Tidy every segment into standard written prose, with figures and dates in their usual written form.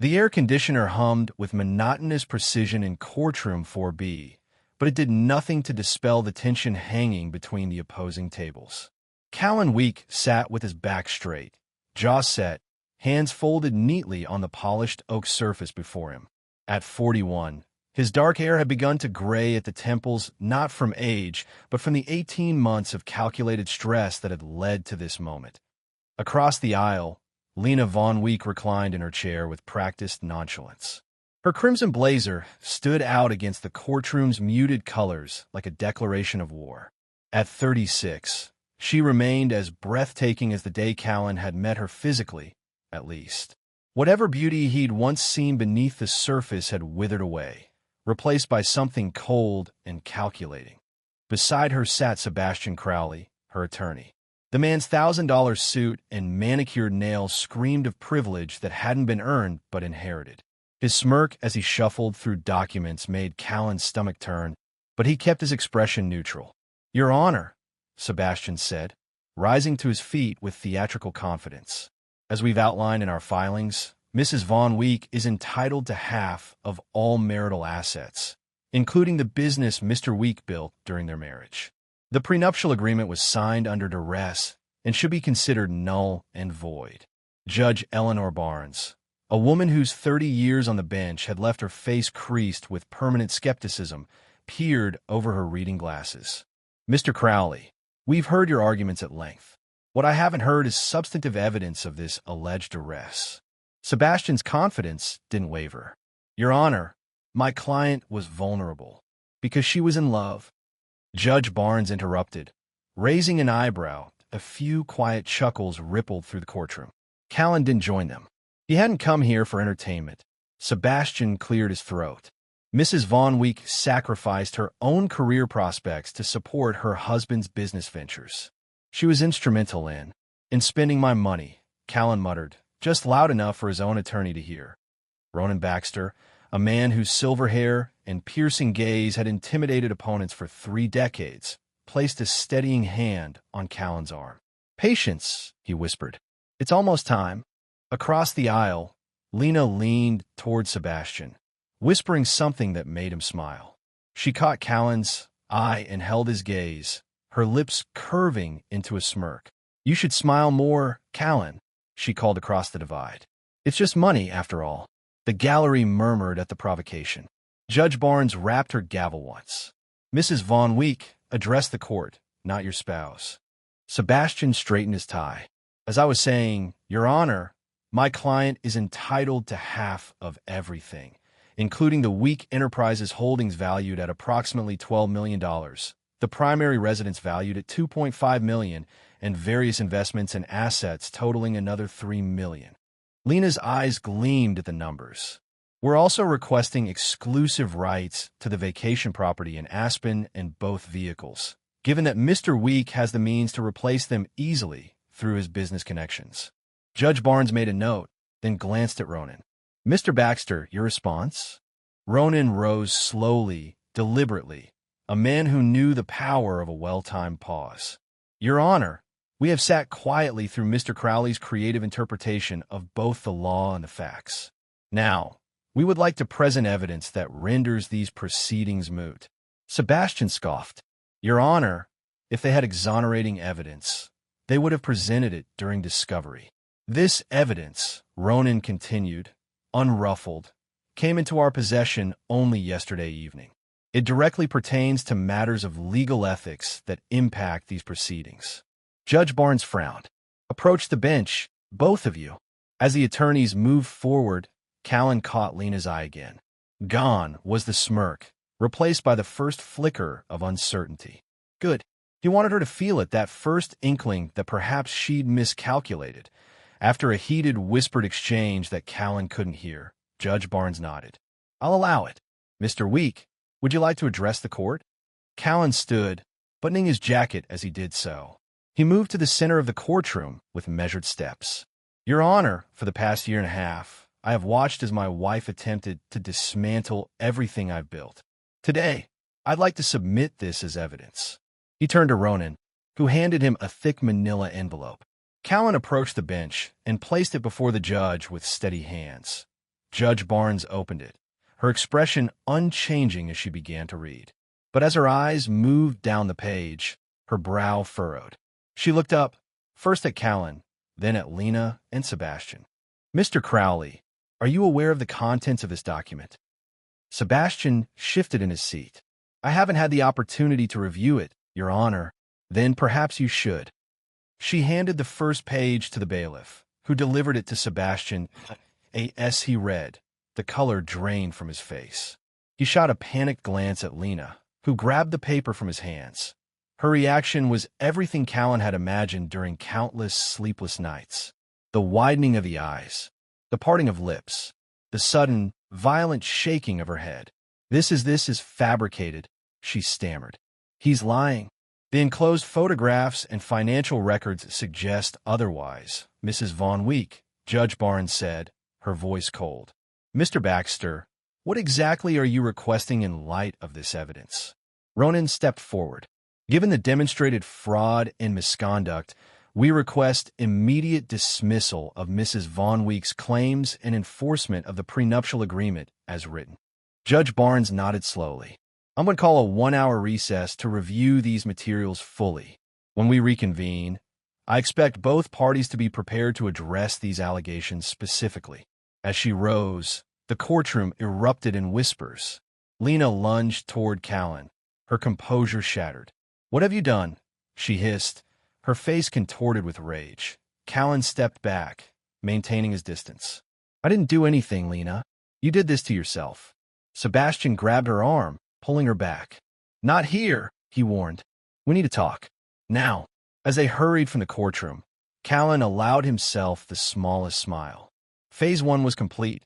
The air conditioner hummed with monotonous precision in courtroom 4B, but it did nothing to dispel the tension hanging between the opposing tables. Callan Week sat with his back straight, jaw set, hands folded neatly on the polished oak surface before him. At 41, his dark hair had begun to gray at the temples, not from age, but from the 18 months of calculated stress that had led to this moment. Across the aisle, Lena Von Week reclined in her chair with practiced nonchalance. Her crimson blazer stood out against the courtroom's muted colors like a declaration of war. At 36, she remained as breathtaking as the day Callan had met her physically, at least. Whatever beauty he'd once seen beneath the surface had withered away, replaced by something cold and calculating. Beside her sat Sebastian Crowley, her attorney. The man's $1,000 suit and manicured nails screamed of privilege that hadn't been earned but inherited. His smirk as he shuffled through documents made Callan's stomach turn, but he kept his expression neutral. "Your Honor," Sebastian said, rising to his feet with theatrical confidence. "As we've outlined in our filings, Mrs. Von Week is entitled to half of all marital assets, including the business Mr. Week built during their marriage. The prenuptial agreement was signed under duress and should be considered null and void." Judge Eleanor Barnes, a woman whose 30 years on the bench had left her face creased with permanent skepticism, peered over her reading glasses. "Mr. Crowley, we've heard your arguments at length. What I haven't heard is substantive evidence of this alleged duress." Sebastian's confidence didn't waver. "Your Honor, my client was vulnerable because she was in love." Judge Barnes interrupted, raising an eyebrow. A few quiet chuckles rippled through the courtroom. Callan didn't join them. He hadn't come here for entertainment. Sebastian cleared his throat. Mrs. Von Week sacrificed her own career prospects to support her husband's business ventures. "She was instrumental in spending my money," Callan muttered, just loud enough for his own attorney to hear. Ronan Baxter, a man whose silver hair and piercing gaze had intimidated opponents for 3 decades, placed a steadying hand on Callan's arm. "Patience," he whispered. "It's almost time." Across the aisle, Lena leaned toward Sebastian, whispering something that made him smile. She caught Callan's eye and held his gaze, her lips curving into a smirk. "You should smile more, Callan," she called across the divide. "It's just money, after all." The gallery murmured at the provocation. Judge Barnes rapped her gavel once. "Mrs. Von Week, address the court, not your spouse." Sebastian straightened his tie. "As I was saying, Your Honor, my client is entitled to half of everything, including the Week Enterprises holdings valued at approximately $12 million, the primary residence valued at $2.5 million, and various investments and assets totaling another $3 million. Lena's eyes gleamed at the numbers. "We're also requesting exclusive rights to the vacation property in Aspen and both vehicles, given that Mr. Week has the means to replace them easily through his business connections." Judge Barnes made a note, then glanced at Ronan. "Mr. Baxter, your response?" Ronan rose slowly, deliberately, a man who knew the power of a well-timed pause. "Your Honor, we have sat quietly through Mr. Crowley's creative interpretation of both the law and the facts. Now, we would like to present evidence that renders these proceedings moot." Sebastian scoffed. "Your Honor, if they had exonerating evidence, they would have presented it during discovery. This evidence," Ronan continued, unruffled, "came into our possession only yesterday evening. It directly pertains to matters of legal ethics that impact these proceedings." Judge Barnes frowned. "Approach the bench, both of you." As the attorneys moved forward, Callan caught Lena's eye again. Gone was the smirk, replaced by the first flicker of uncertainty. Good. He wanted her to feel it, that first inkling that perhaps she'd miscalculated. After a heated, whispered exchange that Callan couldn't hear, Judge Barnes nodded. "I'll allow it. Mr. Week, would you like to address the court?" Callan stood, buttoning his jacket as he did so. He moved to the center of the courtroom with measured steps. "Your Honor, for the past year and a half, I have watched as my wife attempted to dismantle everything I've built. Today, I'd like to submit this as evidence." He turned to Ronan, who handed him a thick manila envelope. Callan approached the bench and placed it before the judge with steady hands. Judge Barnes opened it, her expression unchanging as she began to read. But as her eyes moved down the page, her brow furrowed. She looked up, first at Callan, then at Lena and Sebastian. "Mr. Crowley, are you aware of the contents of this document?" Sebastian shifted in his seat. "I haven't had the opportunity to review it, Your Honor." "Then perhaps you should." She handed the first page to the bailiff, who delivered it to Sebastian. As he read, the color drained from his face. He shot a panicked glance at Lena, who grabbed the paper from his hands. Her reaction was everything Callan had imagined during countless sleepless nights. The widening of the eyes, the parting of lips, the sudden, violent shaking of her head. This is fabricated," she stammered. "He's lying. The enclosed photographs and financial records suggest otherwise, Mrs. Von Week," Judge Barnes said, her voice cold. "Mr. Baxter, what exactly are you requesting in light of this evidence?" Ronan stepped forward. "Given the demonstrated fraud and misconduct, we request immediate dismissal of Mrs. Von Week's claims and enforcement of the prenuptial agreement as written." Judge Barnes nodded slowly. "I'm going to call a 1-hour recess to review these materials fully. When we reconvene, I expect both parties to be prepared to address these allegations specifically." As she rose, the courtroom erupted in whispers. Lena lunged toward Callan, her composure shattered. "What have you done?" she hissed, her face contorted with rage. Callan stepped back, maintaining his distance. "I didn't do anything, Lena. You did this to yourself." Sebastian grabbed her arm, pulling her back. "Not here," he warned. "We need to talk. Now." As they hurried from the courtroom, Callan allowed himself the smallest smile. Phase 1 was complete.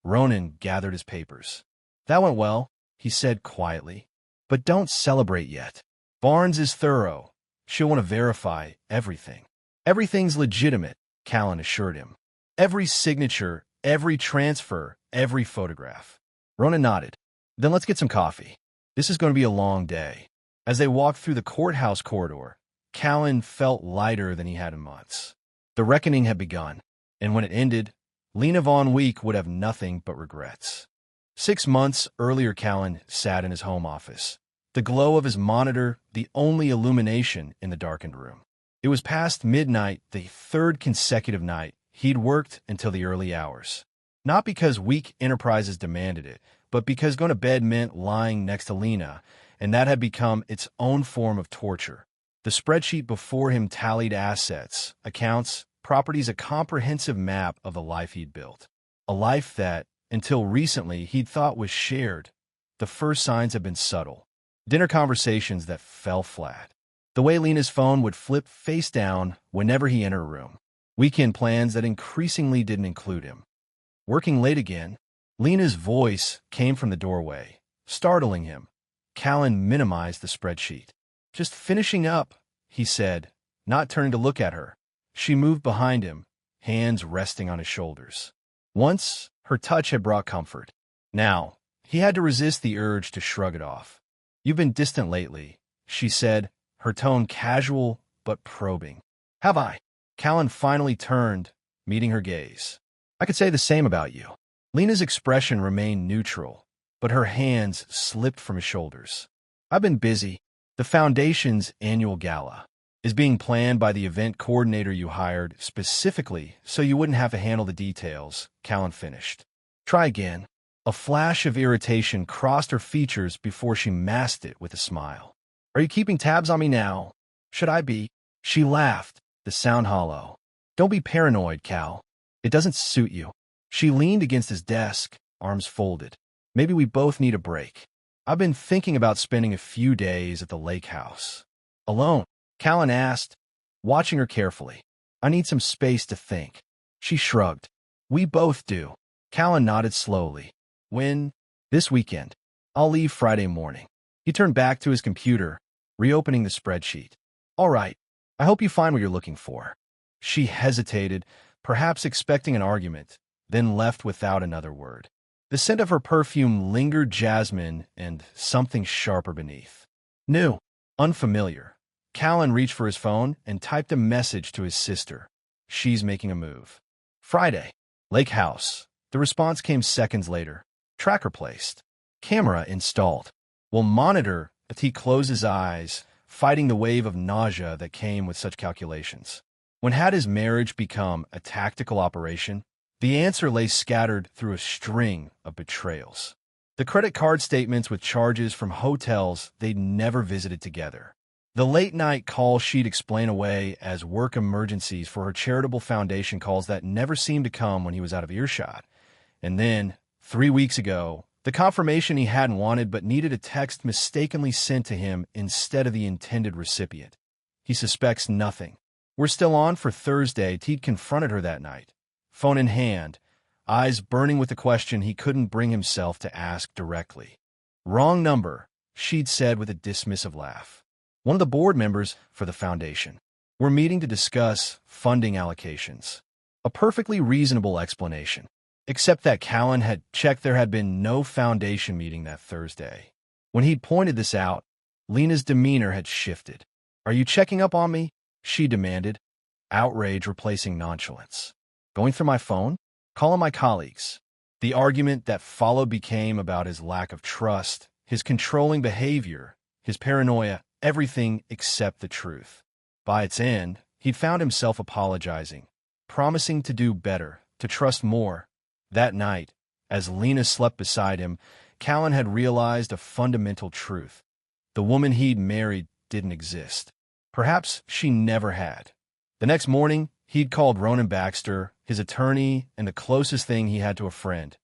Ronan gathered his papers. "That went well," he said quietly. "But don't celebrate yet. Barnes is thorough. She'll want to verify everything." "Everything's legitimate," Callan assured him. "Every signature, every transfer, every photograph." Ronan nodded. "Then let's get some coffee. This is going to be a long day." As they walked through the courthouse corridor, Callan felt lighter than he had in months. The reckoning had begun, and when it ended, Lena Von Week would have nothing but regrets. 6 months earlier, Callan sat in his home office, the glow of his monitor the only illumination in the darkened room. It was past midnight, the third consecutive night he'd worked until the early hours. Not because weak enterprises demanded it, but because going to bed meant lying next to Lena, and that had become its own form of torture. The spreadsheet before him tallied assets, accounts, properties, a comprehensive map of the life he'd built. A life that, until recently, he'd thought was shared. The first signs had been subtle. Dinner conversations that fell flat. The way Lena's phone would flip face down whenever he entered a room. Weekend plans that increasingly didn't include him. Working late again. Lena's voice came from the doorway, startling him. Callan minimized the spreadsheet. "Just finishing up," he said, not turning to look at her. She moved behind him, hands resting on his shoulders. Once, her touch had brought comfort. Now, he had to resist the urge to shrug it off. "You've been distant lately," she said, her tone casual but probing. "Have I?" Callan finally turned, meeting her gaze. "I could say the same about you." Lena's expression remained neutral, but her hands slipped from his shoulders. "I've been busy. The Foundation's annual gala is being planned by the event coordinator you hired specifically so you wouldn't have to handle the details," Callan finished. "Try again." A flash of irritation crossed her features before she masked it with a smile. "Are you keeping tabs on me now? Should I be?" She laughed, the sound hollow. "Don't be paranoid, Cal. It doesn't suit you." She leaned against his desk, arms folded. "Maybe we both need a break. I've been thinking about spending a few days at the lake house." "Alone?" Callan asked, watching her carefully. "I need some space to think." She shrugged. "We both do." Callan nodded slowly. "When?" "This weekend. I'll leave Friday morning." He turned back to his computer, reopening the spreadsheet. "All right. I hope you find what you're looking for." She hesitated, perhaps expecting an argument, then left without another word. The scent of her perfume lingered, jasmine and something sharper beneath. New, unfamiliar. Callan reached for his phone and typed a message to his sister. "She's making a move." Friday. Lake House, The response came seconds later. Tracker placed. Camera installed. Will monitor as he closed his eyes, fighting the wave of nausea that came with such calculations. When had his marriage become a tactical operation? The answer lay scattered through a string of betrayals. The credit card statements with charges from hotels they'd never visited together. The late-night calls she'd explain away as work emergencies for her charitable foundation calls that never seemed to come when he was out of earshot. And then, 3 weeks ago, the confirmation he hadn't wanted but needed a text mistakenly sent to him instead of the intended recipient. He suspects nothing. We're still on for Thursday. He'd confronted her that night, phone in hand, eyes burning with the question he couldn't bring himself to ask directly. Wrong number, she'd said with a dismissive laugh. One of the board members for the foundation. We're meeting to discuss funding allocations. A perfectly reasonable explanation. Except that Callan had checked there had been no foundation meeting that Thursday. When he'd pointed this out, Lena's demeanor had shifted. Are you checking up on me? She demanded, outrage replacing nonchalance. Going through my phone? Calling my colleagues. The argument that followed became about his lack of trust, his controlling behavior, his paranoia, everything except the truth. By its end, he'd found himself apologizing, promising to do better, to trust more. That night, as Lena slept beside him, Callan had realized a fundamental truth. The woman he'd married didn't exist. Perhaps she never had. The next morning, he'd called Ronan Baxter, his attorney, and the closest thing he had to a friend.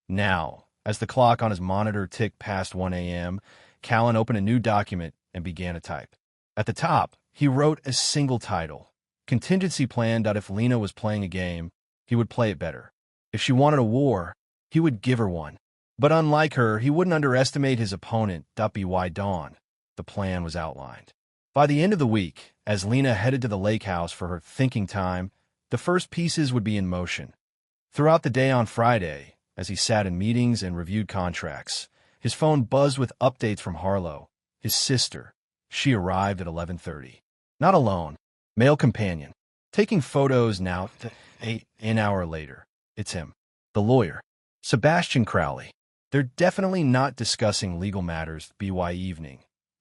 Now, as the clock on his monitor ticked past 1 a.m., Callan opened a new document and began to type. At the top, he wrote a single title. Contingency plan that if Lena was playing a game, he would play it better. If she wanted a war, he would give her one. But unlike her, he wouldn't underestimate his opponent, By Dawn. The plan was outlined. By the end of the week, as Lena headed to the lake house for her thinking time, the first pieces would be in motion. Throughout the day on Friday, as he sat in meetings and reviewed contracts, his phone buzzed with updates from Harlow, his sister. She arrived at 11:30. Not alone. Male companion. Taking photos now, an hour later. It's him. The lawyer. Sebastian Crowley. They're definitely not discussing legal matters, BY evening.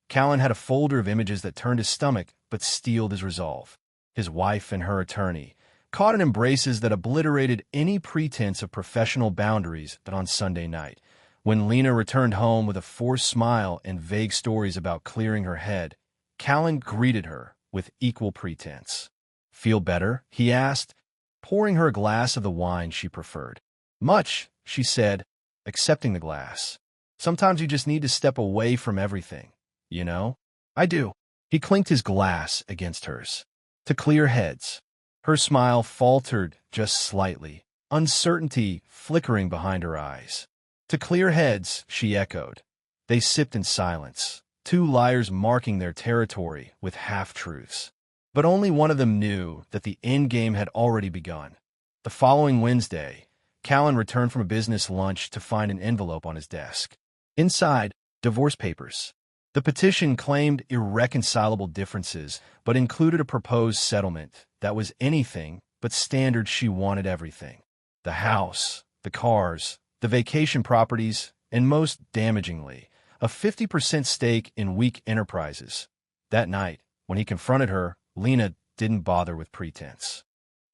Callan had a folder of images that turned his stomach but steeled his resolve. His wife and her attorney, caught in embraces that obliterated any pretense of professional boundaries that on Sunday night. When Lena returned home with a forced smile and vague stories about clearing her head, Callan greeted her with equal pretense. Feel better? He asked, pouring her a glass of the wine she preferred. Much, she said, accepting the glass. Sometimes you just need to step away from everything, you know? I do. He clinked his glass against hers. To clear heads. Her smile faltered just slightly, uncertainty flickering behind her eyes. To clear heads, she echoed. They sipped in silence, two liars marking their territory with half-truths. But only one of them knew that the endgame had already begun. The following Wednesday, Callan returned from a business lunch to find an envelope on his desk. Inside, divorce papers. The petition claimed irreconcilable differences, but included a proposed settlement that was anything but standard. She wanted everything. The house, the cars, the vacation properties, and most damagingly, a 50% stake in weak enterprises. That night, when he confronted her, Lena didn't bother with pretense.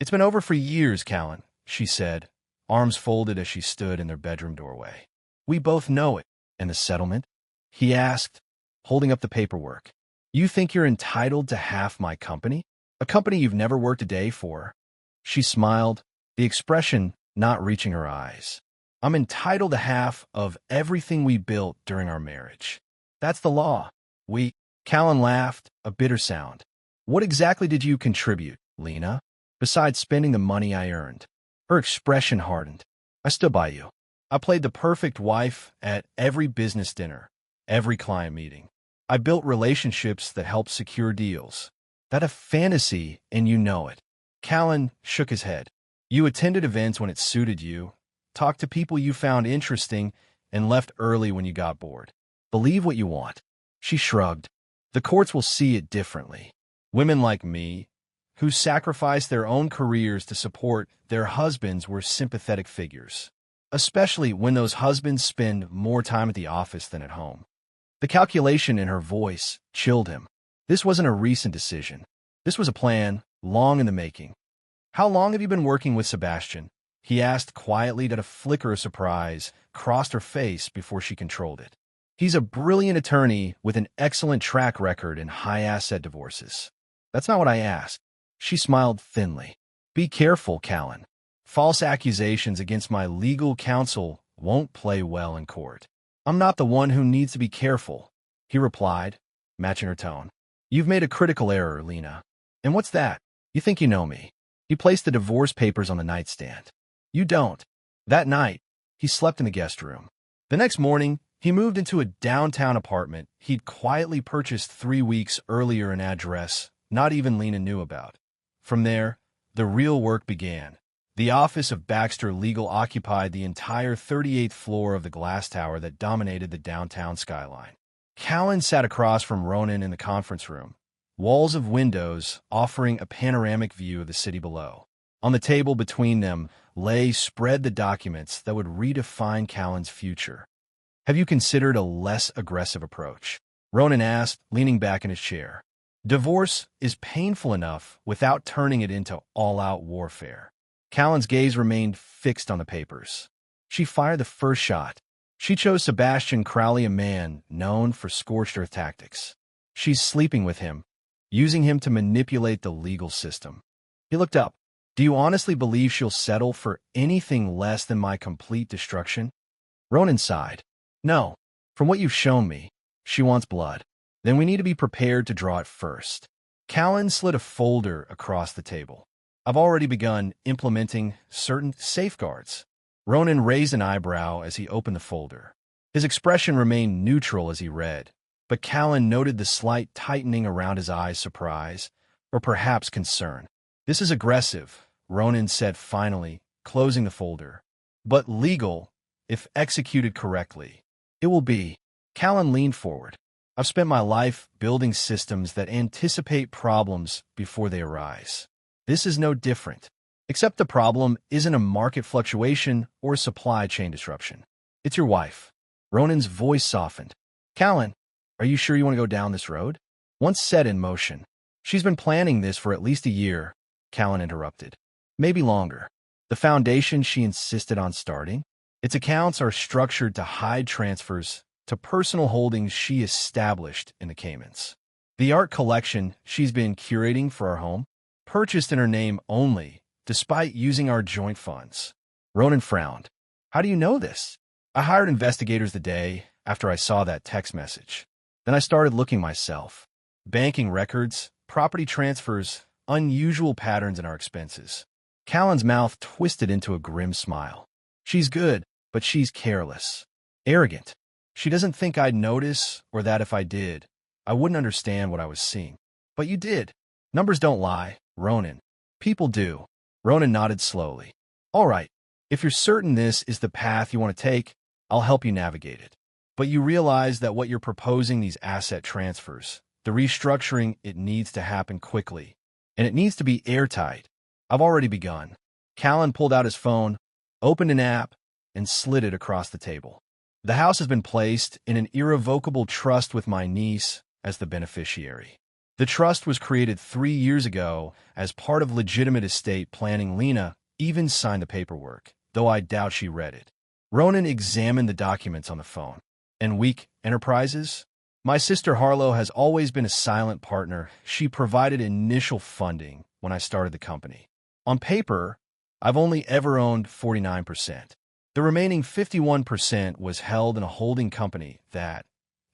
It's been over for years, Callan, she said, arms folded as she stood in their bedroom doorway. We both know it. And the settlement? He asked, holding up the paperwork. You think you're entitled to half my company? A company you've never worked a day for? She smiled, the expression not reaching her eyes. I'm entitled to half of everything we built during our marriage. That's the law. Callan laughed, a bitter sound. What exactly did you contribute, Lena, besides spending the money I earned? Her expression hardened. I stood by you. I played the perfect wife at every business dinner, every client meeting. I built relationships that helped secure deals. That's a fantasy, and you know it. Callan shook his head. You attended events when it suited you, talked to people you found interesting, and left early when you got bored. Believe what you want. She shrugged. The courts will see it differently. Women like me, who sacrificed their own careers to support their husbands, were sympathetic figures. especially when those husbands spend more time at the office than at home. The calculation in her voice chilled him. This wasn't a recent decision. This was a plan, long in the making. "How long have you been working with Sebastian?" he asked quietly, that a flicker of surprise crossed her face before she controlled it. "He's a brilliant attorney with an excellent track record in high-asset divorces." "That's not what I asked." She smiled thinly. "Be careful, Callan. False accusations against my legal counsel won't play well in court." "I'm not the one who needs to be careful," he replied, matching her tone. "You've made a critical error, Lena." "And what's that?" "You think you know me." He placed the divorce papers on the nightstand. "You don't." That night, he slept in the guest room. The next morning, he moved into a downtown apartment he'd quietly purchased 3 weeks earlier, an address not even Lena knew about. From there, the real work began. The office of Baxter Legal occupied the entire 38th floor of the glass tower that dominated the downtown skyline. Callan sat across from Ronan in the conference room, walls of windows offering a panoramic view of the city below. On the table between them lay spread the documents that would redefine Callan's future. "Have you considered a less aggressive approach?" Ronan asked, leaning back in his chair. "Divorce is painful enough without turning it into all-out warfare." Callan's gaze remained fixed on the papers. She fired the first shot. She chose Sebastian Crowley, a man known for scorched earth tactics. "She's sleeping with him, using him to manipulate the legal system." He looked up. "Do you honestly believe she'll settle for anything less than my complete destruction?" Ronan sighed. "No. From what you've shown me, she wants blood. Then we need to be prepared to draw it first." Callan slid a folder across the table. "I've already begun implementing certain safeguards." Ronan raised an eyebrow as he opened the folder. His expression remained neutral as he read, but Callan noted the slight tightening around his eyes, surprise, or perhaps concern. "This is aggressive," Ronan said finally, closing the folder. "But legal, if executed correctly. It will be." Callan leaned forward. "I've spent my life building systems that anticipate problems before they arise. This is no different, except the problem isn't a market fluctuation or a supply chain disruption. It's your wife." Ronan's voice softened. "Callan, are you sure you want to go down this road?" "Once set in motion." "She's been planning this for at least a year," Callan interrupted. "Maybe longer." "The foundation she insisted on starting?" "Its accounts are structured to hide transfers to personal holdings she established in the Caymans. The art collection she's been curating for our home, purchased in her name only, despite using our joint funds." Ronan frowned. "How do you know this?" "I hired investigators the day after I saw that text message. Then I started looking myself. Banking records, property transfers, unusual patterns in our expenses." Callan's mouth twisted into a grim smile. "She's good, but she's careless. Arrogant. She doesn't think I'd notice, or that if I did, I wouldn't understand what I was seeing. But you did. Numbers don't lie, Ronan. People do." Ronan nodded slowly. "All right. If you're certain this is the path you want to take, I'll help you navigate it. But you realize that what you're proposing, these asset transfers, the restructuring, it needs to happen quickly. And it needs to be airtight. I've already begun." Callan pulled out his phone, opened an app, and slid it across the table. "The house has been placed in an irrevocable trust with my niece as the beneficiary. The trust was created 3 years ago as part of legitimate estate planning. Lena even signed the paperwork, though I doubt she read it." Ronan examined the documents on the phone. "And Weak Enterprises? My sister Harlow has always been a silent partner. She provided initial funding when I started the company. On paper, I've only ever owned 49%. The remaining 51% was held in a holding company that,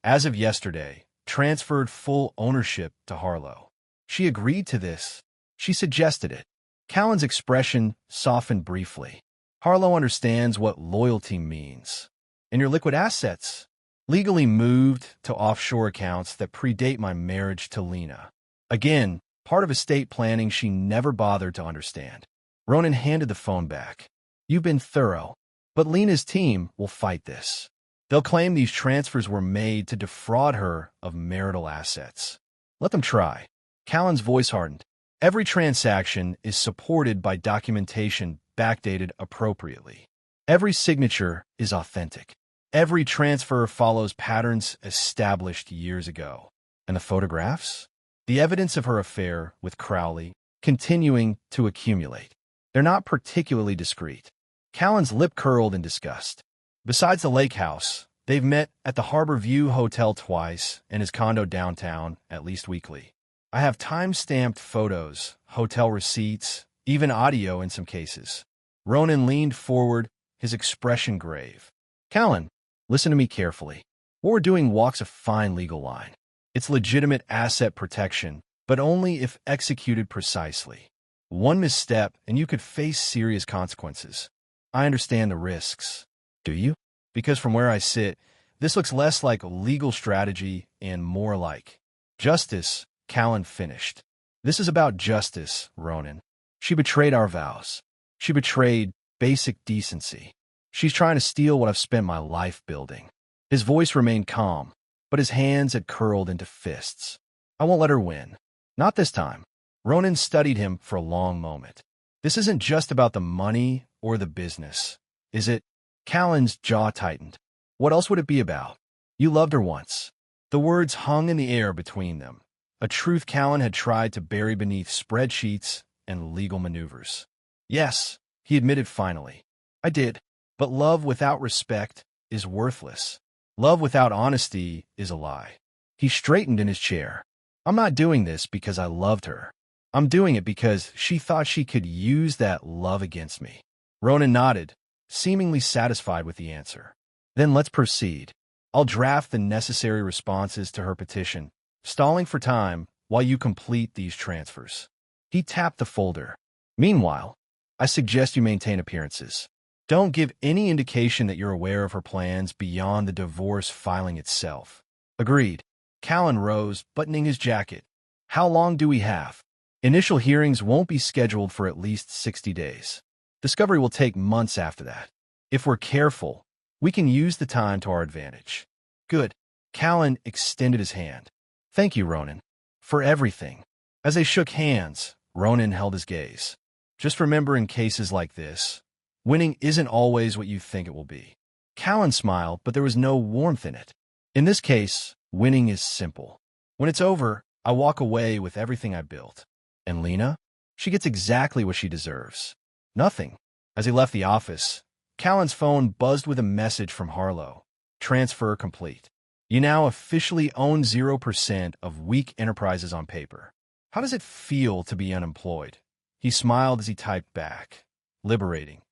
as of yesterday, transferred full ownership to Harlow. She agreed to this. She suggested it." Callan's expression softened briefly. "Harlow understands what loyalty means. And your liquid assets? Legally moved to offshore accounts that predate my marriage to Lena. Again, part of estate planning she never bothered to understand." Ronan handed the phone back. "You've been thorough. But Lena's team will fight this. They'll claim these transfers were made to defraud her of marital assets. Let them try." Callan's voice hardened. "Every transaction is supported by documentation backdated appropriately. Every signature is authentic. Every transfer follows patterns established years ago. And the photographs? The evidence of her affair with Crowley continuing to accumulate. They're not particularly discreet. Callan's lip curled in disgust. Besides the lake house, they've met at the Harbor View Hotel twice and his condo downtown at least weekly. I have time-stamped photos, hotel receipts, even audio in some cases. Ronan leaned forward, his expression grave. Callan, listen to me carefully. What we're doing walks a fine legal line. It's legitimate asset protection, but only if executed precisely. One misstep, and you could face serious consequences. I understand the risks. Do you? Because from where I sit, this looks less like legal strategy and more like justice, Callan finished. This is about justice, Ronan. She betrayed our vows. She betrayed basic decency. She's trying to steal what I've spent my life building. His voice remained calm, but his hands had curled into fists. I won't let her win. Not this time. Ronan studied him for a long moment. This isn't just about the money or the business, is it? Callan's jaw tightened. What else would it be about? You loved her once. The words hung in the air between them, a truth Callan had tried to bury beneath spreadsheets and legal maneuvers. Yes, he admitted finally. I did. But love without respect is worthless. Love without honesty is a lie. He straightened in his chair. I'm not doing this because I loved her. I'm doing it because she thought she could use that love against me. Ronan nodded, seemingly satisfied with the answer. Then let's proceed. I'll draft the necessary responses to her petition, stalling for time while you complete these transfers. He tapped the folder. Meanwhile, I suggest you maintain appearances. Don't give any indication that you're aware of her plans beyond the divorce filing itself. Agreed. Callan rose, buttoning his jacket. How long do we have? Initial hearings won't be scheduled for at least 60 days. Discovery will take months after that. If we're careful, we can use the time to our advantage. Good. Callan extended his hand. Thank you, Ronan. For everything. As they shook hands, Ronan held his gaze. Just remember, in cases like this, winning isn't always what you think it will be. Callan smiled, but there was no warmth in it. In this case, winning is simple. When it's over, I walk away with everything I built. And Lena? She gets exactly what she deserves. Nothing. As he left the office, Callan's phone buzzed with a message from Harlow. Transfer complete. You now officially own 0% of weak enterprises on paper. How does it feel to be unemployed? He smiled as he typed back. Liberating.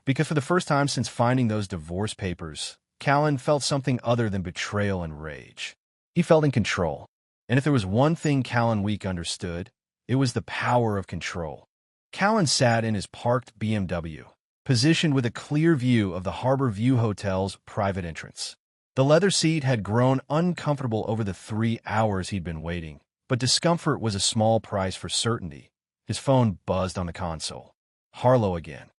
Because for the first time since finding those divorce papers, Callan felt something other than betrayal and rage. He felt in control. And if there was one thing Callan Week understood, it was the power of control. Callan sat in his parked BMW, positioned with a clear view of the Harbor View Hotel's private entrance. The leather seat had grown uncomfortable over the 3 hours he'd been waiting, but discomfort was a small price for certainty. His phone buzzed on the console. Harlow again.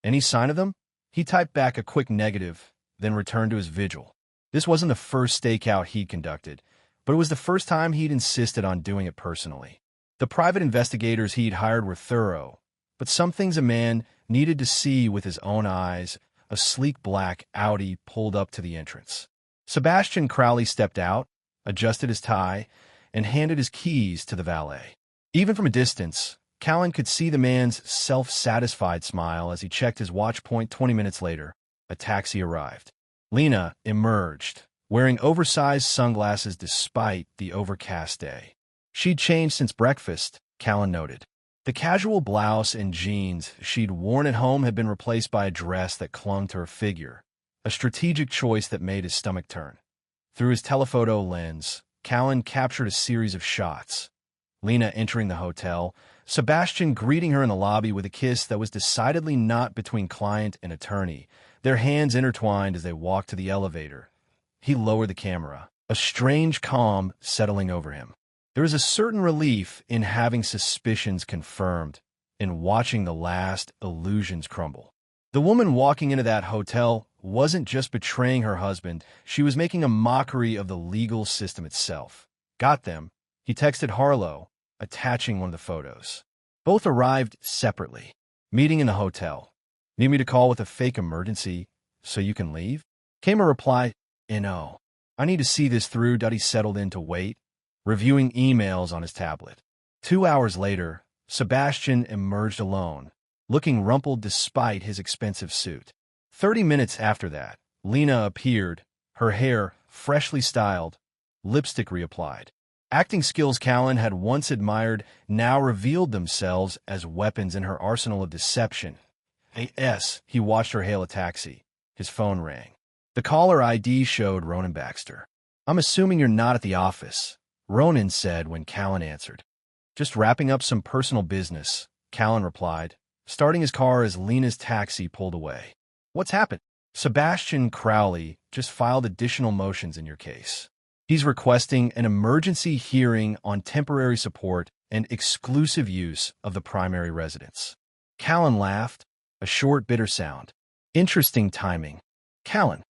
Any sign of them? He typed back a quick negative, then returned to his vigil. This wasn't the first stakeout he'd conducted, but it was the first time he'd insisted on doing it personally. The private investigators he'd hired were thorough, but some things a man needed to see with his own eyes. A sleek black Audi pulled up to the entrance. Sebastian Crowley stepped out, adjusted his tie, and handed his keys to the valet. Even from a distance, Callan could see the man's self-satisfied smile as he checked his watch point. 20 minutes later, a taxi arrived. Lena emerged, wearing oversized sunglasses despite the overcast day. She'd changed since breakfast, Callan noted. The casual blouse and jeans she'd worn at home had been replaced by a dress that clung to her figure, a strategic choice that made his stomach turn. Through his telephoto lens, Callan captured a series of shots. Lena entering the hotel, Sebastian greeting her in the lobby with a kiss that was decidedly not between client and attorney, their hands intertwined as they walked to the elevator. He lowered the camera, a strange calm settling over him. There is a certain relief in having suspicions confirmed, in watching the last illusions crumble. The woman walking into that hotel wasn't just betraying her husband, she was making a mockery of the legal system itself. Got them, he texted Harlow, attaching one of the photos. Both arrived separately, meeting in the hotel. Need me to call with a fake emergency so you can leave? Came a reply, no. I need to see this through. He settled in to wait, reviewing emails on his tablet. 2 hours later, Sebastian emerged alone, looking rumpled despite his expensive suit. 30 minutes after that, Lena appeared, her hair freshly styled, lipstick reapplied. Acting skills Callan had once admired now revealed themselves as weapons in her arsenal of deception. He watched her hail a taxi. His phone rang. The caller ID showed Ronan Baxter. I'm assuming you're not at the office, Ronan said when Callan answered. Just wrapping up some personal business, Callan replied, starting his car as Lena's taxi pulled away. What's happened? Sebastian Crowley just filed additional motions in your case. He's requesting an emergency hearing on temporary support and exclusive use of the primary residence. Callan laughed, a short, bitter sound. Interesting timing. Callan.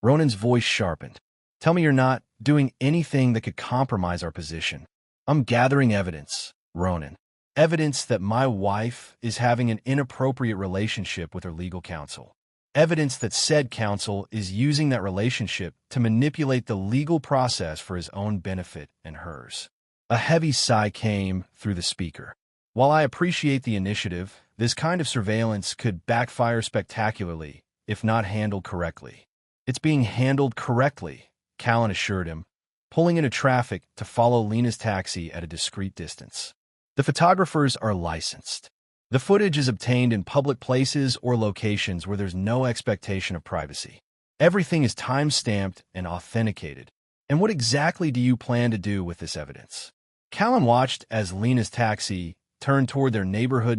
Ronan's voice sharpened. Tell me you're not doing anything that could compromise our position. I'm gathering evidence, Ronan. Evidence that my wife is having an inappropriate relationship with her legal counsel. Evidence that said counsel is using that relationship to manipulate the legal process for his own benefit and hers. A heavy sigh came through the speaker. While I appreciate the initiative, this kind of surveillance could backfire spectacularly if not handled correctly. It's being handled correctly, Callan assured him, pulling into traffic to follow Lena's taxi at a discreet distance. The photographers are licensed. The footage is obtained in public places or locations where there's no expectation of privacy. Everything is time-stamped and authenticated. And what exactly do you plan to do with this evidence? Callan watched as Lena's taxi turned toward their neighborhood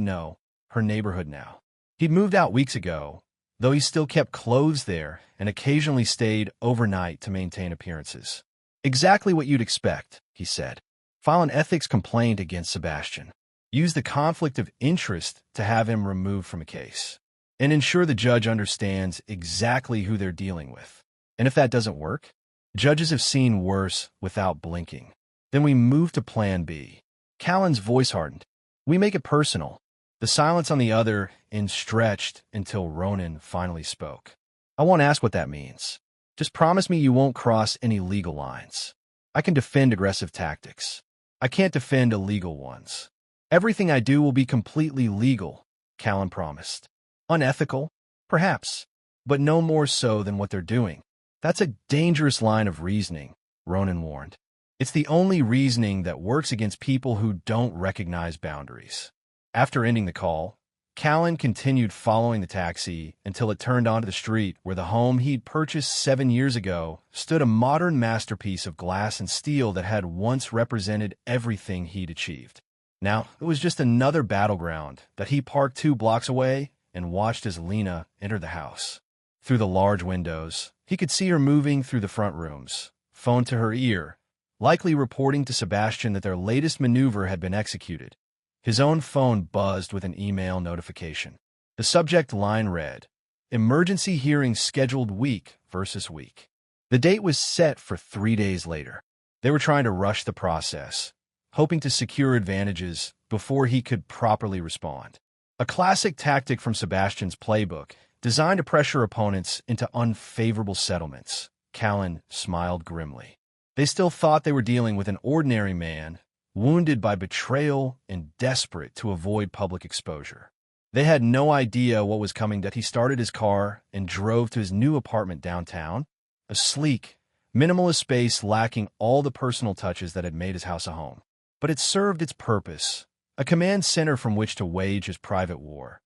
her neighborhood now. He'd moved out weeks ago, though he still kept clothes there and occasionally stayed overnight to maintain appearances. Exactly what you'd expect, he said. File an ethics complaint against Sebastian. Use the conflict of interest to have him removed from a case. And ensure the judge understands exactly who they're dealing with. And if that doesn't work, judges have seen worse without blinking. Then we move to Plan B. Callan's voice hardened. We make it personal. The silence on the other end stretched until Ronan finally spoke. I won't ask what that means. Just promise me you won't cross any legal lines. I can defend aggressive tactics. I can't defend illegal ones. Everything I do will be completely legal, Callan promised. Unethical? Perhaps. But no more so than what they're doing. That's a dangerous line of reasoning, Ronan warned. It's the only reasoning that works against people who don't recognize boundaries. After ending the call, Callan continued following the taxi until it turned onto the street where the home he'd purchased 7 years ago stood, a modern masterpiece of glass and steel that had once represented everything he'd achieved. Now, it was just another battleground that he parked 2 blocks away and watched as Lena entered the house. Through the large windows, he could see her moving through the front rooms, phone to her ear, likely reporting to Sebastian that their latest maneuver had been executed. His own phone buzzed with an email notification. The subject line read, Emergency hearing scheduled week versus week. The date was set for 3 days later. They were trying to rush the process, hoping to secure advantages before he could properly respond. A classic tactic from Sebastian's playbook, designed to pressure opponents into unfavorable settlements. Callan smiled grimly. They still thought they were dealing with an ordinary man, wounded by betrayal and desperate to avoid public exposure. They had no idea what was coming that he started his car and drove to his new apartment downtown, a sleek, minimalist space lacking all the personal touches that had made his house a home. But it served its purpose, a command center from which to wage his private war.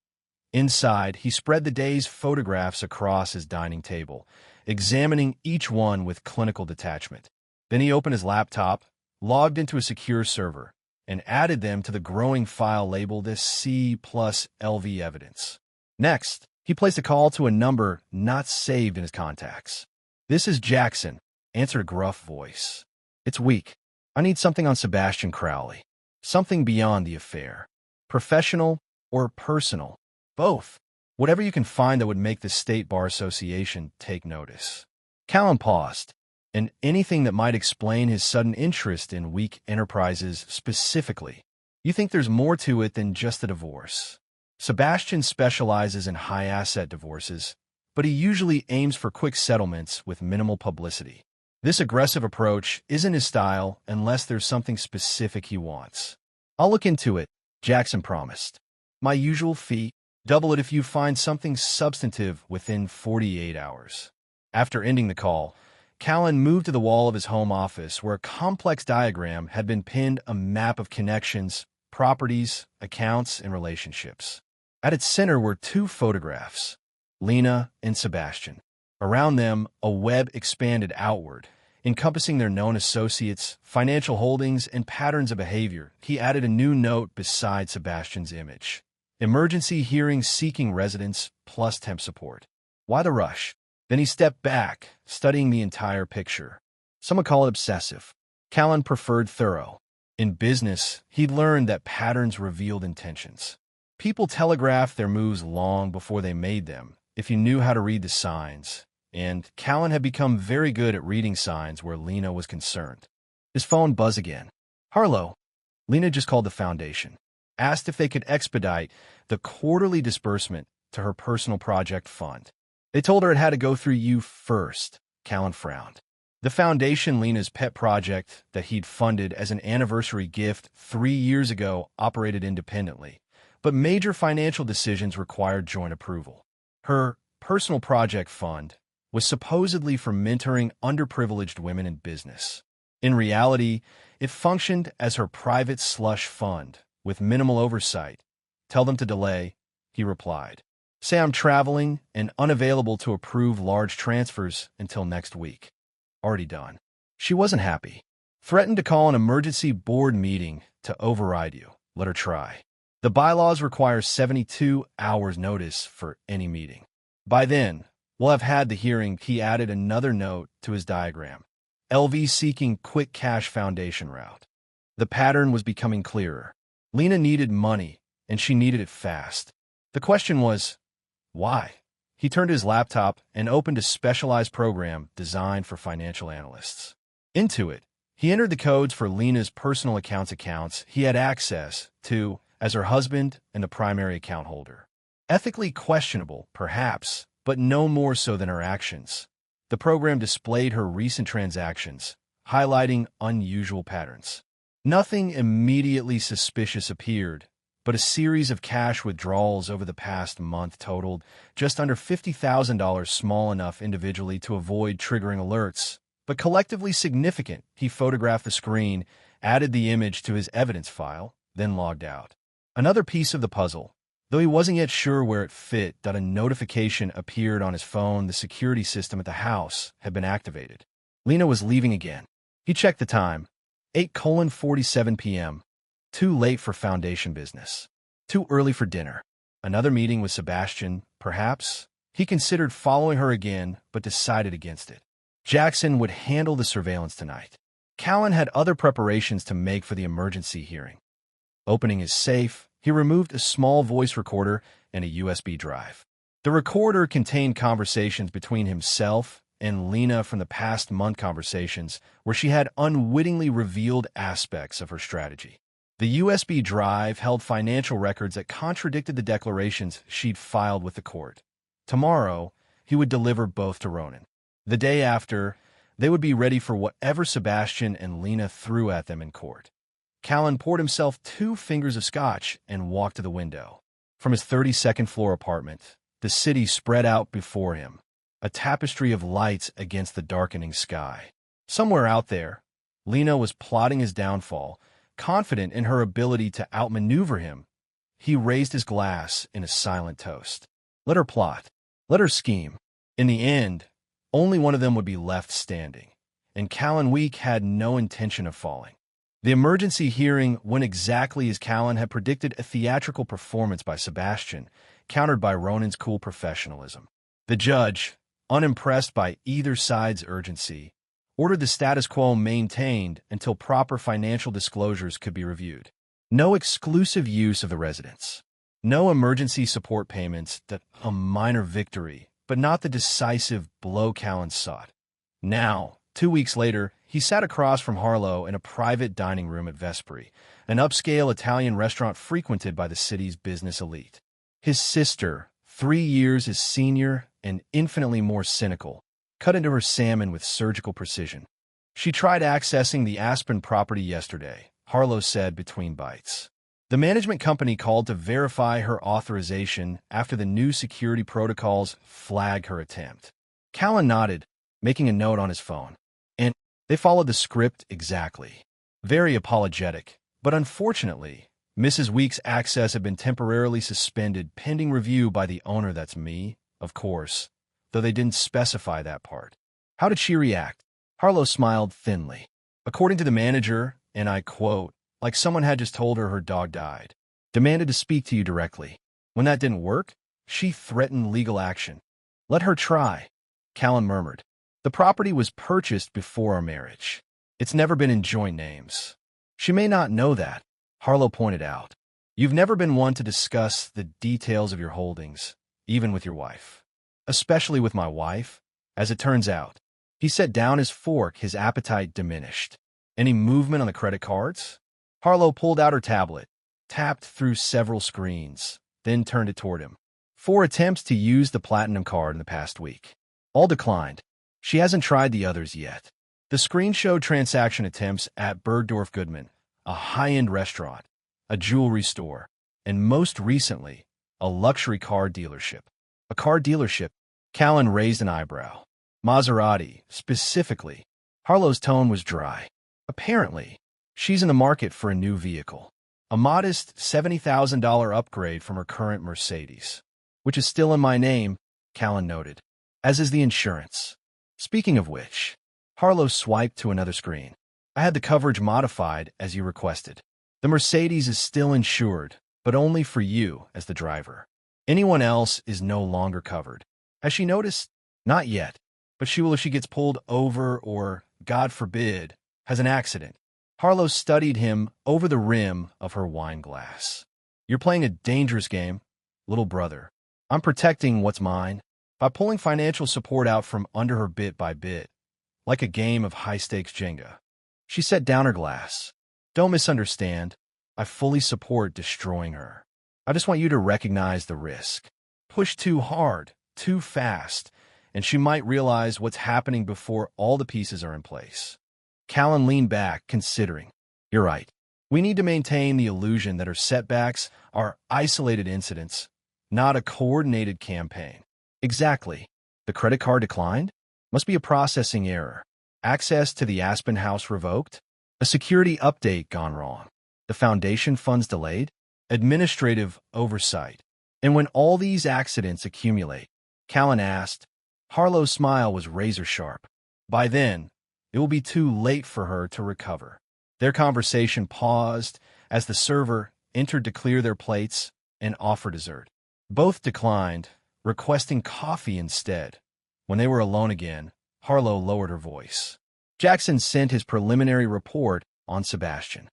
Inside, he spread the day's photographs across his dining table, examining each one with clinical detachment. Then he opened his laptop, logged into a secure server, and added them to the growing file labeled as C+LV evidence. Next, he placed a call to a number not saved in his contacts. This is Jackson, answered a gruff voice. It's weak. I need something on Sebastian Crowley. Something beyond the affair. Professional or personal. Both. Whatever you can find that would make the State Bar Association take notice. Callan paused, and anything that might explain his sudden interest in weak enterprises specifically. You think there's more to it than just a divorce? Sebastian specializes in high-asset divorces, but he usually aims for quick settlements with minimal publicity. This aggressive approach isn't his style unless there's something specific he wants. "I'll look into it," Jackson promised. "My usual fee, double it if you find something substantive within 48 hours. After ending the call, Callan moved to the wall of his home office where a complex diagram had been pinned, a map of connections, properties, accounts, and relationships. At its center were two photographs, Lena and Sebastian. Around them, a web expanded outward, encompassing their known associates, financial holdings, and patterns of behavior. He added a new note beside Sebastian's image: "Emergency hearing seeking residents plus temp support." Why the rush? Then he stepped back, studying the entire picture. Some would call it obsessive. Callan preferred thorough. In business, he'd learned that patterns revealed intentions. People telegraphed their moves long before they made them, if you knew how to read the signs, and Callan had become very good at reading signs where Lena was concerned. His phone buzzed again. "Harlow." Lena just called the foundation. Asked if they could expedite the quarterly disbursement to her personal project fund. "They told her it had to go through you first," Callan frowned. The foundation, Lena's pet project that he'd funded as an anniversary gift 3 years ago, operated independently, but major financial decisions required joint approval. Her personal project fund was supposedly for mentoring underprivileged women in business. In reality, it functioned as her private slush fund, with minimal oversight. "Tell them to delay," he replied. "Say I'm traveling and unavailable to approve large transfers until next week." Already done. She wasn't happy. "Threatened to call an emergency board meeting to override you. Let her try. The bylaws require 72 hours notice for any meeting. By then, we'll have had the hearing." He added another note to his diagram: "LV seeking quick cash foundation route." The pattern was becoming clearer. Lena needed money, and she needed it fast. The question was, why? He turned to his laptop and opened a specialized program designed for financial analysts. Into it, he entered the codes for Lena's personal accounts he had access to as her husband and the primary account holder. Ethically questionable, perhaps, but no more so than her actions. The program displayed her recent transactions, highlighting unusual patterns. Nothing immediately suspicious appeared, but a series of cash withdrawals over the past month totaled just under $50,000, small enough individually to avoid triggering alerts, but collectively significant. He photographed the screen, added the image to his evidence file, then logged out. Another piece of the puzzle, though he wasn't yet sure where it fit, that a notification appeared on his phone. The security system at the house had been activated. Lena was leaving again. He checked the time: 8:47 p.m. Too late for foundation business. Too early for dinner. Another meeting with Sebastian, perhaps? He considered following her again, but decided against it. Jackson would handle the surveillance tonight. Callan had other preparations to make for the emergency hearing. Opening his safe, he removed a small voice recorder and a USB drive. The recorder contained conversations between himself and Lena from the past month, conversations where she had unwittingly revealed aspects of her strategy. The USB drive held financial records that contradicted the declarations she'd filed with the court. Tomorrow, he would deliver both to Ronan. The day after, they would be ready for whatever Sebastian and Lena threw at them in court. Callan poured himself 2 fingers of scotch and walked to the window. From his 32nd floor apartment, the city spread out before him, a tapestry of lights against the darkening sky. Somewhere out there, Lena was plotting his downfall, confident in her ability to outmaneuver him. He raised his glass in a silent toast. Let her plot. Let her scheme. In the end, only one of them would be left standing, and Callan Week had no intention of falling. The emergency hearing went exactly as Callan had predicted: a theatrical performance by Sebastian, countered by Ronan's cool professionalism. The judge, unimpressed by either side's urgency, ordered the status quo maintained until proper financial disclosures could be reviewed. No exclusive use of the residence. No emergency support payments. That a minor victory, but not the decisive blow Callan sought. Now, 2 weeks later, he sat across from Harlow in a private dining room at Vespri, an upscale Italian restaurant frequented by the city's business elite. His sister, 3 years his senior and infinitely more cynical, cut into her salmon with surgical precision. She tried accessing the Aspen property yesterday, Harlow said between bites. The management company called to verify her authorization after the new security protocols flagged her attempt. Callan nodded, making a note on his phone. And they followed the script exactly. Very apologetic, but unfortunately, Mrs. Weeks' access had been temporarily suspended pending review by the owner. That's me, of course, though they didn't specify that part. How did she react? Harlow smiled thinly. According to the manager, and I quote, like someone had just told her dog died. Demanded to speak to you directly. When that didn't work, she threatened legal action. Let her try, Callan murmured. The property was purchased before our marriage. It's never been in joint names. She may not know that, Harlow pointed out. You've never been one to discuss the details of your holdings, even with your wife. Especially with my wife, as it turns out. He set down his fork, his appetite diminished. Any movement on the credit cards? Harlow pulled out her tablet, tapped through several screens, then turned it toward him. 4 attempts to use the platinum card in the past week. All declined. She hasn't tried the others yet. The screen showed transaction attempts at Bergdorf Goodman, a high-end restaurant, a jewelry store, and most recently, a luxury car dealership. A car dealership? Callan raised an eyebrow. Maserati, specifically. Harlow's tone was dry. Apparently, she's in the market for a new vehicle. A modest $70,000 upgrade from her current Mercedes. Which is still in my name, Callan noted. As is the insurance. Speaking of which, Harlow swiped to another screen. I had the coverage modified as you requested. The Mercedes is still insured, but only for you as the driver. Anyone else is no longer covered. Has she noticed? Not yet, but she will if she gets pulled over or, God forbid, has an accident. Harlow studied him over the rim of her wine glass. You're playing a dangerous game, little brother. I'm protecting what's mine by pulling financial support out from under her bit by bit, like a game of high-stakes Jenga. She set down her glass. Don't misunderstand. I fully support destroying her. I just want you to recognize the risk. Push too hard, too fast, and she might realize what's happening before all the pieces are in place. Callan leaned back, considering. You're right. We need to maintain the illusion that her setbacks are isolated incidents, not a coordinated campaign. Exactly. The credit card declined? Must be a processing error. Access to the Aspen house revoked? A security update gone wrong? The foundation funds delayed? Administrative oversight. And when all these accidents accumulate, Callan asked, Harlow's smile was razor-sharp. By then, it will be too late for her to recover. Their conversation paused as the server entered to clear their plates and offer dessert. Both declined, requesting coffee instead. When they were alone again, Harlow lowered her voice. Jackson sent his preliminary report on Sebastian.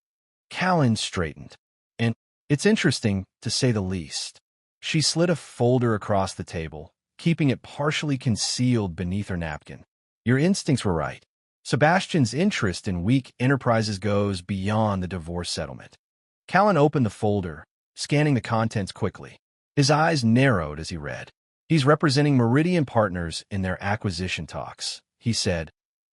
Callan straightened. And it's interesting, to say the least. She slid a folder across the table, keeping it partially concealed beneath her napkin. Your instincts were right. Sebastian's interest in weak enterprises goes beyond the divorce settlement. Callan opened the folder, scanning the contents quickly. His eyes narrowed as he read. He's representing Meridian Partners in their acquisition talks, he said,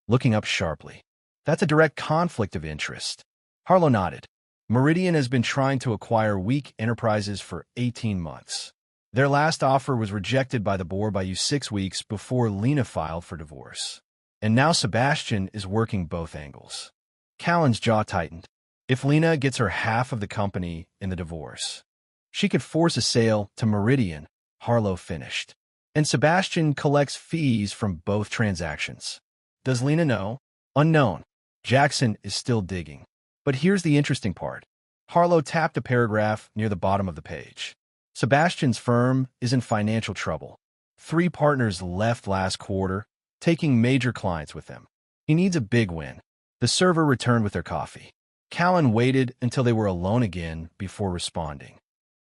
looking up sharply. That's a direct conflict of interest. Harlow nodded. Meridian has been trying to acquire weak enterprises for 18 months. Their last offer was rejected by the board by you 6 weeks before Lena filed for divorce. And now Sebastian is working both angles. Callan's jaw tightened. If Lena gets her half of the company in the divorce, she could force a sale to Meridian, Harlow finished. And Sebastian collects fees from both transactions. Does Lena know? Unknown. Jackson is still digging. But here's the interesting part. Harlow tapped a paragraph near the bottom of the page. Sebastian's firm is in financial trouble. 3 partners left last quarter, taking major clients with them. He needs a big win. The server returned with their coffee. Callan waited until they were alone again before responding.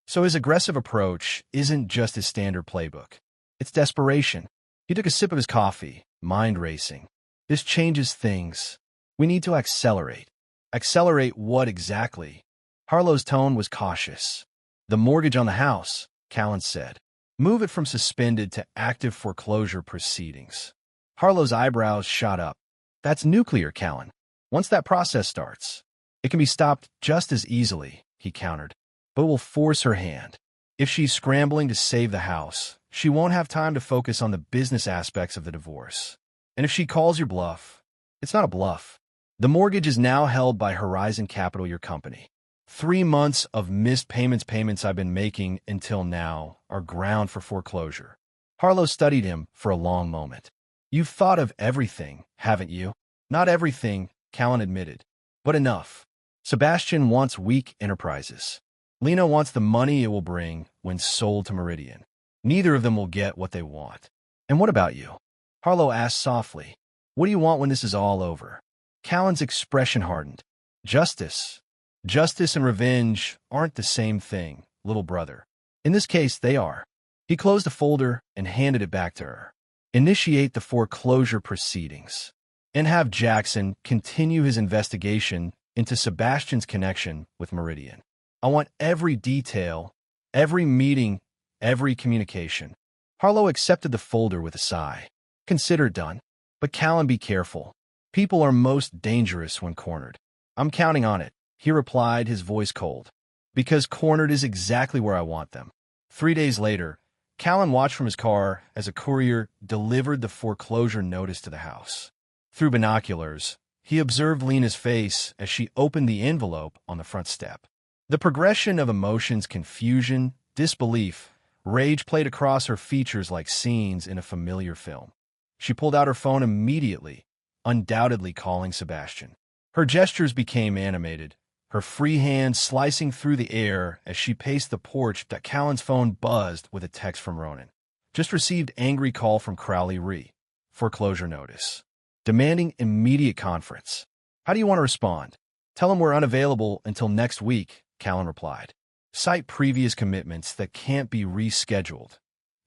So his aggressive approach isn't just his standard playbook. It's desperation. He took a sip of his coffee, mind racing. This changes things. We need to accelerate. Accelerate what exactly? Harlow's tone was cautious. The mortgage on the house. Callan said. Move it from suspended to active foreclosure proceedings. Harlow's eyebrows shot up. That's nuclear, Callan. Once that process starts, it can be stopped just as easily, he countered, but it will force her hand. If she's scrambling to save the house, she won't have time to focus on the business aspects of the divorce. And if she calls your bluff, it's not a bluff. The mortgage is now held by Horizon Capital, your company. 3 months of missed payments I've been making until now are ground for foreclosure. Harlow studied him for a long moment. You've thought of everything, haven't you? Not everything, Callan admitted, but enough. Sebastian wants weak enterprises. Lena wants the money it will bring when sold to Meridian. Neither of them will get what they want. And what about you? Harlow asked softly. What do you want when this is all over? Callan's expression hardened. Justice. Justice and revenge aren't the same thing, little brother. In this case, they are. He closed the folder and handed it back to her. Initiate the foreclosure proceedings and have Jackson continue his investigation into Sebastian's connection with Meridian. I want every detail, every meeting, every communication. Harlow accepted the folder with a sigh. Consider done. But Callan, be careful. People are most dangerous when cornered. I'm counting on it, he replied, his voice cold. Because cornered is exactly where I want them. 3 days later, Callan watched from his car as a courier delivered the foreclosure notice to the house. Through binoculars, he observed Lena's face as she opened the envelope on the front step. The progression of emotions, confusion, disbelief, rage played across her features like scenes in a familiar film. She pulled out her phone immediately, undoubtedly calling Sebastian. Her gestures became animated, her free hand slicing through the air as she paced the porch. That Callan's phone buzzed with a text from Ronan. Just received angry call from Crowley Re. Foreclosure notice. Demanding immediate conference. How do you want to respond? Tell him we're unavailable until next week, Callan replied. Cite previous commitments that can't be rescheduled.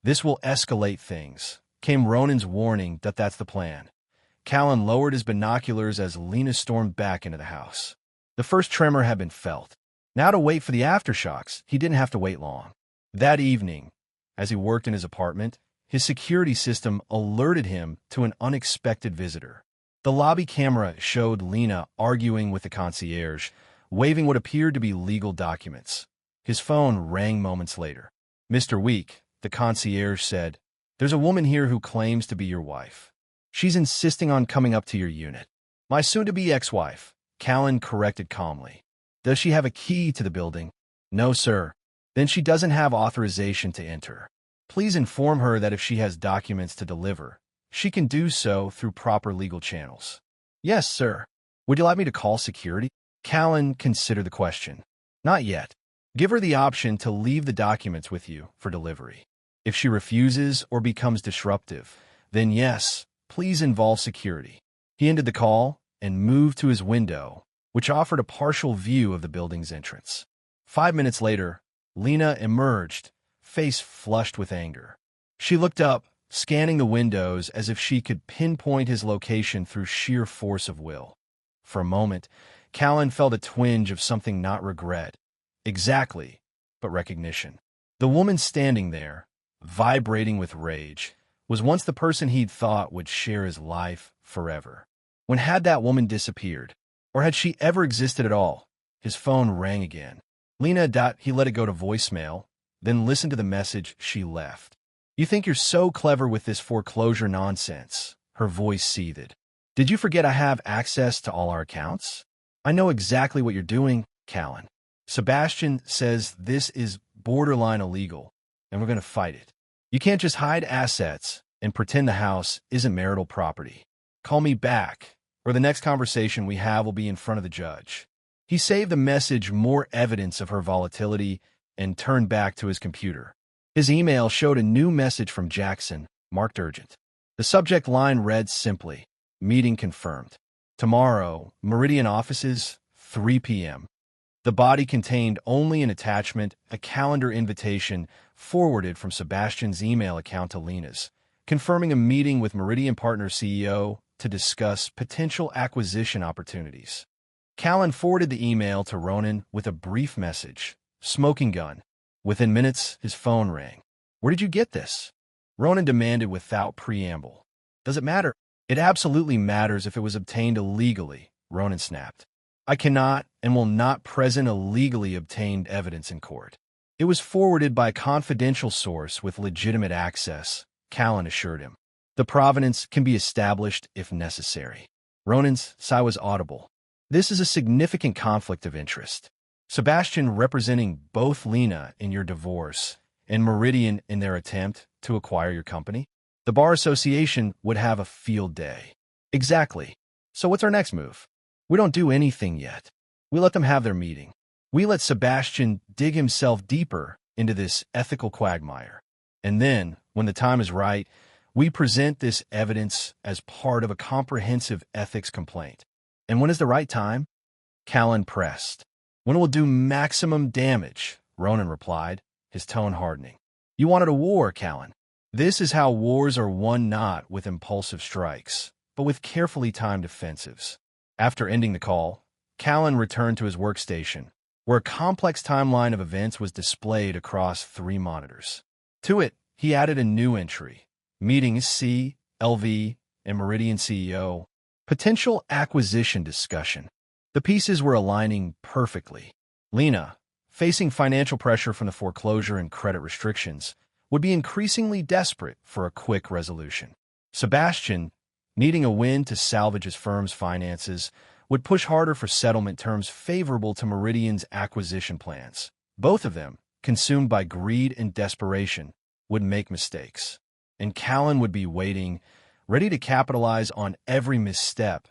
This will escalate things. Came Ronan's warning that that's the plan. Callan lowered his binoculars as Lena stormed back into the house. The first tremor had been felt. Now to wait for the aftershocks, he didn't have to wait long. That evening, as he worked in his apartment, his security system alerted him to an unexpected visitor. The lobby camera showed Lena arguing with the concierge, waving what appeared to be legal documents. His phone rang moments later. Mr. Week, the concierge said, there's a woman here who claims to be your wife. She's insisting on coming up to your unit. My soon-to-be ex-wife, Callan corrected calmly. Does she have a key to the building? No, sir. Then she doesn't have authorization to enter. Please inform her that if she has documents to deliver, she can do so through proper legal channels. Yes, sir. Would you like me to call security? Callan considered the question. Not yet. Give her the option to leave the documents with you for delivery. If she refuses or becomes disruptive, then yes, please involve security. He ended the call and moved to his window, which offered a partial view of the building's entrance. 5 minutes later, Lena emerged, face flushed with anger. She looked up, scanning the windows as if she could pinpoint his location through sheer force of will. For a moment, Callan felt a twinge of something not regret, exactly, but recognition. The woman standing there, vibrating with rage, was once the person he'd thought would share his life forever. When had that woman disappeared? Or had she ever existed at all? His phone rang again. Lena. He let it go to voicemail, then listened to the message she left. You think you're so clever with this foreclosure nonsense? Her voice seethed. Did you forget I have access to all our accounts? I know exactly what you're doing, Callan. Sebastian says this is borderline illegal, and we're going to fight it. You can't just hide assets and pretend the house isn't marital property. Call me back, or the next conversation we have will be in front of the judge. He saved the message, more evidence of her volatility, and turned back to his computer. His email showed a new message from Jackson, marked urgent. The subject line read simply, meeting confirmed. Tomorrow, Meridian offices, 3 p.m. The body contained only an attachment, a calendar invitation forwarded from Sebastian's email account to Lena's, confirming a meeting with Meridian Partners CEO to discuss potential acquisition opportunities. Callan forwarded the email to Ronan with a brief message. Smoking gun. Within minutes, his phone rang. "Where did you get this?" Ronan demanded without preamble. "Does it matter?" "It absolutely matters if it was obtained illegally," Ronan snapped. "I cannot and will not present illegally obtained evidence in court." "It was forwarded by a confidential source with legitimate access," Callan assured him. "The provenance can be established if necessary." Ronan's sigh was audible. "This is a significant conflict of interest. Sebastian representing both Lena in your divorce and Meridian in their attempt to acquire your company? The Bar Association would have a field day." "Exactly. So what's our next move?" "We don't do anything yet. We let them have their meeting. We let Sebastian dig himself deeper into this ethical quagmire. And then, when the time is right, we present this evidence as part of a comprehensive ethics complaint." "And when is the right time?" Callan pressed. "When it will do maximum damage," Ronan replied, his tone hardening. "You wanted a war, Callan. This is how wars are won, not with impulsive strikes, but with carefully timed offensives." After ending the call, Callan returned to his workstation, where a complex timeline of events was displayed across 3 monitors. To it, he added a new entry: Meeting C, LV, and Meridian CEO. Potential acquisition discussion. The pieces were aligning perfectly. Lena, facing financial pressure from the foreclosure and credit restrictions, would be increasingly desperate for a quick resolution. Sebastian, needing a win to salvage his firm's finances, would push harder for settlement terms favorable to Meridian's acquisition plans. Both of them, consumed by greed and desperation, would make mistakes. And Callan would be waiting, ready to capitalize on every misstep.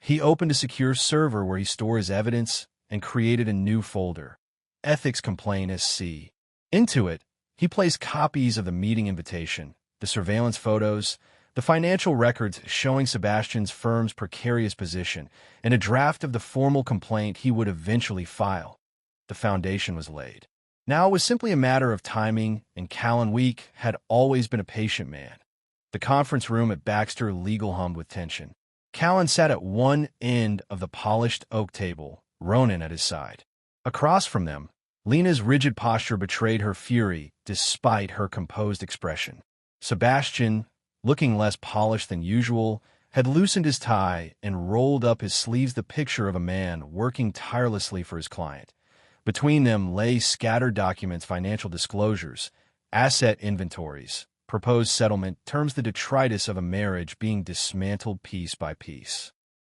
He opened a secure server where he stored his evidence and created a new folder, Ethics Complaint SC. Into it, he placed copies of the meeting invitation, the surveillance photos, the financial records showing Sebastian's firm's precarious position, and a draft of the formal complaint he would eventually file. The foundation was laid. Now it was simply a matter of timing, and Callan Week had always been a patient man. The conference room at Baxter Legal hummed with tension. Callan sat at one end of the polished oak table, Ronan at his side. Across from them, Lena's rigid posture betrayed her fury despite her composed expression. Sebastian, looking less polished than usual, had loosened his tie and rolled up his sleeves, the picture of a man working tirelessly for his client. Between them lay scattered documents, financial disclosures, asset inventories, proposed settlement terms, the detritus of a marriage being dismantled piece by piece.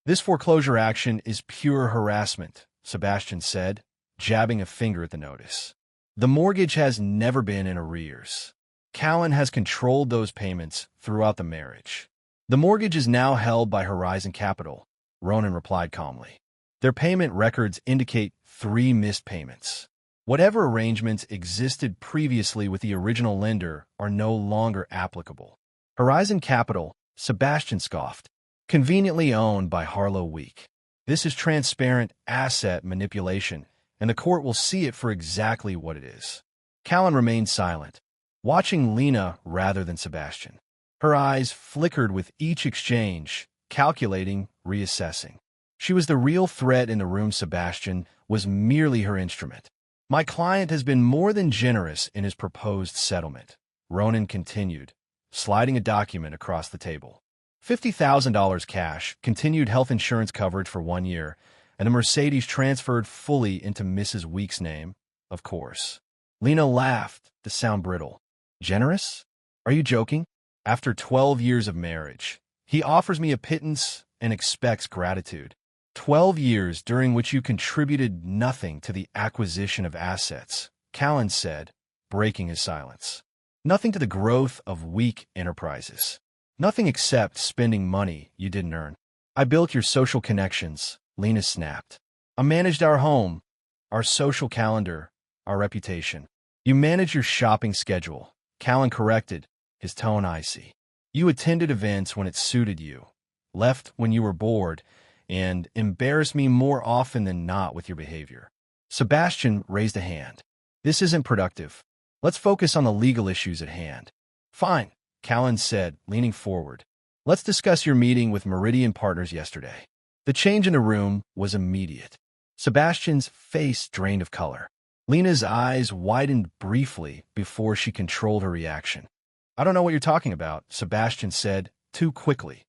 "This foreclosure action is pure harassment," Sebastian said, jabbing a finger at the notice. "The mortgage has never been in arrears. Callan has controlled those payments throughout the marriage. The mortgage is now held by Horizon Capital," Ronan replied calmly. "Their payment records indicate 3 missed payments. Whatever arrangements existed previously with the original lender are no longer applicable." Horizon Capital, Sebastian scoffed, conveniently owned by Harlow Week. "This is transparent asset manipulation, and the court will see it for exactly what it is." Callan remained silent, watching Lena rather than Sebastian. Her eyes flickered with each exchange, calculating, reassessing. She was the real threat in the room. Sebastian was merely her instrument. "My client has been more than generous in his proposed settlement," Ronan continued, sliding a document across the table. $50,000 cash, continued health insurance coverage for 1 year, and a Mercedes transferred fully into Mrs. Week's name, of course. Lena laughed to sound brittle. "Generous? Are you joking? After 12 years of marriage, he offers me a pittance and expects gratitude. 12 years during which you contributed nothing to the acquisition of assets," Callan said, breaking his silence. "Nothing to the growth of Week Enterprises. Nothing except spending money you didn't earn. I built your social connections," Lena snapped. "I managed our home, our social calendar, our reputation. You managed your shopping schedule," Callan corrected, his tone icy. "You attended events when it suited you, left when you were bored, and embarrassed me more often than not with your behavior." Sebastian raised a hand. "This isn't productive. Let's focus on the legal issues at hand." "Fine," Callan said, leaning forward. "Let's discuss your meeting with Meridian Partners yesterday." The change in the room was immediate. Sebastian's face drained of color. Lena's eyes widened briefly before she controlled her reaction. I don't know what you're talking about, Sebastian said, too quickly.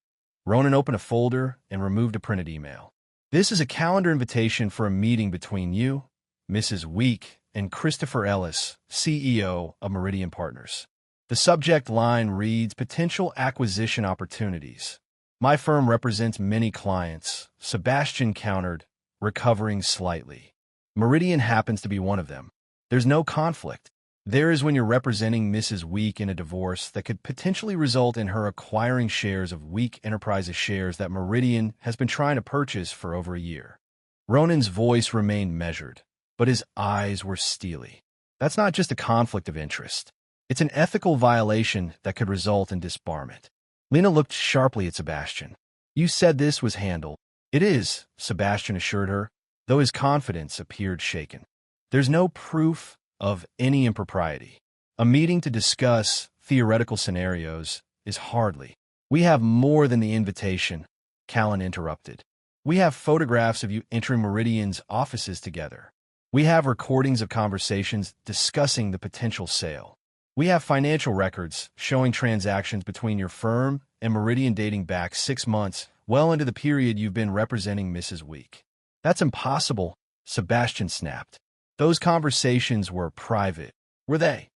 Ronan opened a folder and removed a printed email. This is a calendar invitation for a meeting between you, Mrs. Week, and Christopher Ellis, CEO of Meridian Partners. The subject line reads, Potential Acquisition Opportunities. My firm represents many clients, Sebastian countered, recovering slightly. Meridian happens to be one of them. There's no conflict. There is when you're representing Mrs. Week in a divorce that could potentially result in her acquiring shares of Week Enterprises shares that Meridian has been trying to purchase for over a year. Ronan's voice remained measured, but his eyes were steely. That's not just a conflict of interest. It's an ethical violation that could result in disbarment. Lena looked sharply at Sebastian. You said this was handled. It is, Sebastian assured her, though his confidence appeared shaken. There's no proof of any impropriety. A meeting to discuss theoretical scenarios is hardly. We have more than the invitation, Callan interrupted. We have photographs of you entering Meridian's offices together. We have recordings of conversations discussing the potential sale. We have financial records showing transactions between your firm and Meridian dating back 6 months, well into the period you've been representing Mrs. Week. That's impossible, Sebastian snapped. Those conversations were private, were they?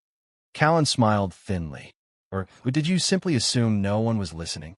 Callan smiled thinly. Or did you simply assume no one was listening?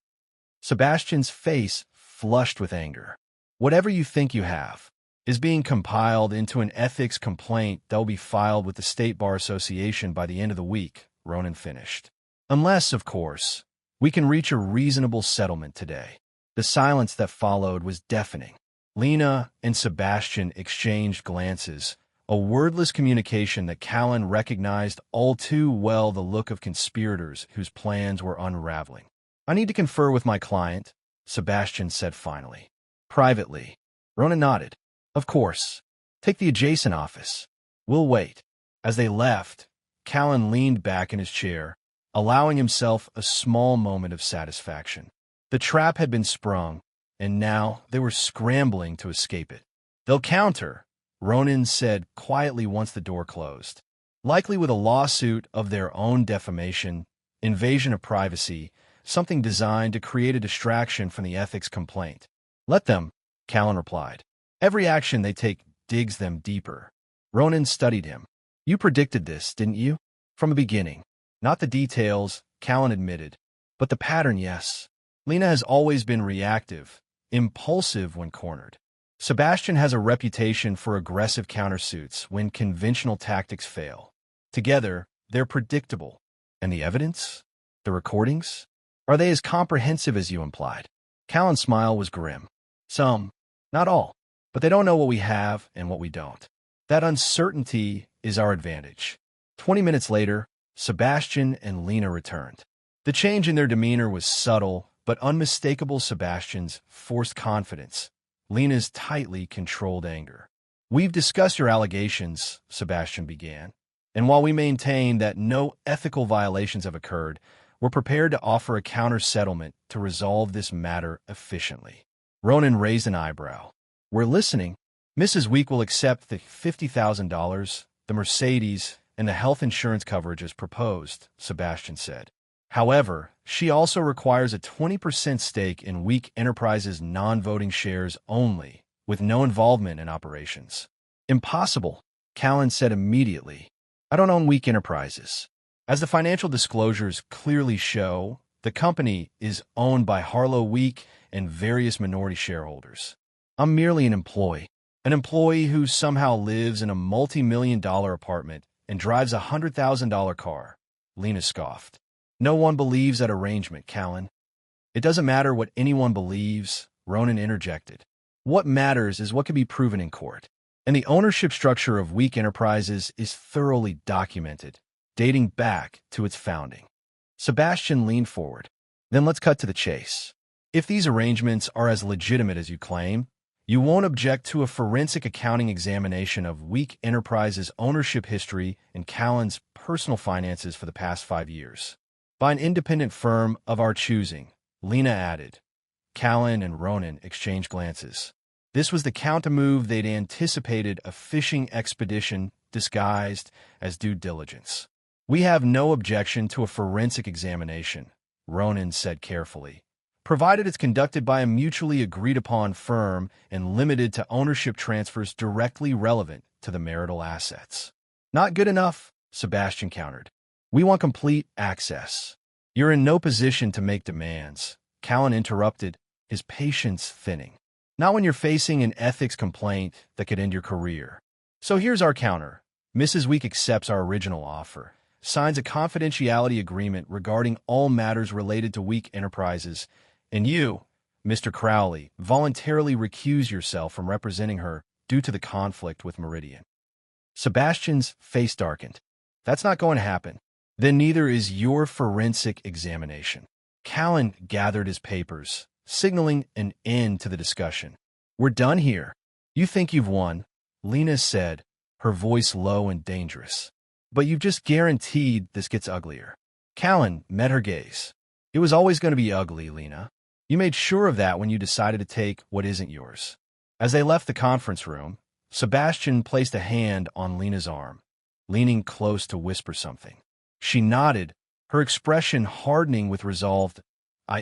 Sebastian's face flushed with anger. Whatever you think you have is being compiled into an ethics complaint that will be filed with the State Bar Association by the end of the week, Ronan finished. Unless, of course, we can reach a reasonable settlement today. The silence that followed was deafening. Lena and Sebastian exchanged glances, a wordless communication that Callan recognized all too well, the look of conspirators whose plans were unraveling. I need to confer with my client, Sebastian said finally. Privately. Ronan nodded. Of course. Take the adjacent office. We'll wait. As they left, Callan leaned back in his chair, allowing himself a small moment of satisfaction. The trap had been sprung, and now they were scrambling to escape it. They'll counter, Ronan said quietly once the door closed. Likely with a lawsuit of their own defamation, invasion of privacy, something designed to create a distraction from the ethics complaint. Let them, Callan replied. Every action they take digs them deeper. Ronan studied him. You predicted this, didn't you? From the beginning. Not the details, Callan admitted, but the pattern, yes. Lena has always been reactive, impulsive when cornered. Sebastian has a reputation for aggressive countersuits when conventional tactics fail. Together, they're predictable. And the evidence? The recordings? Are they as comprehensive as you implied? Callan's smile was grim. Some, not all. But they don't know what we have and what we don't. That uncertainty is our advantage. 20 minutes later, Sebastian and Lena returned. The change in their demeanor was subtle, but unmistakable. Sebastian's forced confidence, Lena's tightly controlled anger. We've discussed your allegations, Sebastian began, and while we maintain that no ethical violations have occurred, we're prepared to offer a counter-settlement to resolve this matter efficiently. Ronan raised an eyebrow. We're listening. Mrs. Week will accept the $50,000, the Mercedes, and the health insurance coverage as proposed, Sebastian said. However, she also requires a 20% stake in Week Enterprises' non-voting shares only, with no involvement in operations. Impossible, Callan said immediately. I don't own Week Enterprises. As the financial disclosures clearly show, the company is owned by Harlow Week and various minority shareholders. I'm merely an employee who somehow lives in a multi-million-dollar apartment and drives a $100,000 car, Lena scoffed. No one believes that arrangement, Callan. It doesn't matter what anyone believes, Ronan interjected. What matters is what can be proven in court. And the ownership structure of Week Enterprises is thoroughly documented, dating back to its founding. Sebastian leaned forward. Then let's cut to the chase. If these arrangements are as legitimate as you claim, you won't object to a forensic accounting examination of Week Enterprises' ownership history and Callan's personal finances for the past 5 years. By an independent firm of our choosing, Lena added. Callan and Ronan exchanged glances. This was the counter-move they'd anticipated, a fishing expedition disguised as due diligence. "We have no objection to a forensic examination," Ronan said carefully, "provided it's conducted by a mutually agreed-upon firm and limited to ownership transfers directly relevant to the marital assets." "Not good enough," Sebastian countered. "We want complete access." "You're in no position to make demands," Callan interrupted, his patience thinning. "Not when you're facing an ethics complaint that could end your career. So here's our counter. Mrs. Week accepts our original offer, signs a confidentiality agreement regarding all matters related to Week Enterprises, and you, Mr. Crowley, voluntarily recuse yourself from representing her due to the conflict with Meridian." Sebastian's face darkened. "That's not going to happen." "Then neither is your forensic examination." Callan gathered his papers, signaling an end to the discussion. "We're done here." "You think you've won," Lena said, her voice low and dangerous. "But you've just guaranteed this gets uglier." Callan met her gaze. "It was always going to be ugly, Lena. You made sure of that when you decided to take what isn't yours." As they left the conference room, Sebastian placed a hand on Lena's arm, leaning close to whisper something. She nodded, her expression hardening with resolve.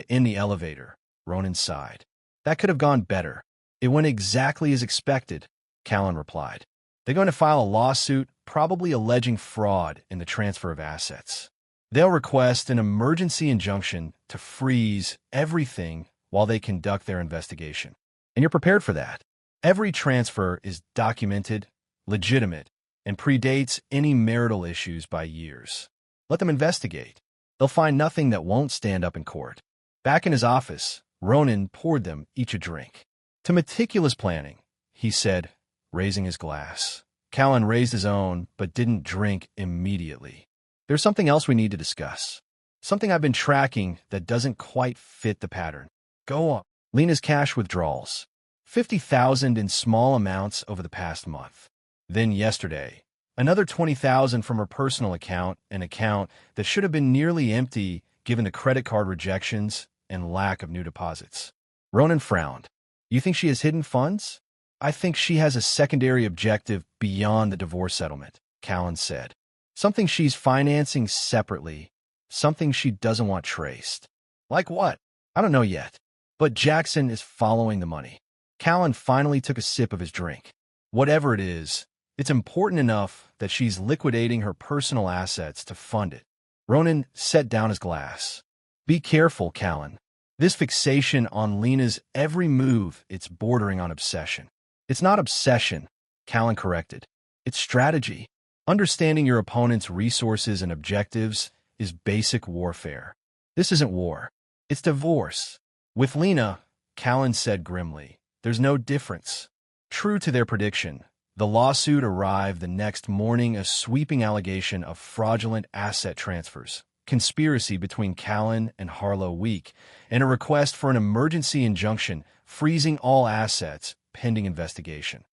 In the elevator," Ronan sighed. "That could have gone better." "It went exactly as expected," Callan replied. "They're going to file a lawsuit, probably alleging fraud in the transfer of assets. They'll request an emergency injunction to freeze everything while they conduct their investigation. And you're prepared for that. Every transfer is documented, legitimate, and predates any marital issues by years. Let them investigate. They'll find nothing that won't stand up in court." Back in his office, Ronan poured them each a drink. "To meticulous planning," he said, raising his glass. Callan raised his own, but didn't drink immediately. "There's something else we need to discuss. Something I've been tracking that doesn't quite fit the pattern." "Go on." "Lena's cash withdrawals. 50,000 in small amounts over the past month. Then yesterday, another 20,000 from her personal account, an account that should have been nearly empty given the credit card rejections and lack of new deposits." Ronan frowned. "You think she has hidden funds?" "I think she has a secondary objective beyond the divorce settlement," Callan said. "Something she's financing separately, something she doesn't want traced." "Like what?" "I don't know yet. But Jackson is following the money." Callan finally took a sip of his drink. "Whatever it is, it's important enough that she's liquidating her personal assets to fund it." Ronan set down his glass. "Be careful, Callan. This fixation on Lena's every move, it's bordering on obsession." "It's not obsession," Callan corrected. "It's strategy. Understanding your opponent's resources and objectives is basic warfare. This isn't war. It's divorce." "With Lena," Callan said grimly, "there's no difference." True to their prediction, the lawsuit arrived the next morning, a sweeping allegation of fraudulent asset transfers, conspiracy between Callan and Harlow Week, and a request for an emergency injunction freezing all assets pending investigation.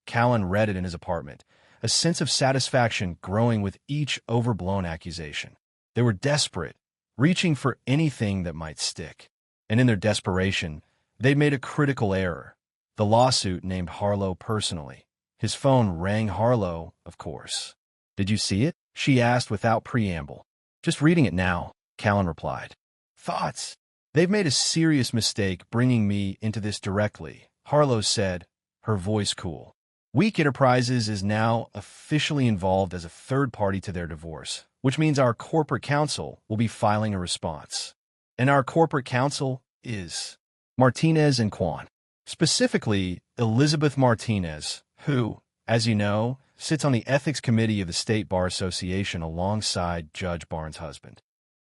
Callan read it in his apartment, a sense of satisfaction growing with each overblown accusation. They were desperate, reaching for anything that might stick. And in their desperation, they'd made a critical error. The lawsuit named Harlow personally. His phone rang. Harlow, of course. "Did you see it?" she asked without preamble. "Just reading it now," Callan replied. "Thoughts?" "They've made a serious mistake bringing me into this directly," Harlow said, her voice cool. "Week Enterprises is now officially involved as a third party to their divorce, which means our corporate counsel will be filing a response. And our corporate counsel is Martinez and Kwan. Specifically, Elizabeth Martinez, who, as you know, sits on the ethics committee of the State Bar Association alongside Judge Barnes' husband."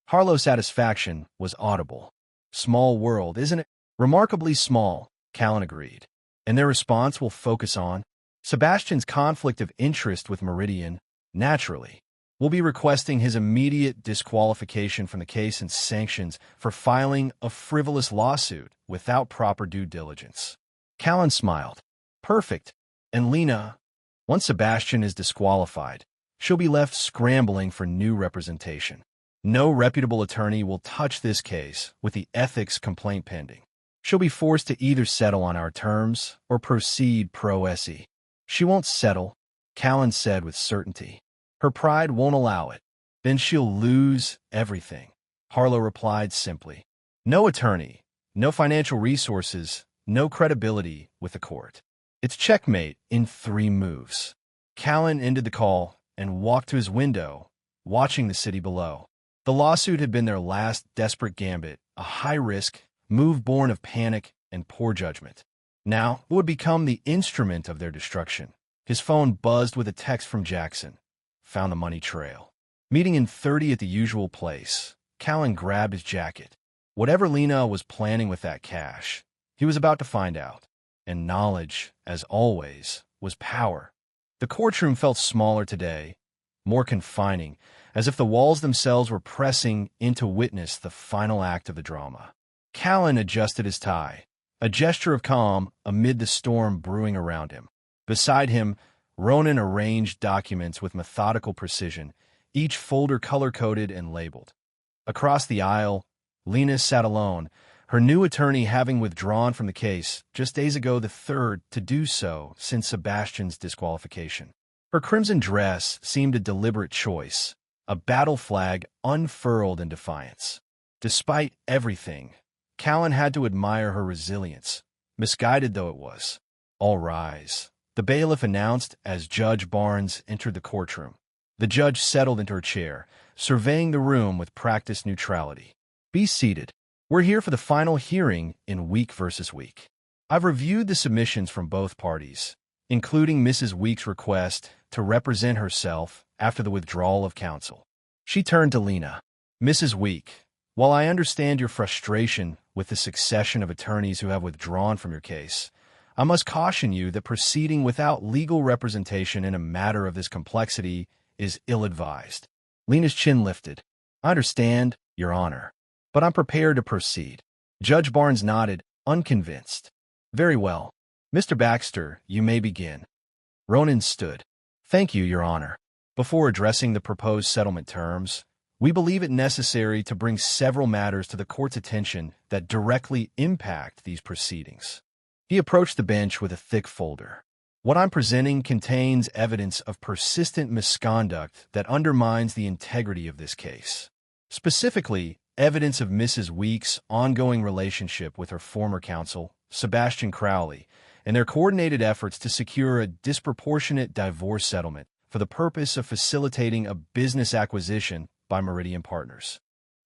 Harlow's satisfaction was audible. "Small world, isn't it?" "Remarkably small," Callan agreed. "And their response will focus on Sebastian's conflict of interest with Meridian, naturally. We'll be requesting his immediate disqualification from the case and sanctions for filing a frivolous lawsuit without proper due diligence." Callan smiled. "Perfect. And Lena, once Sebastian is disqualified, she'll be left scrambling for new representation. No reputable attorney will touch this case with the ethics complaint pending. She'll be forced to either settle on our terms or proceed pro se. She won't settle, Callan said with certainty. Her pride won't allow it. Then she'll lose everything, Harlow replied simply. No attorney, no financial resources, no credibility with the court. It's checkmate in 3 moves. Callan ended the call and walked to his window, watching the city below. The lawsuit had been their last desperate gambit, a high-risk move born of panic and poor judgment. Now it would become the instrument of their destruction. His phone buzzed with a text from Jackson. Found the money trail. Meeting in 30 at the usual place, Callan grabbed his jacket. Whatever Lena was planning with that cash, he was about to find out. And knowledge, as always, was power. The courtroom felt smaller today, more confining, as if the walls themselves were pressing in to witness the final act of the drama. Callan adjusted his tie, a gesture of calm amid the storm brewing around him. Beside him, Ronan arranged documents with methodical precision, each folder color-coded and labeled. Across the aisle, Lena sat alone, her new attorney having withdrawn from the case just days ago, the third to do so since Sebastian's disqualification. Her crimson dress seemed a deliberate choice, a battle flag unfurled in defiance. Despite everything, Callan had to admire her resilience, misguided though it was. All rise, the bailiff announced as Judge Barnes entered the courtroom. The judge settled into her chair, surveying the room with practiced neutrality. Be seated. We're here for the final hearing in Week versus Week. I've reviewed the submissions from both parties, including Mrs. Week's request to represent herself after the withdrawal of counsel. She turned to Lena. Mrs. Week, while I understand your frustration with the succession of attorneys who have withdrawn from your case, I must caution you that proceeding without legal representation in a matter of this complexity is ill-advised. Lena's chin lifted. I understand, Your Honor, but I'm prepared to proceed. Judge Barnes nodded, unconvinced. Very well. Mr. Baxter, you may begin. Ronan stood. Thank you, Your Honor. Before addressing the proposed settlement terms, we believe it necessary to bring several matters to the court's attention that directly impact these proceedings. He approached the bench with a thick folder. What I'm presenting contains evidence of persistent misconduct that undermines the integrity of this case. Specifically, evidence of Mrs. Week's ongoing relationship with her former counsel, Sebastian Crowley, and their coordinated efforts to secure a disproportionate divorce settlement for the purpose of facilitating a business acquisition by Meridian Partners.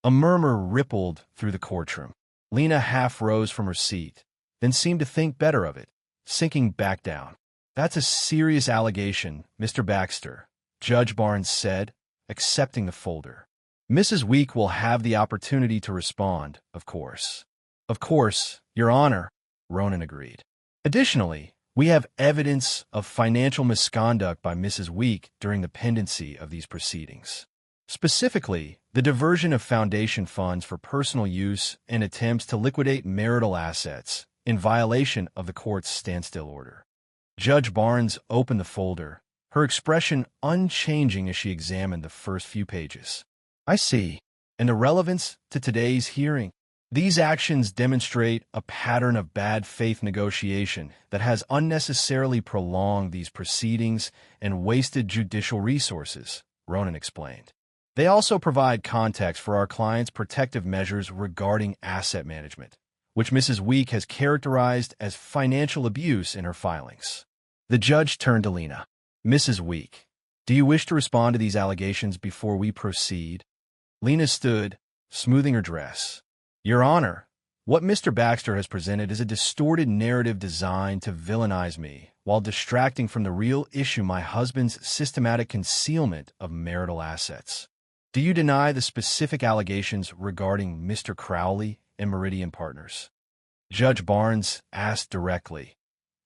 A murmur rippled through the courtroom. Lena half rose from her seat, then seemed to think better of it, sinking back down. That's a serious allegation, Mr. Baxter, Judge Barnes said, accepting the folder. Mrs. Week will have the opportunity to respond, of course. Of course, Your Honor, Ronan agreed. Additionally, we have evidence of financial misconduct by Mrs. Week during the pendency of these proceedings. Specifically, the diversion of foundation funds for personal use and attempts to liquidate marital assets in violation of the court's standstill order. Judge Barnes opened the folder, her expression unchanging as she examined the first few pages. I see. And the relevance to today's hearing. These actions demonstrate a pattern of bad faith negotiation that has unnecessarily prolonged these proceedings and wasted judicial resources, Ronan explained. They also provide context for our client's protective measures regarding asset management, which Mrs. Week has characterized as financial abuse in her filings. The judge turned to Lena. Mrs. Week, do you wish to respond to these allegations before we proceed? Lena stood, smoothing her dress. Your Honor, what Mr. Baxter has presented is a distorted narrative designed to villainize me while distracting from the real issue, my husband's systematic concealment of marital assets. Do you deny the specific allegations regarding Mr. Crowley and Meridian Partners? Judge Barnes asked directly.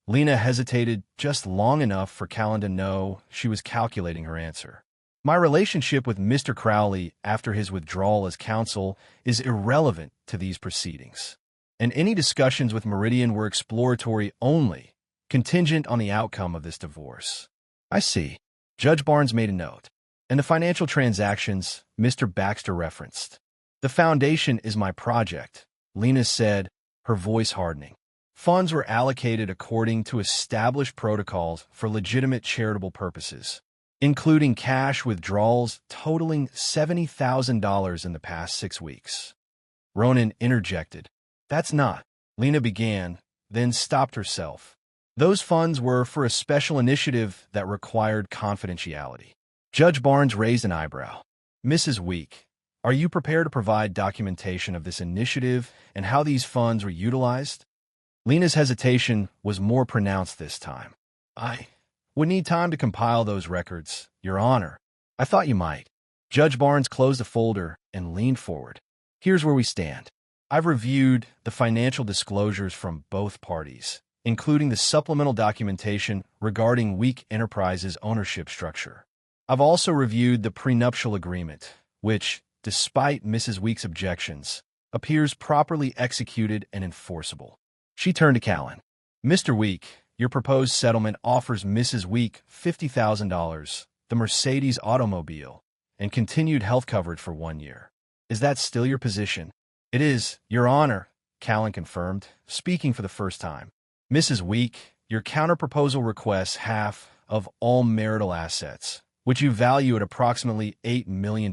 Lena hesitated just long enough for Callan to know she was calculating her answer. My relationship with Mr. Crowley after his withdrawal as counsel is irrelevant to these proceedings, and any discussions with Meridian were exploratory only, contingent on the outcome of this divorce. I see. Judge Barnes made a note. And the financial transactions Mr. Baxter referenced. The foundation is my project, Lena said, her voice hardening. Funds were allocated according to established protocols for legitimate charitable purposes, including cash withdrawals totaling $70,000 in the past 6 weeks. Ronan interjected. "That's not," Lena began, then stopped herself. "Those funds were for a special initiative that required confidentiality." Judge Barnes raised an eyebrow. "Mrs. Week, are you prepared to provide documentation of this initiative and how these funds were utilized?" Lena's hesitation was more pronounced this time. "I would need time to compile those records, Your Honor." "I thought you might." Judge Barnes closed the folder and leaned forward. "Here's where we stand. I've reviewed the financial disclosures from both parties, including the supplemental documentation regarding Week Enterprises' ownership structure. I've also reviewed the prenuptial agreement, which, despite Mrs. Week's objections, appears properly executed and enforceable." She turned to Callan. "Mr. Week, your proposed settlement offers Mrs. Week $50,000, the Mercedes automobile, and continued health coverage for 1 year. Is that still your position?" "It is, Your Honor," Callan confirmed, speaking for the first time. "Mrs. Week, your counterproposal requests half of all marital assets, which you value at approximately $8 million,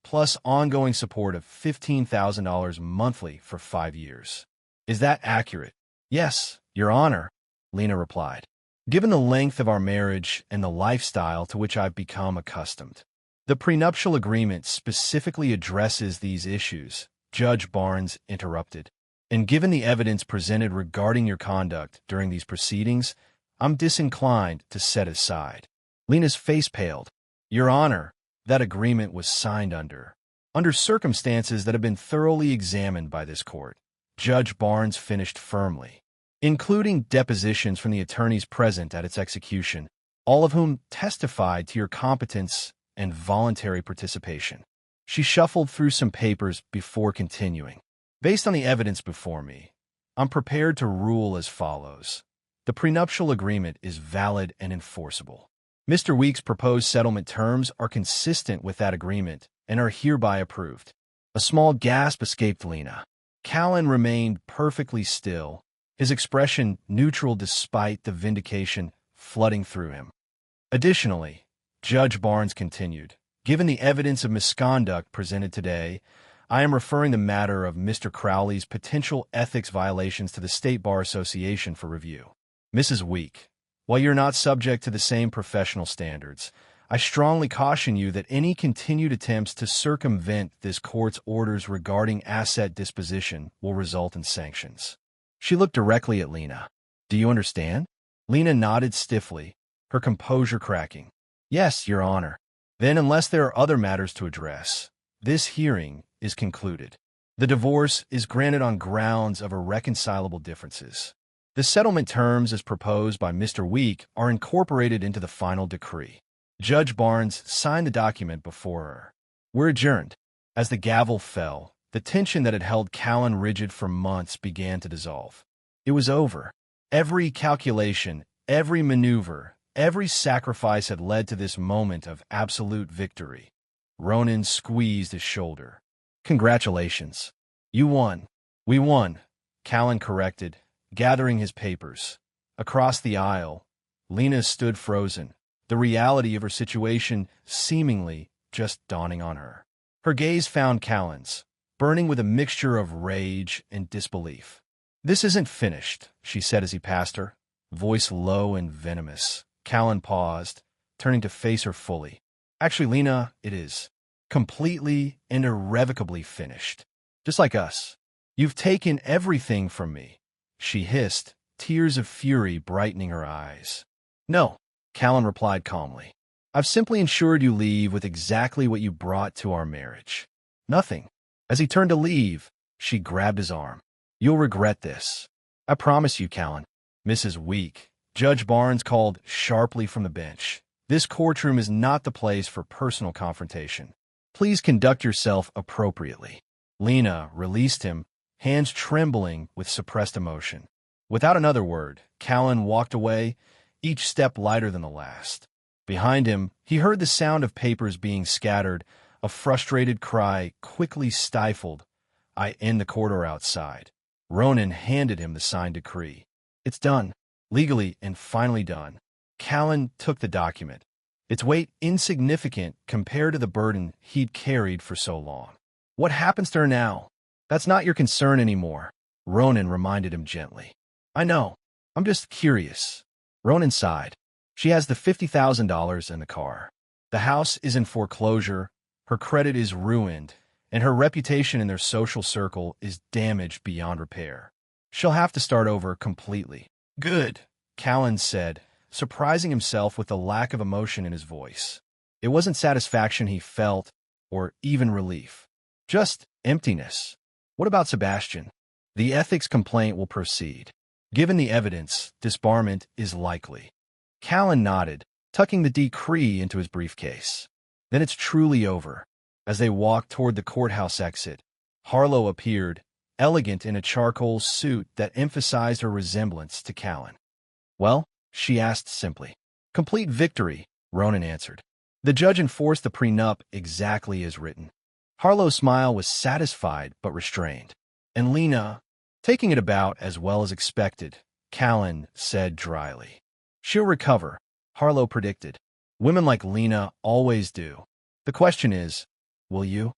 plus ongoing support of $15,000 monthly for 5 years. Is that accurate?" "Yes, Your Honor," Lena replied. "Given the length of our marriage and the lifestyle to which I've become accustomed." "The prenuptial agreement specifically addresses these issues," Judge Barnes interrupted. "And given the evidence presented regarding your conduct during these proceedings, I'm disinclined to set it aside." Lena's face paled. "Your Honor, that agreement was signed under circumstances that have been thoroughly examined by this court," Judge Barnes finished firmly, "including depositions from the attorneys present at its execution, all of whom testified to your competence and voluntary participation." She shuffled through some papers before continuing. "Based on the evidence before me, I'm prepared to rule as follows. The prenuptial agreement is valid and enforceable. Mr. Week's proposed settlement terms are consistent with that agreement and are hereby approved." A small gasp escaped Lena. Callan remained perfectly still, his expression neutral despite the vindication flooding through him. "Additionally," Judge Barnes continued, "given the evidence of misconduct presented today, I am referring the matter of Mr. Crowley's potential ethics violations to the State Bar Association for review. Mrs. Week, while you're not subject to the same professional standards, I strongly caution you that any continued attempts to circumvent this court's orders regarding asset disposition will result in sanctions." She looked directly at Lena. "Do you understand?" Lena nodded stiffly, her composure cracking. "Yes, Your Honor." "Then, unless there are other matters to address, this hearing is concluded. The divorce is granted on grounds of irreconcilable differences. The settlement terms as proposed by Mr. Week are incorporated into the final decree." Judge Barnes signed the document before her. "We're adjourned." As the gavel fell, the tension that had held Callan rigid for months began to dissolve. It was over. Every calculation, every maneuver, every sacrifice had led to this moment of absolute victory. Ronan squeezed his shoulder. "Congratulations. You won." "We won," Callan corrected, gathering his papers. Across the aisle, Lena stood frozen, the reality of her situation seemingly just dawning on her. Her gaze found Callan's, burning with a mixture of rage and disbelief. "This isn't finished," she said as he passed her, voice low and venomous. Callan paused, turning to face her fully. "Actually, Lena, it is. Completely and irrevocably finished. Just like us. You've taken everything from me," she hissed, tears of fury brightening her eyes. "No," Callan replied calmly. "I've simply ensured you leave with exactly what you brought to our marriage. Nothing." As he turned to leave, she grabbed his arm. "You'll regret this. I promise you, Callan." "Mrs. Week," Judge Barnes called sharply from the bench, "this courtroom is not the place for personal confrontation. Please conduct yourself appropriately." Lena released him, hands trembling with suppressed emotion. Without another word, Callan walked away, each step lighter than the last. Behind him, he heard the sound of papers being scattered, a frustrated cry quickly stifled in the corridor outside. Ronan handed him the signed decree. It's done, legally and finally done. Callan took the document, its weight insignificant compared to the burden he'd carried for so long. What happens to her now? That's not your concern anymore, Ronan reminded him gently. I know. I'm just curious. Ronan sighed. She has the $50,000 and the car. The house is in foreclosure, her credit is ruined, and her reputation in their social circle is damaged beyond repair. She'll have to start over completely. Good, Callan said, surprising himself with the lack of emotion in his voice. It wasn't satisfaction he felt, or even relief. Just emptiness. What about Sebastian? The ethics complaint will proceed. Given the evidence, disbarment is likely. Callan nodded, tucking the decree into his briefcase. Then it's truly over. As they walked toward the courthouse exit, Harlow appeared, elegant in a charcoal suit that emphasized her resemblance to Callan. Well, she asked simply. Complete victory, Ronan answered. The judge enforced the prenup exactly as written. Harlow's smile was satisfied but restrained. And Lena, taking it about as well as expected, Callan said dryly. She'll recover, Harlow predicted. Women like Lena always do. The question is, will you?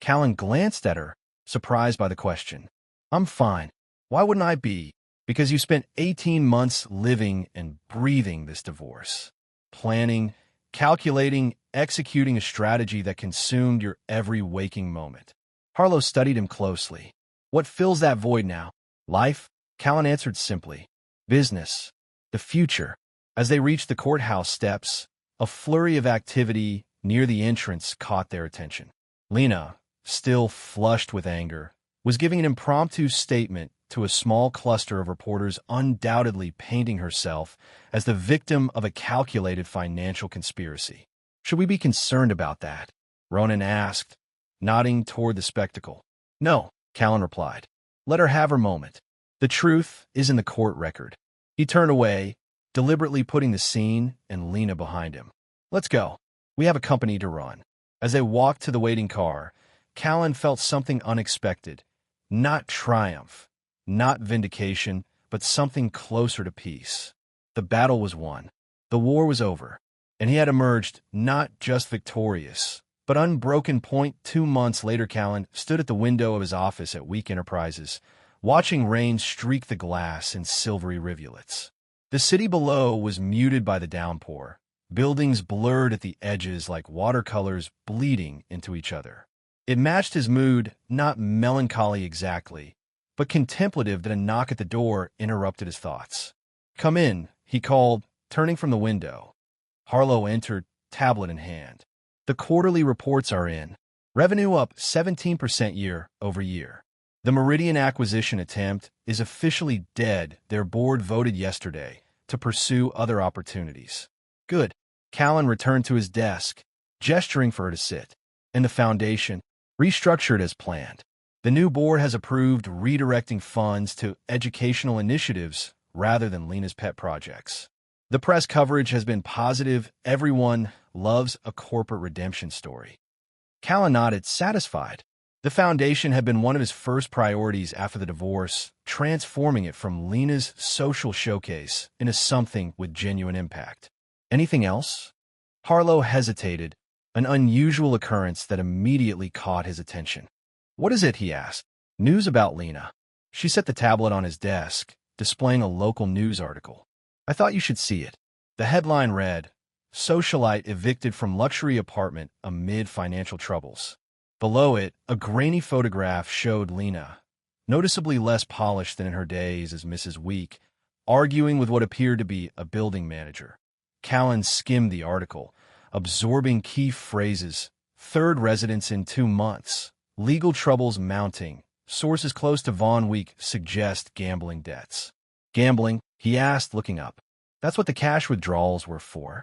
Callan glanced at her, surprised by the question. I'm fine. Why wouldn't I be? Because you spent 18 months living and breathing this divorce. Planning, calculating, executing a strategy that consumed your every waking moment. Harlow studied him closely. What fills that void now? Life? Callan answered simply. Business. The future. As they reached the courthouse steps, a flurry of activity near the entrance caught their attention. Lena, still flushed with anger, was giving an impromptu statement to a small cluster of reporters, undoubtedly painting herself as the victim of a calculated financial conspiracy. Should we be concerned about that? Ronan asked, nodding toward the spectacle. No, Callan replied. Let her have her moment. The truth is in the court record. He turned away, deliberately putting the scene and Lena behind him. Let's go. We have a company to run. As they walked to the waiting car, Callan felt something unexpected. Not triumph, not vindication, but something closer to peace. The battle was won. The war was over. And he had emerged not just victorious, but unbroken. 2 months later, Callan stood at the window of his office at Week Enterprises, watching rain streak the glass in silvery rivulets. The city below was muted by the downpour, buildings blurred at the edges like watercolors bleeding into each other. It matched his mood, not melancholy exactly, but contemplative that a knock at the door interrupted his thoughts. Come in, he called, turning from the window. Harlow entered, tablet in hand. The quarterly reports are in. Revenue up 17% year-over-year. The Meridian acquisition attempt is officially dead. Their board voted yesterday to pursue other opportunities. Good. Callan returned to his desk, gesturing for her to sit. And the foundation, restructured as planned. The new board has approved redirecting funds to educational initiatives rather than Lena's pet projects. The press coverage has been positive. Everyone loves a corporate redemption story. Callan nodded, satisfied. The foundation had been one of his first priorities after the divorce, transforming it from Lena's social showcase into something with genuine impact. Anything else? Harlow hesitated, an unusual occurrence that immediately caught his attention. What is it? He asked. News about Lena. She set the tablet on his desk, displaying a local news article. I thought you should see it. The headline read, Socialite evicted from luxury apartment amid financial troubles. Below it, a grainy photograph showed Lena, noticeably less polished than in her days as Mrs. Week, arguing with what appeared to be a building manager. Callan skimmed the article, absorbing key phrases. Third residence in 2 months. Legal troubles mounting. Sources close to Von Week suggest gambling debts. Gambling? He asked, looking up. That's what the cash withdrawals were for?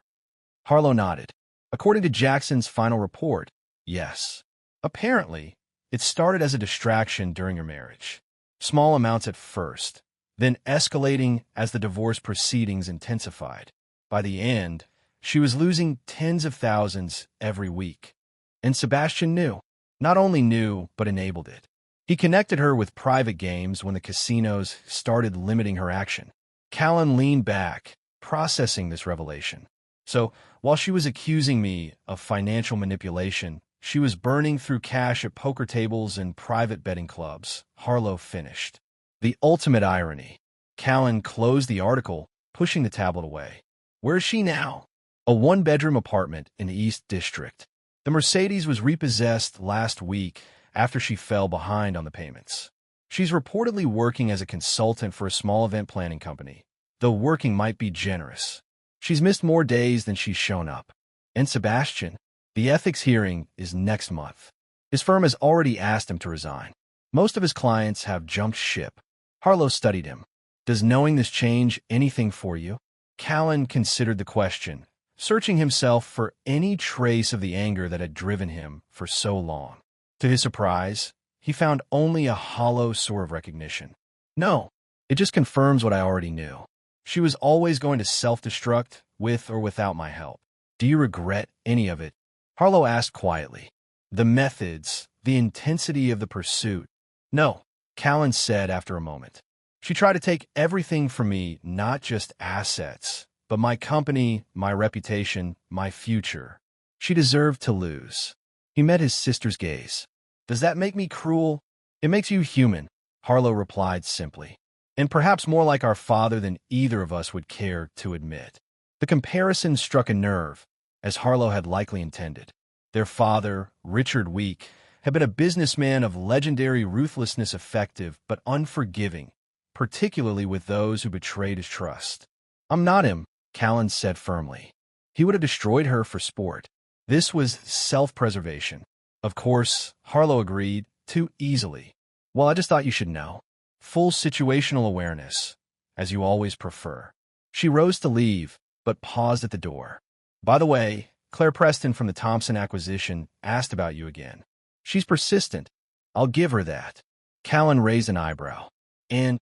Harlow nodded. According to Jackson's final report, yes. Apparently, it started as a distraction during her marriage. Small amounts at first, then escalating as the divorce proceedings intensified. By the end, she was losing tens of thousands every week. And Sebastian knew. Not only knew, but enabled it. He connected her with private games when the casinos started limiting her action. Callan leaned back, processing this revelation. So, while she was accusing me of financial manipulation, she was burning through cash at poker tables and private betting clubs, Harlow finished. The ultimate irony. Callan closed the article, pushing the tablet away. Where is she now? A one-bedroom apartment in the East District. The Mercedes was repossessed last week after she fell behind on the payments. She's reportedly working as a consultant for a small event planning company, though working might be generous. She's missed more days than she's shown up. And Sebastian, the ethics hearing is next month. His firm has already asked him to resign. Most of his clients have jumped ship. Harlow studied him. Does knowing this change anything for you? Callan considered the question, searching himself for any trace of the anger that had driven him for so long. To his surprise, he found only a hollow sort of recognition. No, it just confirms what I already knew. She was always going to self-destruct, with or without my help. Do you regret any of it? Harlow asked quietly. The methods, the intensity of the pursuit. No, Callan said after a moment. She tried to take everything from me, not just assets, but my company, my reputation, my future. She deserved to lose. He met his sister's gaze. Does that make me cruel? It makes you human, Harlow replied simply. And perhaps more like our father than either of us would care to admit. The comparison struck a nerve, as Harlow had likely intended. Their father, Richard Week, had been a businessman of legendary ruthlessness, effective but unforgiving, particularly with those who betrayed his trust. I'm not him, Callan said firmly. He would have destroyed her for sport. This was self-preservation. Of course, Harlow agreed, too easily. Well, I just thought you should know. Full situational awareness, as you always prefer. She rose to leave, but paused at the door. By the way, Claire Preston from the Thompson acquisition asked about you again. She's persistent. I'll give her that. Callan raised an eyebrow. And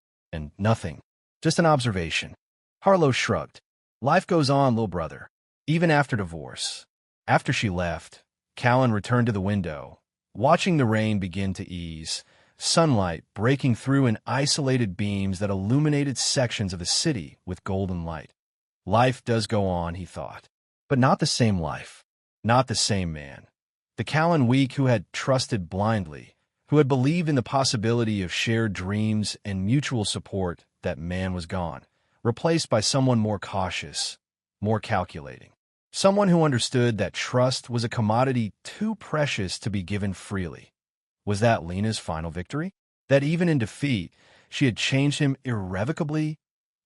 nothing. Just an observation. Harlow shrugged. Life goes on, little brother. Even after divorce. After she left, Callan returned to the window, watching the rain begin to ease, sunlight breaking through in isolated beams that illuminated sections of the city with golden light. Life does go on, he thought. But not the same life. Not the same man. The Callan Week who had trusted blindly, who had believed in the possibility of shared dreams and mutual support, that man was gone, replaced by someone more cautious, more calculating. Someone who understood that trust was a commodity too precious to be given freely. Was that Lena's final victory? That even in defeat, she had changed him irrevocably?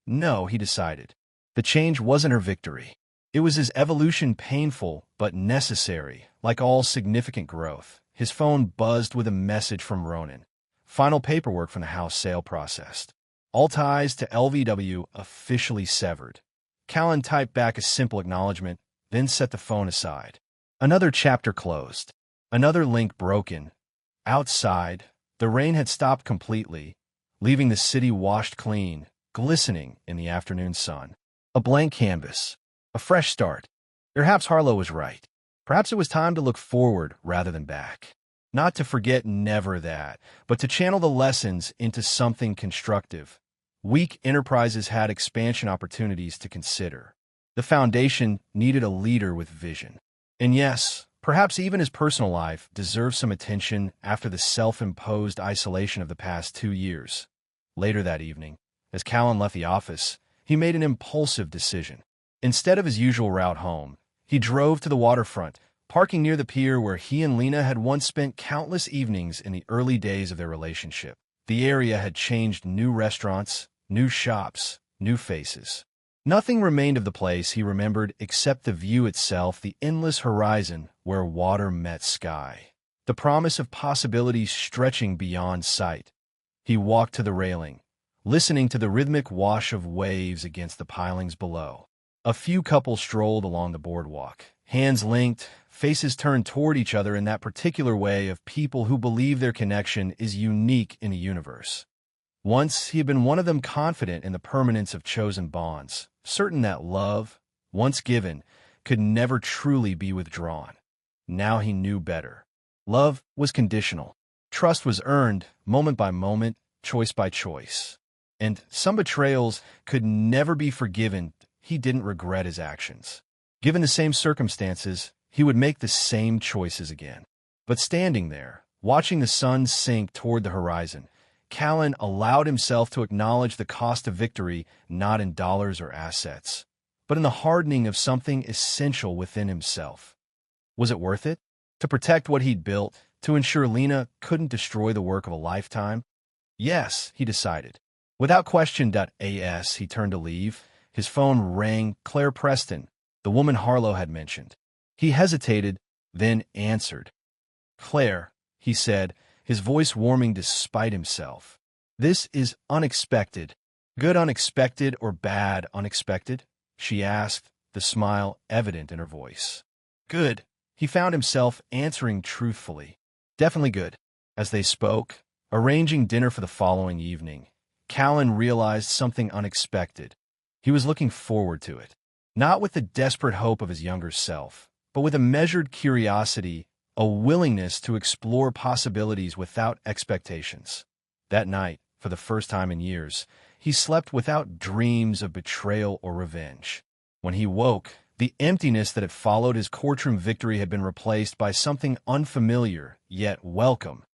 No, he decided. The change wasn't her victory. It was his evolution, painful but necessary, like all significant growth. His phone buzzed with a message from Ronan. Final paperwork from the house sale processed. All ties to LVW officially severed. Callan typed back a simple acknowledgement, then set the phone aside. Another chapter closed. Another link broken. Outside, the rain had stopped completely, leaving the city washed clean, glistening in the afternoon sun. A blank canvas. A fresh start. Perhaps Harlow was right. Perhaps it was time to look forward rather than back. Not to forget never that, but to channel the lessons into something constructive. Weak enterprises had expansion opportunities to consider. The foundation needed a leader with vision. And yes, perhaps even his personal life deserved some attention after the self-imposed isolation of the past 2 years. Later that evening, as Callan left the office, he made an impulsive decision. Instead of his usual route home, he drove to the waterfront, parking near the pier where he and Lena had once spent countless evenings in the early days of their relationship. The area had changed: new restaurants, new shops, new faces. Nothing remained of the place he remembered except the view itself, the endless horizon where water met sky. The promise of possibilities stretching beyond sight. He walked to the railing, listening to the rhythmic wash of waves against the pilings below. A few couples strolled along the boardwalk, hands linked, faces turned toward each other in that particular way of people who believe their connection is unique in the universe. Once he had been one of them, confident in the permanence of chosen bonds, certain that love, once given, could never truly be withdrawn. Now he knew better. Love was conditional. Trust was earned, moment by moment, choice by choice. And some betrayals could never be forgiven. He didn't regret his actions. Given the same circumstances, he would make the same choices again. But standing there, watching the sun sink toward the horizon, Callan allowed himself to acknowledge the cost of victory not in dollars or assets, but in the hardening of something essential within himself. Was it worth it? To protect what he'd built, to ensure Lena couldn't destroy the work of a lifetime? Yes, he decided. Without question, he turned to leave. His phone rang. Claire Preston, the woman Harlow had mentioned. He hesitated, then answered. "Claire," he said, his voice warming despite himself. "This is unexpected." "Good unexpected or bad unexpected?" she asked, the smile evident in her voice. "Good," he found himself answering truthfully. "Definitely good." As they spoke, arranging dinner for the following evening, Callan realized something unexpected. He was looking forward to it, not with the desperate hope of his younger self, but with a measured curiosity, a willingness to explore possibilities without expectations. That night, for the first time in years, he slept without dreams of betrayal or revenge. When he woke, the emptiness that had followed his courtroom victory had been replaced by something unfamiliar, yet welcome.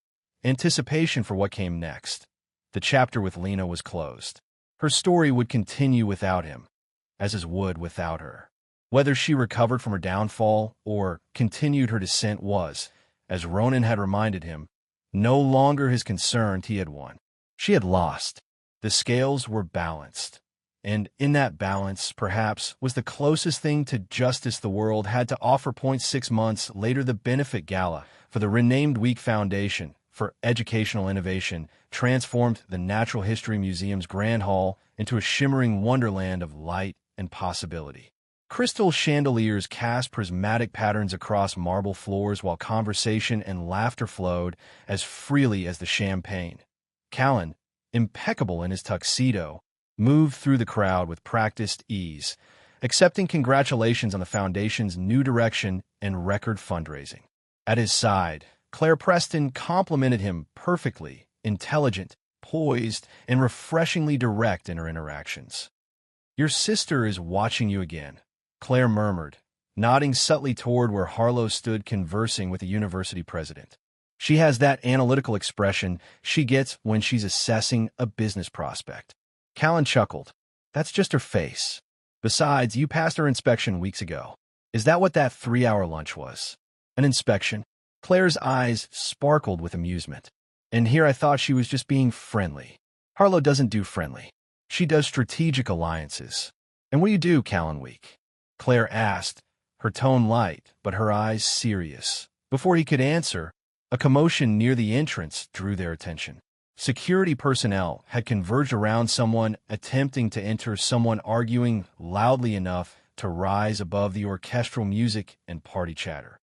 Anticipation for what came next. The chapter with Lena was closed. Her story would continue without him, as his would without her. Whether she recovered from her downfall or continued her descent was, as Ronan had reminded him, no longer his concern. He had won. She had lost. The scales were balanced. And in that balance, perhaps, was the closest thing to justice the world had to offer. 6 months later, the benefit gala for the renamed Week Foundation for Educational Innovation transformed the Natural History Museum's Grand Hall into a shimmering wonderland of light and possibility. Crystal chandeliers cast prismatic patterns across marble floors while conversation and laughter flowed as freely as the champagne. Callan, impeccable in his tuxedo, moved through the crowd with practiced ease, accepting congratulations on the Foundation's new direction and record fundraising. At his side, Claire Preston complimented him perfectly, intelligent, poised, and refreshingly direct in her interactions. "Your sister is watching you again," Claire murmured, nodding subtly toward where Harlow stood conversing with the university president. "She has that analytical expression she gets when she's assessing a business prospect." Callan chuckled. "That's just her face. Besides, you passed her inspection weeks ago. Is that what that 3-hour lunch was?" "An inspection?" Claire's eyes sparkled with amusement. "And here I thought she was just being friendly." "Harlow doesn't do friendly. She does strategic alliances." "And what do you do, Callan Week?" Claire asked, her tone light, but her eyes serious. Before he could answer, a commotion near the entrance drew their attention. Security personnel had converged around someone attempting to enter, someone arguing loudly enough to rise above the orchestral music and party chatter.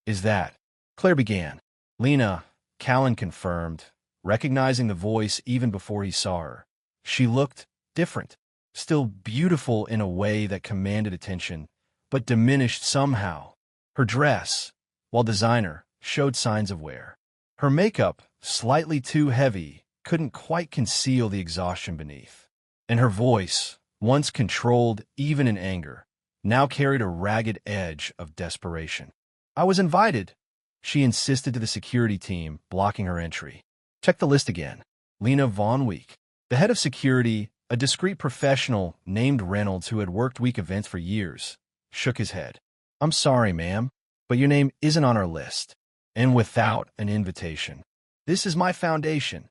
"Is that?" Claire began. "Lena," Callan confirmed, recognizing the voice even before he saw her. She looked different, still beautiful in a way that commanded attention, but diminished somehow. Her dress, while designer, showed signs of wear. Her makeup, slightly too heavy, couldn't quite conceal the exhaustion beneath. And her voice, once controlled even in anger, now carried a ragged edge of desperation. "I was invited," she insisted to the security team, blocking her entry. "Check the list again." Lena Von Week, the head of security, a discreet professional named Reynolds who had worked week events for years, shook his head. "I'm sorry, ma'am, but your name isn't on our list. And without an invitation. This is my foundation."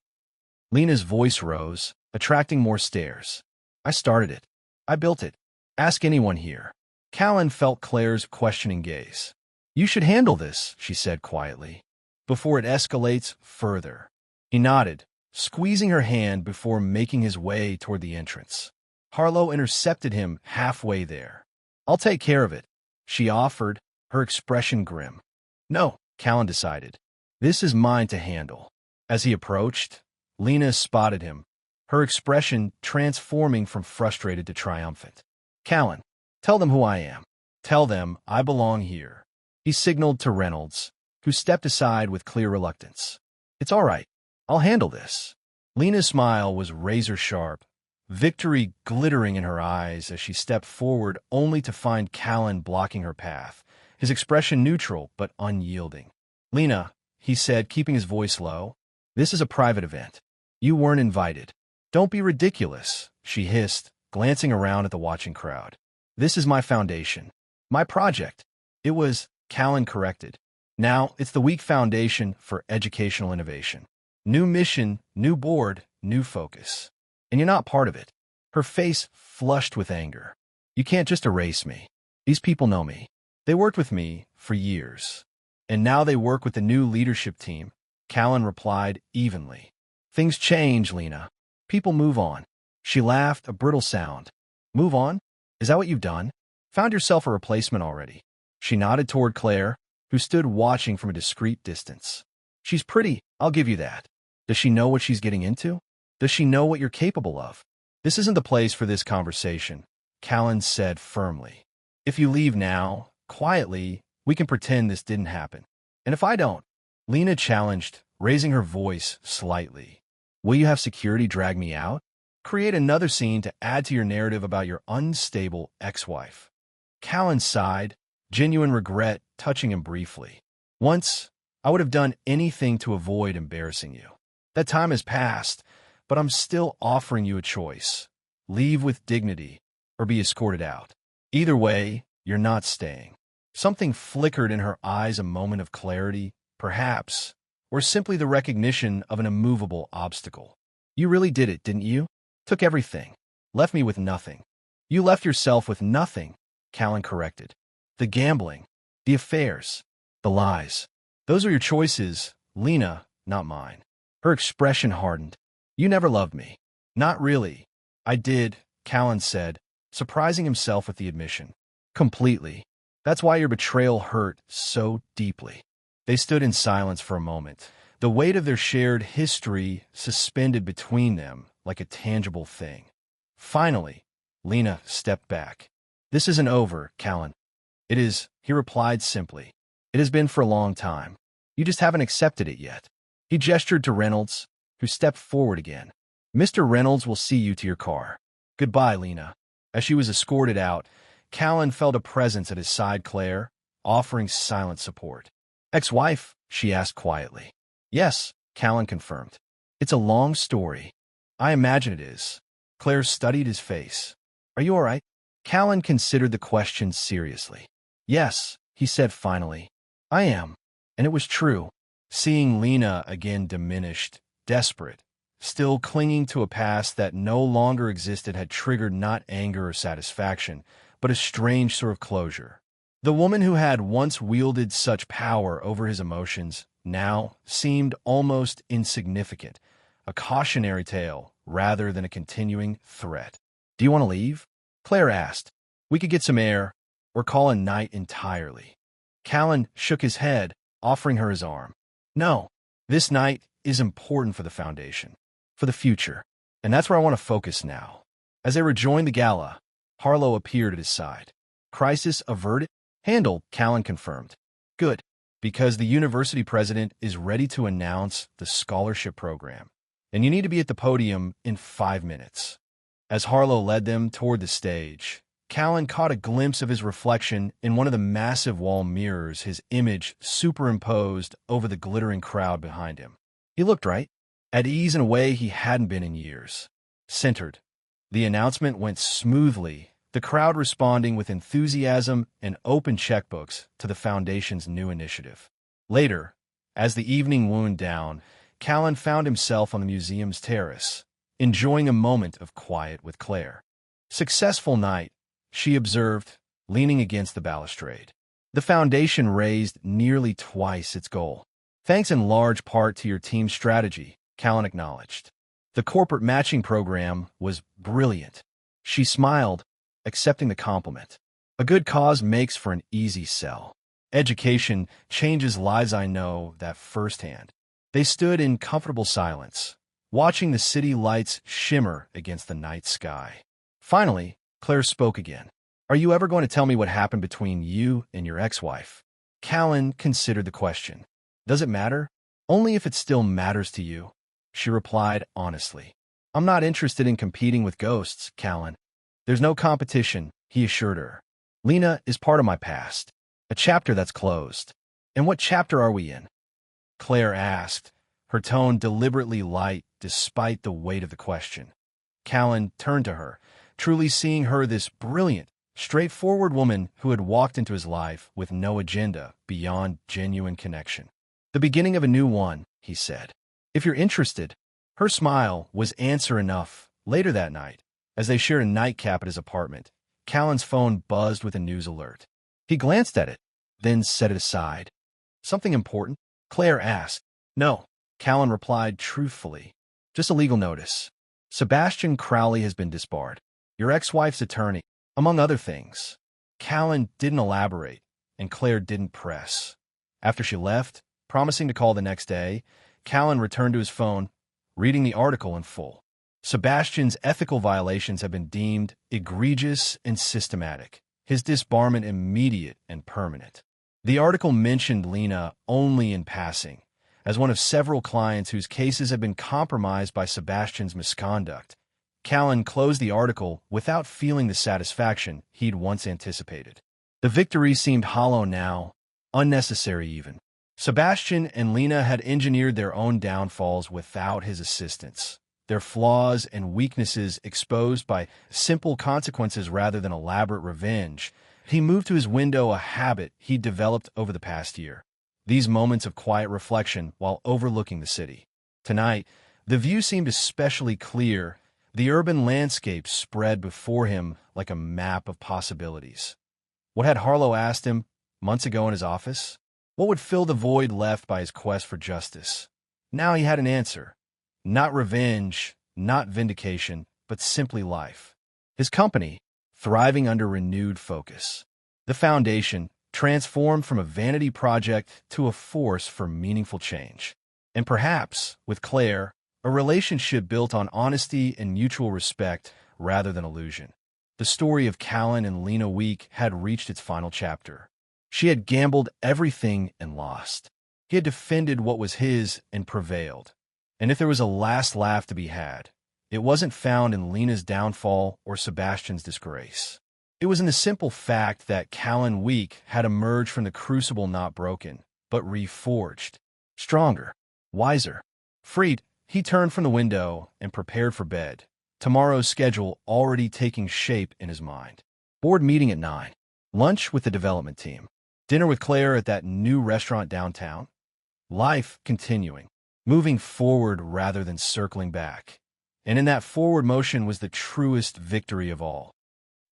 Lena's voice rose, attracting more stares. "I started it. I built it. Ask anyone here." Callan felt Claire's questioning gaze. "You should handle this," she said quietly, "before it escalates further." He nodded, squeezing her hand before making his way toward the entrance. Harlow intercepted him halfway there. "I'll take care of it," she offered, her expression grim. "No," Callan decided. "This is mine to handle." As he approached, Lena spotted him, her expression transforming from frustrated to triumphant. "Callan, tell them who I am. Tell them I belong here." He signaled to Reynolds, who stepped aside with clear reluctance. It's all right. I'll handle this. Lena's smile was razor-sharp, victory glittering in her eyes as she stepped forward only to find Callan blocking her path, his expression neutral but unyielding. "Lena," he said, keeping his voice low, "this is a private event. You weren't invited." "Don't be ridiculous," she hissed, glancing around at the watching crowd. "This is my foundation. My project." "It was," Callan corrected. "Now it's the Week Foundation for Educational Innovation. New mission, new board, new focus. And you're not part of it." Her face flushed with anger. "You can't just erase me. These people know me. They worked with me for years. And now they work with the new leadership team," Callan replied evenly. "Things change, Lena. People move on." She laughed, a brittle sound. "Move on? Is that what you've done? Found yourself a replacement already?" She nodded toward Claire, who stood watching from a discreet distance. "She's pretty, I'll give you that. Does she know what she's getting into? Does she know what you're capable of?" "This isn't the place for this conversation," Callan said firmly. "If you leave now, quietly, we can pretend this didn't happen. And if I don't," Lena challenged, raising her voice slightly, "will you have security drag me out? Create another scene to add to your narrative about your unstable ex-wife." Callan sighed, genuine regret touching him briefly. "Once, I would have done anything to avoid embarrassing you. That time has passed, but I'm still offering you a choice. Leave with dignity or be escorted out. Either way, you're not staying." Something flickered in her eyes, a moment of clarity, perhaps, or simply the recognition of an immovable obstacle. "You really did it, didn't you? Took everything. Left me with nothing." "You left yourself with nothing," Callan corrected. "The gambling, the affairs, the lies. Those are your choices, Lena, not mine." Her expression hardened. "You never loved me." "Not really." "I did," Callan said, surprising himself with the admission. "Completely. That's why your betrayal hurt so deeply." They stood in silence for a moment, the weight of their shared history suspended between them like a tangible thing. Finally, Lena stepped back. "This isn't over, Callan." "It is," he replied simply. "It has been for a long time. You just haven't accepted it yet." He gestured to Reynolds, who stepped forward again. "Mr. Reynolds will see you to your car. Goodbye, Lena." As she was escorted out, Callan felt a presence at his side. Claire, offering silent support. "Ex-wife?" she asked quietly. "Yes," Callan confirmed. "It's a long story." "I imagine it is." Claire studied his face. "Are you all right?" Callan considered the question seriously. "Yes," he said finally. "I am." And it was true. Seeing Lena again diminished, desperate, still clinging to a past that no longer existed had triggered not anger or satisfaction, but a strange sort of closure. The woman who had once wielded such power over his emotions now seemed almost insignificant, a cautionary tale rather than a continuing threat. "Do you want to leave?" Claire asked. "We could get some air, or call a night entirely." Callan shook his head, offering her his arm. "No, this night is important for the Foundation, for the future, and that's where I want to focus now." As they rejoined the gala, Harlow appeared at his side. "Crisis averted?" "Handled," Callan confirmed. "Good, because the university president is ready to announce the scholarship program, and you need to be at the podium in 5 minutes." As Harlow led them toward the stage, Callan caught a glimpse of his reflection in one of the massive wall mirrors, his image superimposed over the glittering crowd behind him. He looked right, at ease in a way he hadn't been in years. Centered. The announcement went smoothly, the crowd responding with enthusiasm and open checkbooks to the Foundation's new initiative. Later, as the evening wound down, Callan found himself on the museum's terrace, enjoying a moment of quiet with Claire. "Successful night," she observed, leaning against the balustrade. "The Foundation raised nearly twice its goal. Thanks in large part to your team's strategy," Callan acknowledged. "The corporate matching program was brilliant." She smiled, accepting the compliment. "A good cause makes for an easy sell. Education changes lives, I know that firsthand." They stood in comfortable silence, watching the city lights shimmer against the night sky. Finally, Claire spoke again. "Are you ever going to tell me what happened between you and your ex-wife?" Callan considered the question. "Does it matter?" Only if it still matters to you, she replied honestly. I'm not interested in competing with ghosts, Callan. There's no competition, he assured her. Lena is part of my past, a chapter that's closed. And what chapter are we in? Claire asked, her tone deliberately light despite the weight of the question. Callan turned to her, truly seeing her this brilliant, straightforward woman who had walked into his life with no agenda beyond genuine connection. The beginning of a new one, he said. If you're interested. Her smile was answer enough. Later that night, as they shared a nightcap at his apartment, Callan's phone buzzed with a news alert. He glanced at it, then set it aside. Something important? Claire asked. No, Callan replied truthfully. Just a legal notice. Sebastian Crowley has been disbarred. Your ex-wife's attorney, among other things. Callan didn't elaborate, and Claire didn't press. After she left, promising to call the next day, Callan returned to his phone, reading the article in full. Sebastian's ethical violations have been deemed egregious and systematic, his disbarment immediate and permanent. The article mentioned Lena only in passing, as one of several clients whose cases have been compromised by Sebastian's misconduct. Callan closed the article without feeling the satisfaction he'd once anticipated. The victory seemed hollow now, unnecessary even. Sebastian and Lena had engineered their own downfalls without his assistance, their flaws and weaknesses exposed by simple consequences rather than elaborate revenge. He moved to his window, a habit he'd developed over the past year. These moments of quiet reflection while overlooking the city. Tonight, the view seemed especially clear. The urban landscape spread before him like a map of possibilities. What had Harlow asked him months ago in his office? What would fill the void left by his quest for justice? Now he had an answer. Not revenge, not vindication, but simply life. His company, thriving under renewed focus. The foundation, transformed from a vanity project to a force for meaningful change. And perhaps, with Claire, a relationship built on honesty and mutual respect rather than illusion. The story of Callan and Lena Week had reached its final chapter. She had gambled everything and lost. He had defended what was his and prevailed. And if there was a last laugh to be had, it wasn't found in Lena's downfall or Sebastian's disgrace. It was in the simple fact that Callan Week had emerged from the crucible not broken, but reforged. Stronger, wiser. Freed, he turned from the window and prepared for bed, tomorrow's schedule already taking shape in his mind. Board meeting at 9. Lunch with the development team. Dinner with Claire at that new restaurant downtown. Life continuing, moving forward rather than circling back. And in that forward motion was the truest victory of all.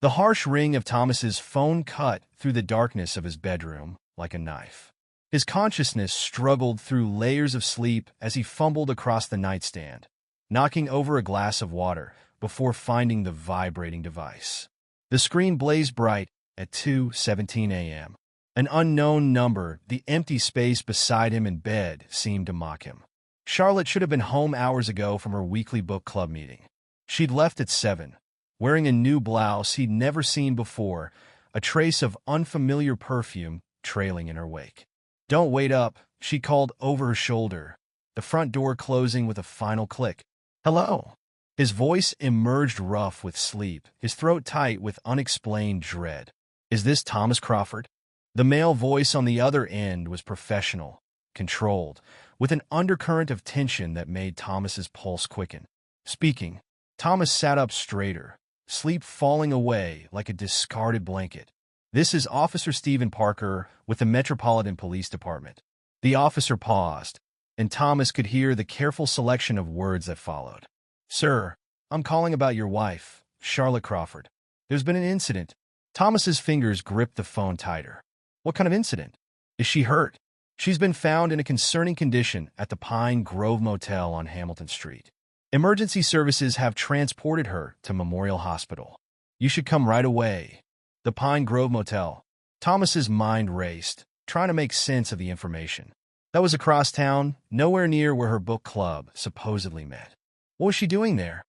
The harsh ring of Thomas's phone cut through the darkness of his bedroom like a knife. His consciousness struggled through layers of sleep as he fumbled across the nightstand, knocking over a glass of water before finding the vibrating device. The screen blazed bright at 2:17 a.m. An unknown number, the empty space beside him in bed, seemed to mock him. Charlotte should have been home hours ago from her weekly book club meeting. She'd left at 7, wearing a new blouse he'd never seen before, a trace of unfamiliar perfume trailing in her wake. Don't wait up, she called over her shoulder, the front door closing with a final click. Hello. His voice emerged rough with sleep, his throat tight with unexplained dread. Is this Thomas Crawford? The male voice on the other end was professional, controlled, with an undercurrent of tension that made Thomas's pulse quicken. Speaking, Thomas sat up straighter, sleep falling away like a discarded blanket. This is Officer Stephen Parker with the Metropolitan Police Department. The officer paused, and Thomas could hear the careful selection of words that followed. Sir, I'm calling about your wife, Charlotte Crawford. There's been an incident. Thomas's fingers gripped the phone tighter. What kind of incident? Is she hurt? She's been found in a concerning condition at the Pine Grove Motel on Hamilton Street. Emergency services have transported her to Memorial Hospital. You should come right away. The Pine Grove Motel. Thomas's mind raced, trying to make sense of the information. That was across town, nowhere near where her book club supposedly met. What was she doing there?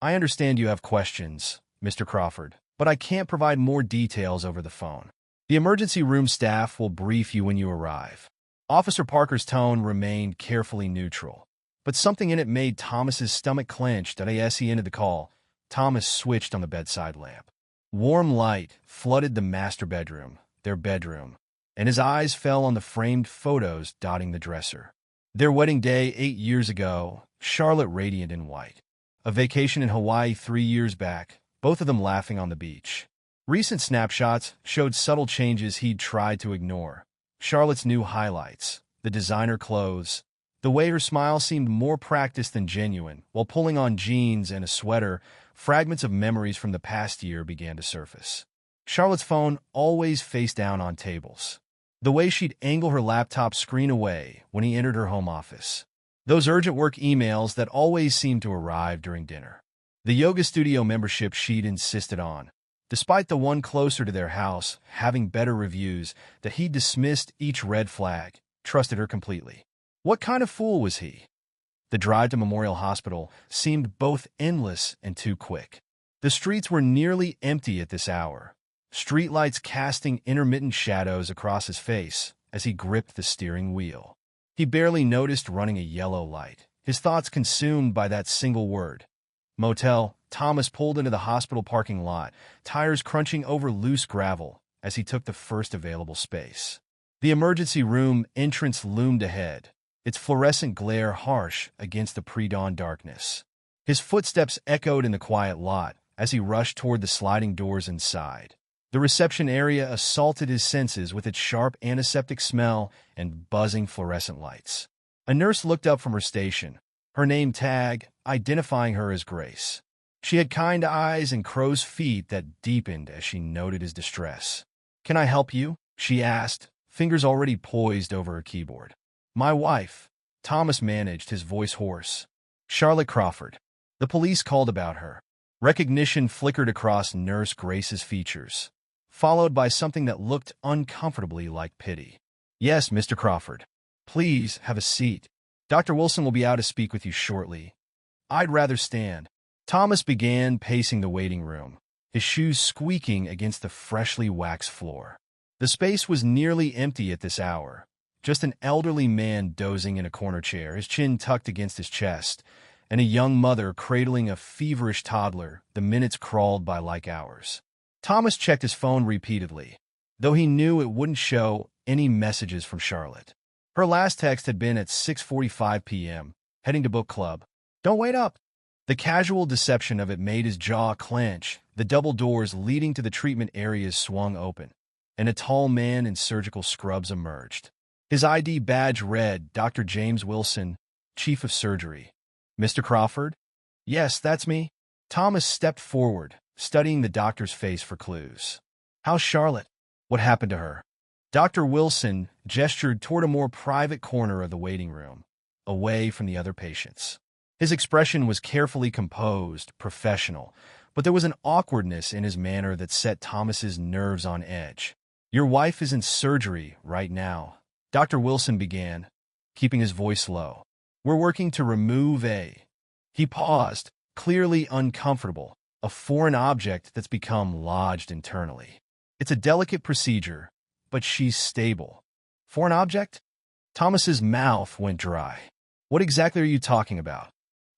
I understand you have questions, Mr. Crawford, but I can't provide more details over the phone. The emergency room staff will brief you when you arrive. Officer Parker's tone remained carefully neutral, but something in it made Thomas's stomach clench. As he ended the call, Thomas switched on the bedside lamp. Warm light flooded the master bedroom, their bedroom, and his eyes fell on the framed photos dotting the dresser. Their wedding day 8 years ago, Charlotte radiant in white. A vacation in Hawaii 3 years back, both of them laughing on the beach. Recent snapshots showed subtle changes he'd tried to ignore. Charlotte's new highlights, the designer clothes, the way her smile seemed more practiced than genuine. While pulling on jeans and a sweater, fragments of memories from the past year began to surface. Charlotte's phone always face down on tables. The way she'd angle her laptop screen away when he entered her home office. Those urgent work emails that always seemed to arrive during dinner. The yoga studio membership she'd insisted on, despite the one closer to their house having better reviews, that he dismissed each red flag, trusted her completely. What kind of fool was he? The drive to Memorial Hospital seemed both endless and too quick. The streets were nearly empty at this hour, streetlights casting intermittent shadows across his face as he gripped the steering wheel. He barely noticed running a yellow light, his thoughts consumed by that single word. Motel. Thomas pulled into the hospital parking lot, tires crunching over loose gravel as he took the first available space. The emergency room entrance loomed ahead, its fluorescent glare harsh against the pre-dawn darkness. His footsteps echoed in the quiet lot as he rushed toward the sliding doors inside. The reception area assaulted his senses with its sharp antiseptic smell and buzzing fluorescent lights. A nurse looked up from her station, her name tag identifying her as Grace. She had kind eyes and crow's feet that deepened as she noted his distress. "Can I help you?" she asked, fingers already poised over her keyboard. "My wife," Thomas managed, his voice hoarse. "Charlotte Crawford." The police called about her. Recognition flickered across Nurse Grace's features, followed by something that looked uncomfortably like pity. "Yes, Mr. Crawford. Please have a seat. Dr. Wilson will be out to speak with you shortly." "I'd rather stand." Thomas began pacing the waiting room, his shoes squeaking against the freshly waxed floor. The space was nearly empty at this hour, just an elderly man dozing in a corner chair, his chin tucked against his chest, and a young mother cradling a feverish toddler. The minutes crawled by like hours. Thomas checked his phone repeatedly, though he knew it wouldn't show any messages from Charlotte. Her last text had been at 6:45 p.m., heading to book club. "Don't wait up." The casual deception of it made his jaw clench. The double doors leading to the treatment areas swung open, and a tall man in surgical scrubs emerged. His ID badge read, "Dr. James Wilson, Chief of Surgery." "Mr. Crawford?" "Yes, that's me." Thomas stepped forward, studying the doctor's face for clues. "How's Charlotte? What happened to her?" Dr. Wilson gestured toward a more private corner of the waiting room, away from the other patients. His expression was carefully composed, professional, but there was an awkwardness in his manner that set Thomas's nerves on edge. "Your wife is in surgery right now," Dr. Wilson began, keeping his voice low. "We're working to remove a—" He paused, clearly uncomfortable, "a foreign object that's become lodged internally. It's a delicate procedure, but she's stable." "Foreign object?" Thomas's mouth went dry. "What exactly are you talking about?"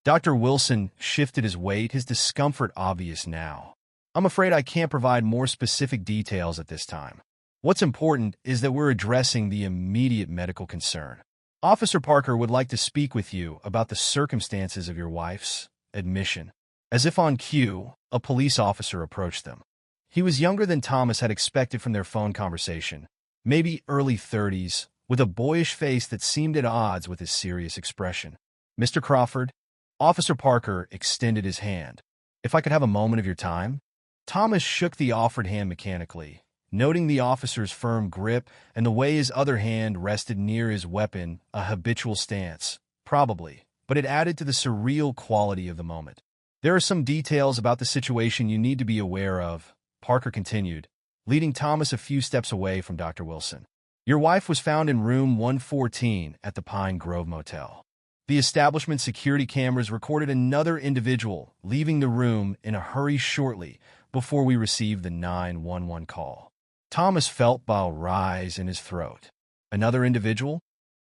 Dr. Wilson shifted his weight, his discomfort obvious now. "I'm afraid I can't provide more specific details at this time. What's important is that we're addressing the immediate medical concern. Officer Parker would like to speak with you about the circumstances of your wife's admission." As if on cue, a police officer approached them. He was younger than Thomas had expected from their phone conversation, maybe early 30s, with a boyish face that seemed at odds with his serious expression. "Mr. Crawford?" Officer Parker extended his hand. "If I could have a moment of your time?" Thomas shook the offered hand mechanically, noting the officer's firm grip and the way his other hand rested near his weapon, a habitual stance, probably, but it added to the surreal quality of the moment. "There are some details about the situation you need to be aware of," Parker continued, leading Thomas a few steps away from Dr. Wilson. "Your wife was found in room 114 at the Pine Grove Motel. The establishment security cameras recorded another individual leaving the room in a hurry shortly before we received the 911 call." Thomas felt bile rise in his throat. "Another individual?"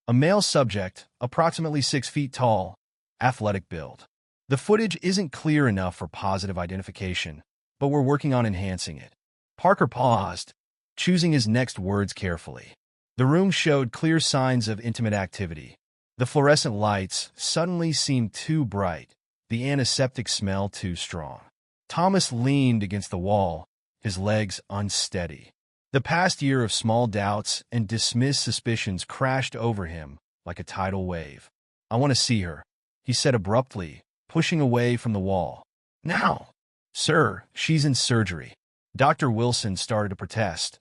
A male subject, approximately 6 feet tall, athletic build. The footage isn't clear enough for positive identification, but we're working on enhancing it. Parker paused, choosing his next words carefully. The room showed clear signs of intimate activity. The fluorescent lights suddenly seemed too bright, the antiseptic smell too strong. Thomas leaned against the wall, his legs unsteady. The past year of small doubts and dismissed suspicions crashed over him like a tidal wave. "I want to see her," he said abruptly, pushing away from the wall. "Now!" "Sir, she's in surgery." Dr. Wilson started to protest,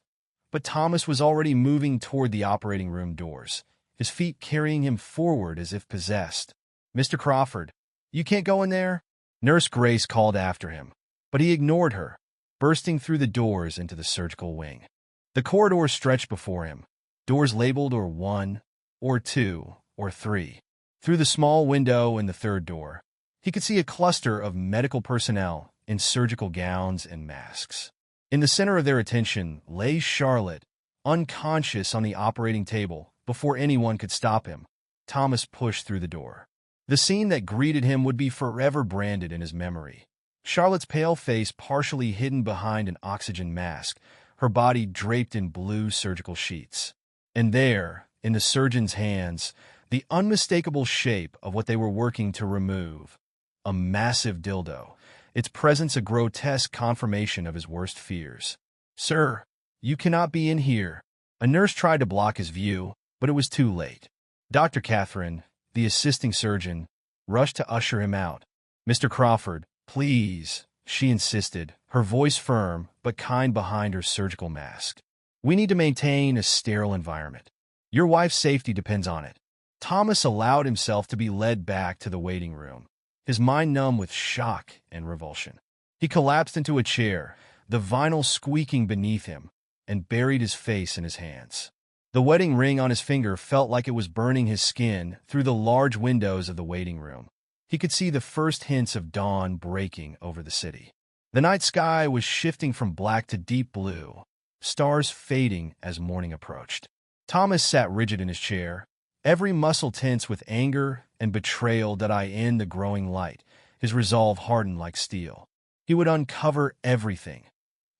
but Thomas was already moving toward the operating room doors, his feet carrying him forward as if possessed. "Mr. Crawford, you can't go in there?" Nurse Grace called after him, but he ignored her, bursting through the doors into the surgical wing. The corridor stretched before him, doors labeled or 1, or 2, or 3. Through the small window in the third door, he could see a cluster of medical personnel in surgical gowns and masks. In the center of their attention lay Charlotte, unconscious on the operating table before anyone could stop him. Thomas pushed through the door. The scene that greeted him would be forever branded in his memory. Charlotte's pale face partially hidden behind an oxygen mask, her body draped in blue surgical sheets. And there, in the surgeon's hands, the unmistakable shape of what they were working to remove. A massive dildo, its presence a grotesque confirmation of his worst fears. "Sir, you cannot be in here." A nurse tried to block his view, but it was too late. Dr. Catherine, the assisting surgeon, rushed to usher him out. "Mr. Crawford, please," she insisted, her voice firm but kind behind her surgical mask. "We need to maintain a sterile environment. Your wife's safety depends on it." Thomas allowed himself to be led back to the waiting room, his mind numb with shock and revulsion. He collapsed into a chair, the vinyl squeaking beneath him, and buried his face in his hands. The wedding ring on his finger felt like it was burning his skin through the large windows of the waiting room. He could see the first hints of dawn breaking over the city. The night sky was shifting from black to deep blue, stars fading as morning approached. Thomas sat rigid in his chair, every muscle tense with anger and betrayal that in the growing light, his resolve hardened like steel. He would uncover everything,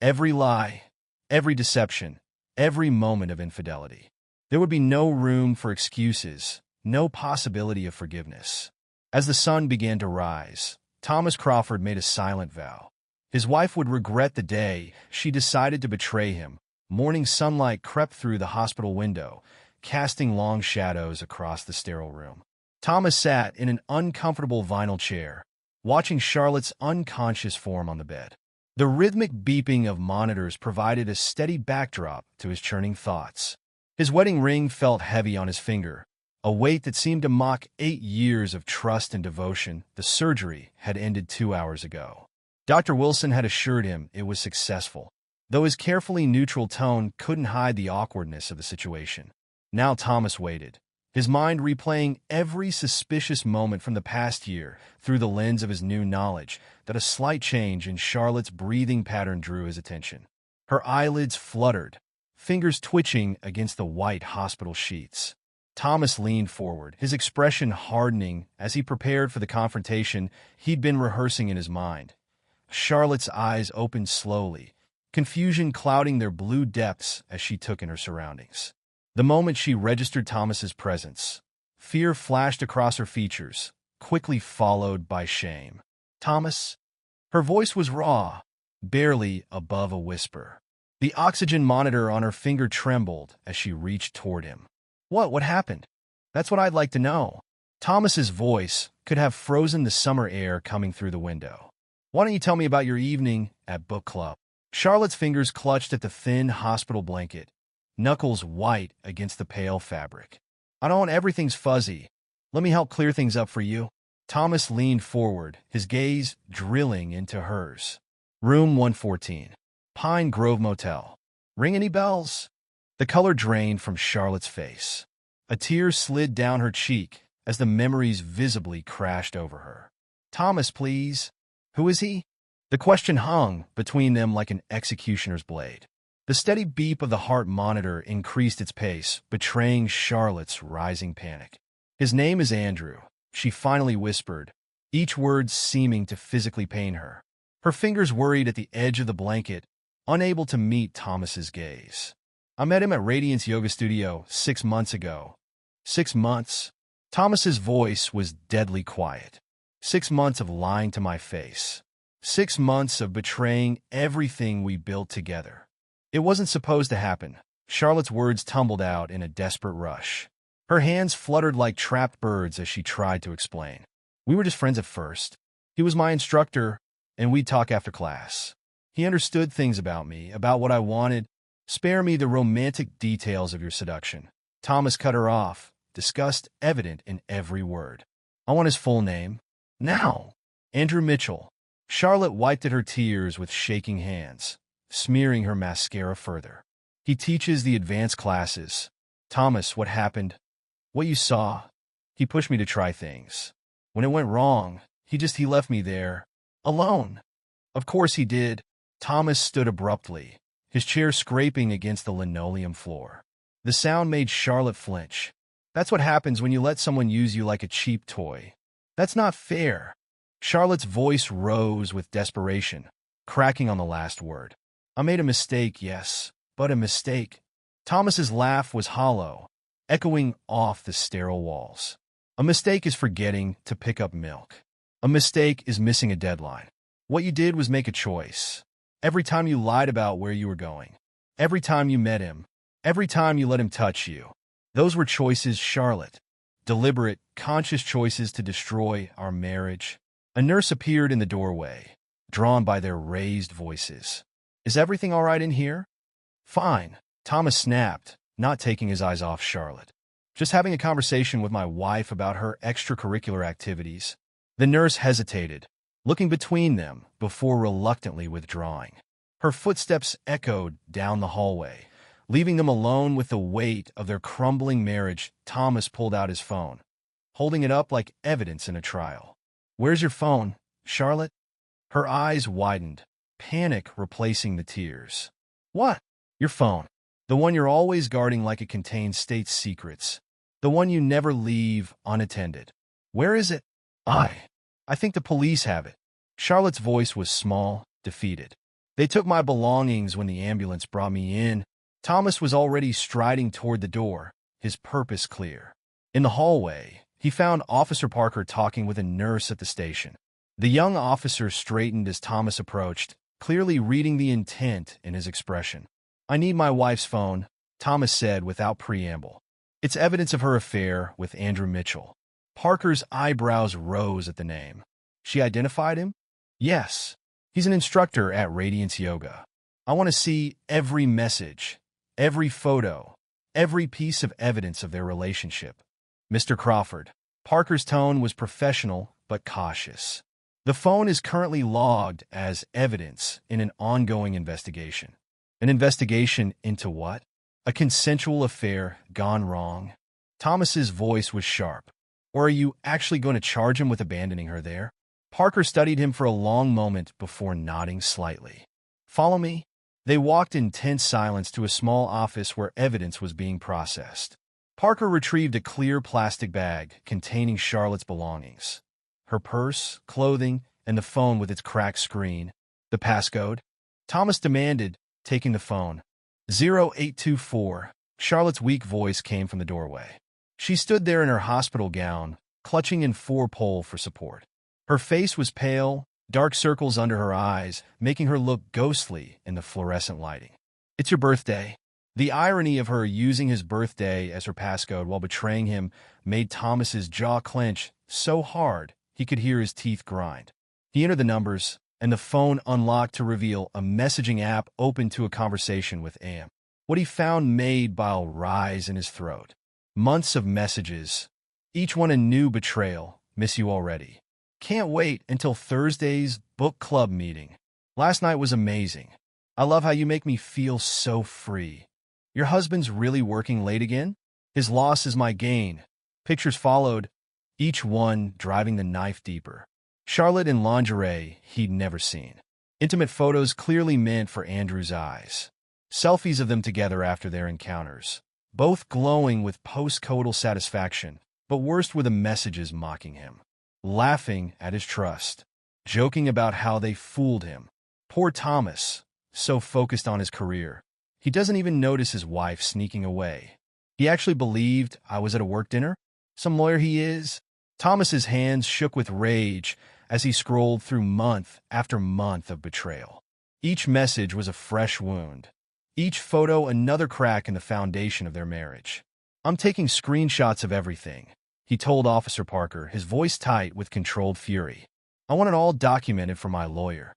every lie, every deception, every moment of infidelity. There would be no room for excuses, no possibility of forgiveness. As the sun began to rise, Thomas Crawford made a silent vow. His wife would regret the day she decided to betray him. Morning sunlight crept through the hospital window, casting long shadows across the sterile room. Thomas sat in an uncomfortable vinyl chair, watching Charlotte's unconscious form on the bed. The rhythmic beeping of monitors provided a steady backdrop to his churning thoughts. His wedding ring felt heavy on his finger, a weight that seemed to mock 8 years of trust and devotion. The surgery had ended 2 hours ago. Dr. Wilson had assured him it was successful, though his carefully neutral tone couldn't hide the awkwardness of the situation. Now Thomas waited, his mind replaying every suspicious moment from the past year through the lens of his new knowledge that a slight change in Charlotte's breathing pattern drew his attention. Her eyelids fluttered, fingers twitching against the white hospital sheets. Thomas leaned forward, his expression hardening as he prepared for the confrontation he'd been rehearsing in his mind. Charlotte's eyes opened slowly, confusion clouding their blue depths as she took in her surroundings. The moment she registered Thomas's presence, fear flashed across her features, quickly followed by shame. "Thomas?" Her voice was raw, barely above a whisper. The oxygen monitor on her finger trembled as she reached toward him. What happened? That's what I'd like to know." Thomas's voice could have frozen the summer air coming through the window. "Why don't you tell me about your evening at book club?" Charlotte's fingers clutched at the thin hospital blanket, knuckles white against the pale fabric. "I don't want everything's fuzzy. Let me help clear things up for you." Thomas leaned forward, his gaze drilling into hers. "Room 114. Pine Grove Motel. Ring any bells?" The color drained from Charlotte's face. A tear slid down her cheek as the memories visibly crashed over her. "Thomas, please. Who is he?" The question hung between them like an executioner's blade. The steady beep of the heart monitor increased its pace, betraying Charlotte's rising panic. "His name is Andrew," she finally whispered, each word seeming to physically pain her. Her fingers worried at the edge of the blanket, unable to meet Thomas's gaze. "I met him at Radiance Yoga Studio 6 months ago." 6 months? Thomas's voice was deadly quiet. 6 months of lying to my face. 6 months of betraying everything we built together. It wasn't supposed to happen. Charlotte's words tumbled out in a desperate rush. Her hands fluttered like trapped birds as she tried to explain. "We were just friends at first. He was my instructor, and we'd talk after class. He understood things about me, about what I wanted. Spare me the romantic details of your seduction." Thomas cut her off, disgust evident in every word. "I want his full name. Now." "Andrew Mitchell." Charlotte wiped at her tears with shaking hands, smearing her mascara further. "He teaches the advanced classes." "Thomas, what happened? What you saw?" "He pushed me to try things. When it went wrong, he left me there, alone." "Of course he did." Thomas stood abruptly, his chair scraping against the linoleum floor. The sound made Charlotte flinch. "That's what happens when you let someone use you like a cheap toy. That's not fair." Charlotte's voice rose with desperation, cracking on the last word. "I made a mistake, yes, but a mistake." Thomas's laugh was hollow, echoing off the sterile walls. "A mistake is forgetting to pick up milk. A mistake is missing a deadline. What you did was make a choice. Every time you lied about where you were going, every time you met him, every time you let him touch you, those were choices, Charlotte. Deliberate, conscious choices to destroy our marriage." A nurse appeared in the doorway, drawn by their raised voices. "Is everything all right in here?" "Fine," Thomas snapped, not taking his eyes off Charlotte. "Just having a conversation with my wife about her extracurricular activities." The nurse hesitated, looking between them before reluctantly withdrawing. Her footsteps echoed down the hallway, leaving them alone with the weight of their crumbling marriage. Thomas pulled out his phone, holding it up like evidence in a trial. "Where's your phone, Charlotte?" Her eyes widened, panic replacing the tears. "What?" "Your phone. The one you're always guarding like it contains state secrets. The one you never leave unattended. Where is it?" I think the police have it." Charlotte's voice was small, defeated. "They took my belongings when the ambulance brought me in." Thomas was already striding toward the door, his purpose clear. In the hallway, he found Officer Parker talking with a nurse at the station. The young officer straightened as Thomas approached, clearly reading the intent in his expression. "I need my wife's phone," Thomas said without preamble. "It's evidence of her affair with Andrew Mitchell." Parker's eyebrows rose at the name. "She identified him?" "Yes. He's an instructor at Radiance Yoga. I want to see every message, every photo, every piece of evidence of their relationship." "Mr. Crawford." Parker's tone was professional but cautious. "The phone is currently logged as evidence in an ongoing investigation." "An investigation into what?" "A consensual affair gone wrong." Thomas's voice was sharp. "Or are you actually going to charge him with abandoning her there?" Parker studied him for a long moment before nodding slightly. "Follow me." They walked in tense silence to a small office where evidence was being processed. Parker retrieved a clear plastic bag containing Charlotte's belongings. Her purse, clothing, and the phone with its cracked screen. "The passcode?" Thomas demanded, taking the phone. 0824. Charlotte's weak voice came from the doorway. She stood there in her hospital gown, clutching in four-pole for support. Her face was pale, dark circles under her eyes, making her look ghostly in the fluorescent lighting. "It's your birthday." The irony of her using his birthday as her passcode while betraying him made Thomas's jaw clench so hard he could hear his teeth grind. He entered the numbers, and the phone unlocked to reveal a messaging app open to a conversation with Am. What he found made bile rise in his throat. Months of messages, each one a new betrayal. "Miss you already. Can't wait until Thursday's book club meeting. Last night was amazing. I love how you make me feel so free. Your husband's really working late again? His loss is my gain." Pictures followed, each one driving the knife deeper. Charlotte in lingerie he'd never seen. Intimate photos clearly meant for Andrew's eyes. selfies of them together after their encounters, both glowing with post-coital satisfaction, but worst were the messages mocking him, laughing at his trust, joking about how they fooled him. Poor Thomas, so focused on his career, he doesn't even notice his wife sneaking away. He actually believed I was at a work dinner? Some lawyer he is? Thomas's hands shook with rage as he scrolled through month after month of betrayal. Each message was a fresh wound. Each photo another crack in the foundation of their marriage. "I'm taking screenshots of everything," he told Officer Parker, his voice tight with controlled fury. "I want it all documented for my lawyer."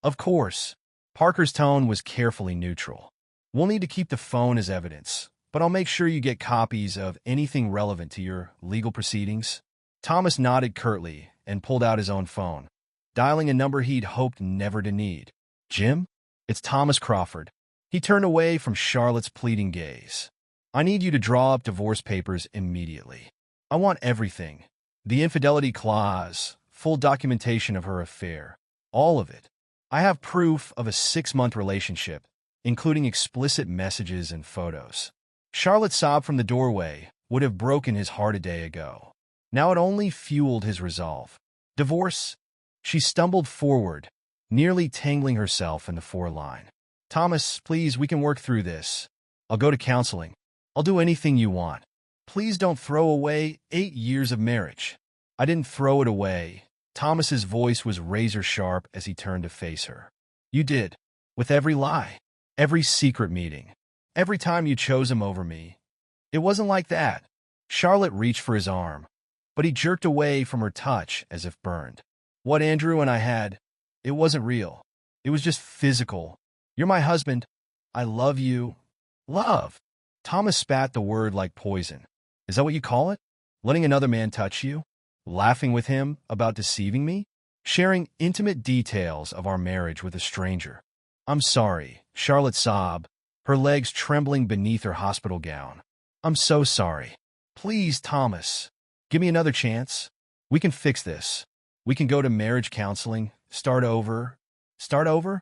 "Of course." Parker's tone was carefully neutral. "We'll need to keep the phone as evidence, but I'll make sure you get copies of anything relevant to your legal proceedings." Thomas nodded curtly and pulled out his own phone, dialing a number he'd hoped never to need. "Jim? It's Thomas Crawford." He turned away from Charlotte's pleading gaze. "I need you to draw up divorce papers immediately. I want everything. The infidelity clause, full documentation of her affair, all of it. I have proof of a 6-month relationship, including explicit messages and photos." Charlotte's sob from the doorway would have broken his heart a day ago. Now it only fueled his resolve. "Divorce?" She stumbled forward, nearly tangling herself in the foreline. "Thomas, please, we can work through this. I'll go to counseling. I'll do anything you want. Please don't throw away 8 years of marriage." "I didn't throw it away." Thomas's voice was razor-sharp as he turned to face her. "You did. With every lie. Every secret meeting. Every time you chose him over me. It wasn't like that." Charlotte reached for his arm, but he jerked away from her touch as if burned. "What Andrew and I had, it wasn't real. It was just physical. You're my husband. I love you." "Love?" Thomas spat the word like poison. "Is that what you call it? Letting another man touch you? Laughing with him about deceiving me? Sharing intimate details of our marriage with a stranger?" "I'm sorry," Charlotte sobbed, her legs trembling beneath her hospital gown. "I'm so sorry. Please, Thomas, give me another chance. We can fix this. We can go to marriage counseling, start over." "Start over?"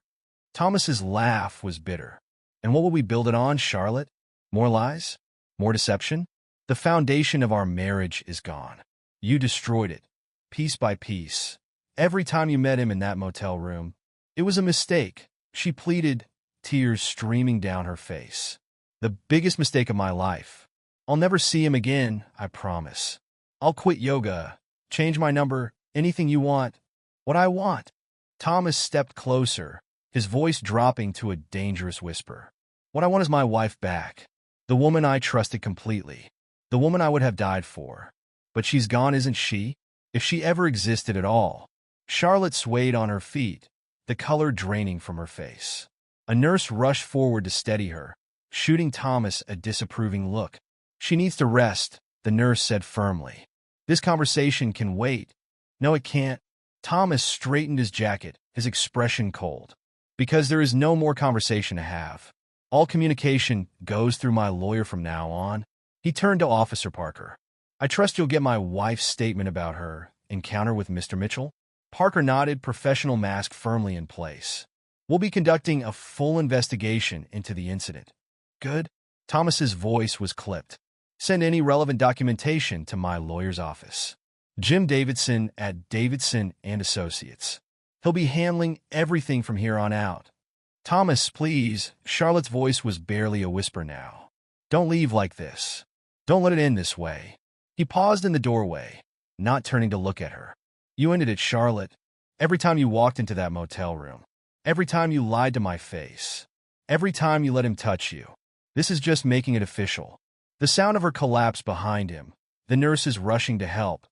Thomas's laugh was bitter. "And what will we build it on, Charlotte? More lies? More deception? The foundation of our marriage is gone. You destroyed it, piece by piece. Every time you met him in that motel room, it was a mistake," she pleaded, tears streaming down her face. "The biggest mistake of my life. I'll never see him again, I promise. I'll quit yoga, change my number, anything you want. What I want." Thomas stepped closer, his voice dropping to a dangerous whisper. "What I want is my wife back. The woman I trusted completely. The woman I would have died for. But she's gone, isn't she? If she ever existed at all." Charlotte swayed on her feet, the color draining from her face. A nurse rushed forward to steady her, shooting Thomas a disapproving look. "She needs to rest," the nurse said firmly. "This conversation can wait." "No, it can't." Thomas straightened his jacket, his expression cold. "Because there is no more conversation to have. All communication goes through my lawyer from now on." He turned to Officer Parker. "I trust you'll get my wife's statement about her encounter with Mr. Mitchell?" Parker nodded, professional mask firmly in place. "We'll be conducting a full investigation into the incident." "Good." Thomas's voice was clipped. "Send any relevant documentation to my lawyer's office. Jim Davidson at Davidson and Associates. He'll be handling everything from here on out." "Thomas, please." Charlotte's voice was barely a whisper now. "Don't leave like this. Don't let it end this way." He paused in the doorway, not turning to look at her. "You ended it, Charlotte. Every time you walked into that motel room. Every time you lied to my face. Every time you let him touch you. This is just making it official." The sound of her collapsed behind him, the nurses rushing to help,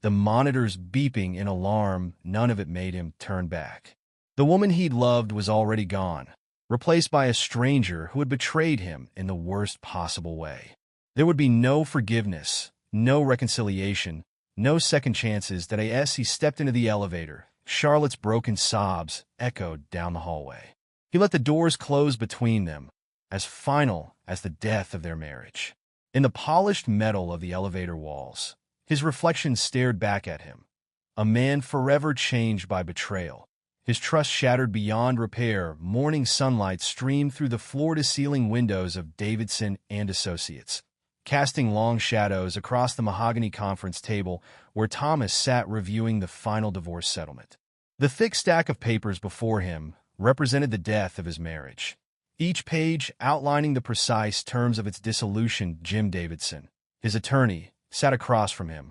the monitors beeping in alarm. None of it made him turn back. The woman he'd loved was already gone, replaced by a stranger who had betrayed him in the worst possible way. There would be no forgiveness, no reconciliation, no second chances. That as he stepped into the elevator, Charlotte's broken sobs echoed down the hallway. He let the doors close between them, as final as the death of their marriage. In the polished metal of the elevator walls, his reflection stared back at him, a man forever changed by betrayal, His trust shattered beyond repair. Morning sunlight streamed through the floor-to-ceiling windows of Davidson and Associates, casting long shadows across the mahogany conference table where Thomas sat reviewing the final divorce settlement. The thick stack of papers before him represented the death of his marriage, each page outlining the precise terms of its dissolution. Jim Davidson, his attorney, sat across from him,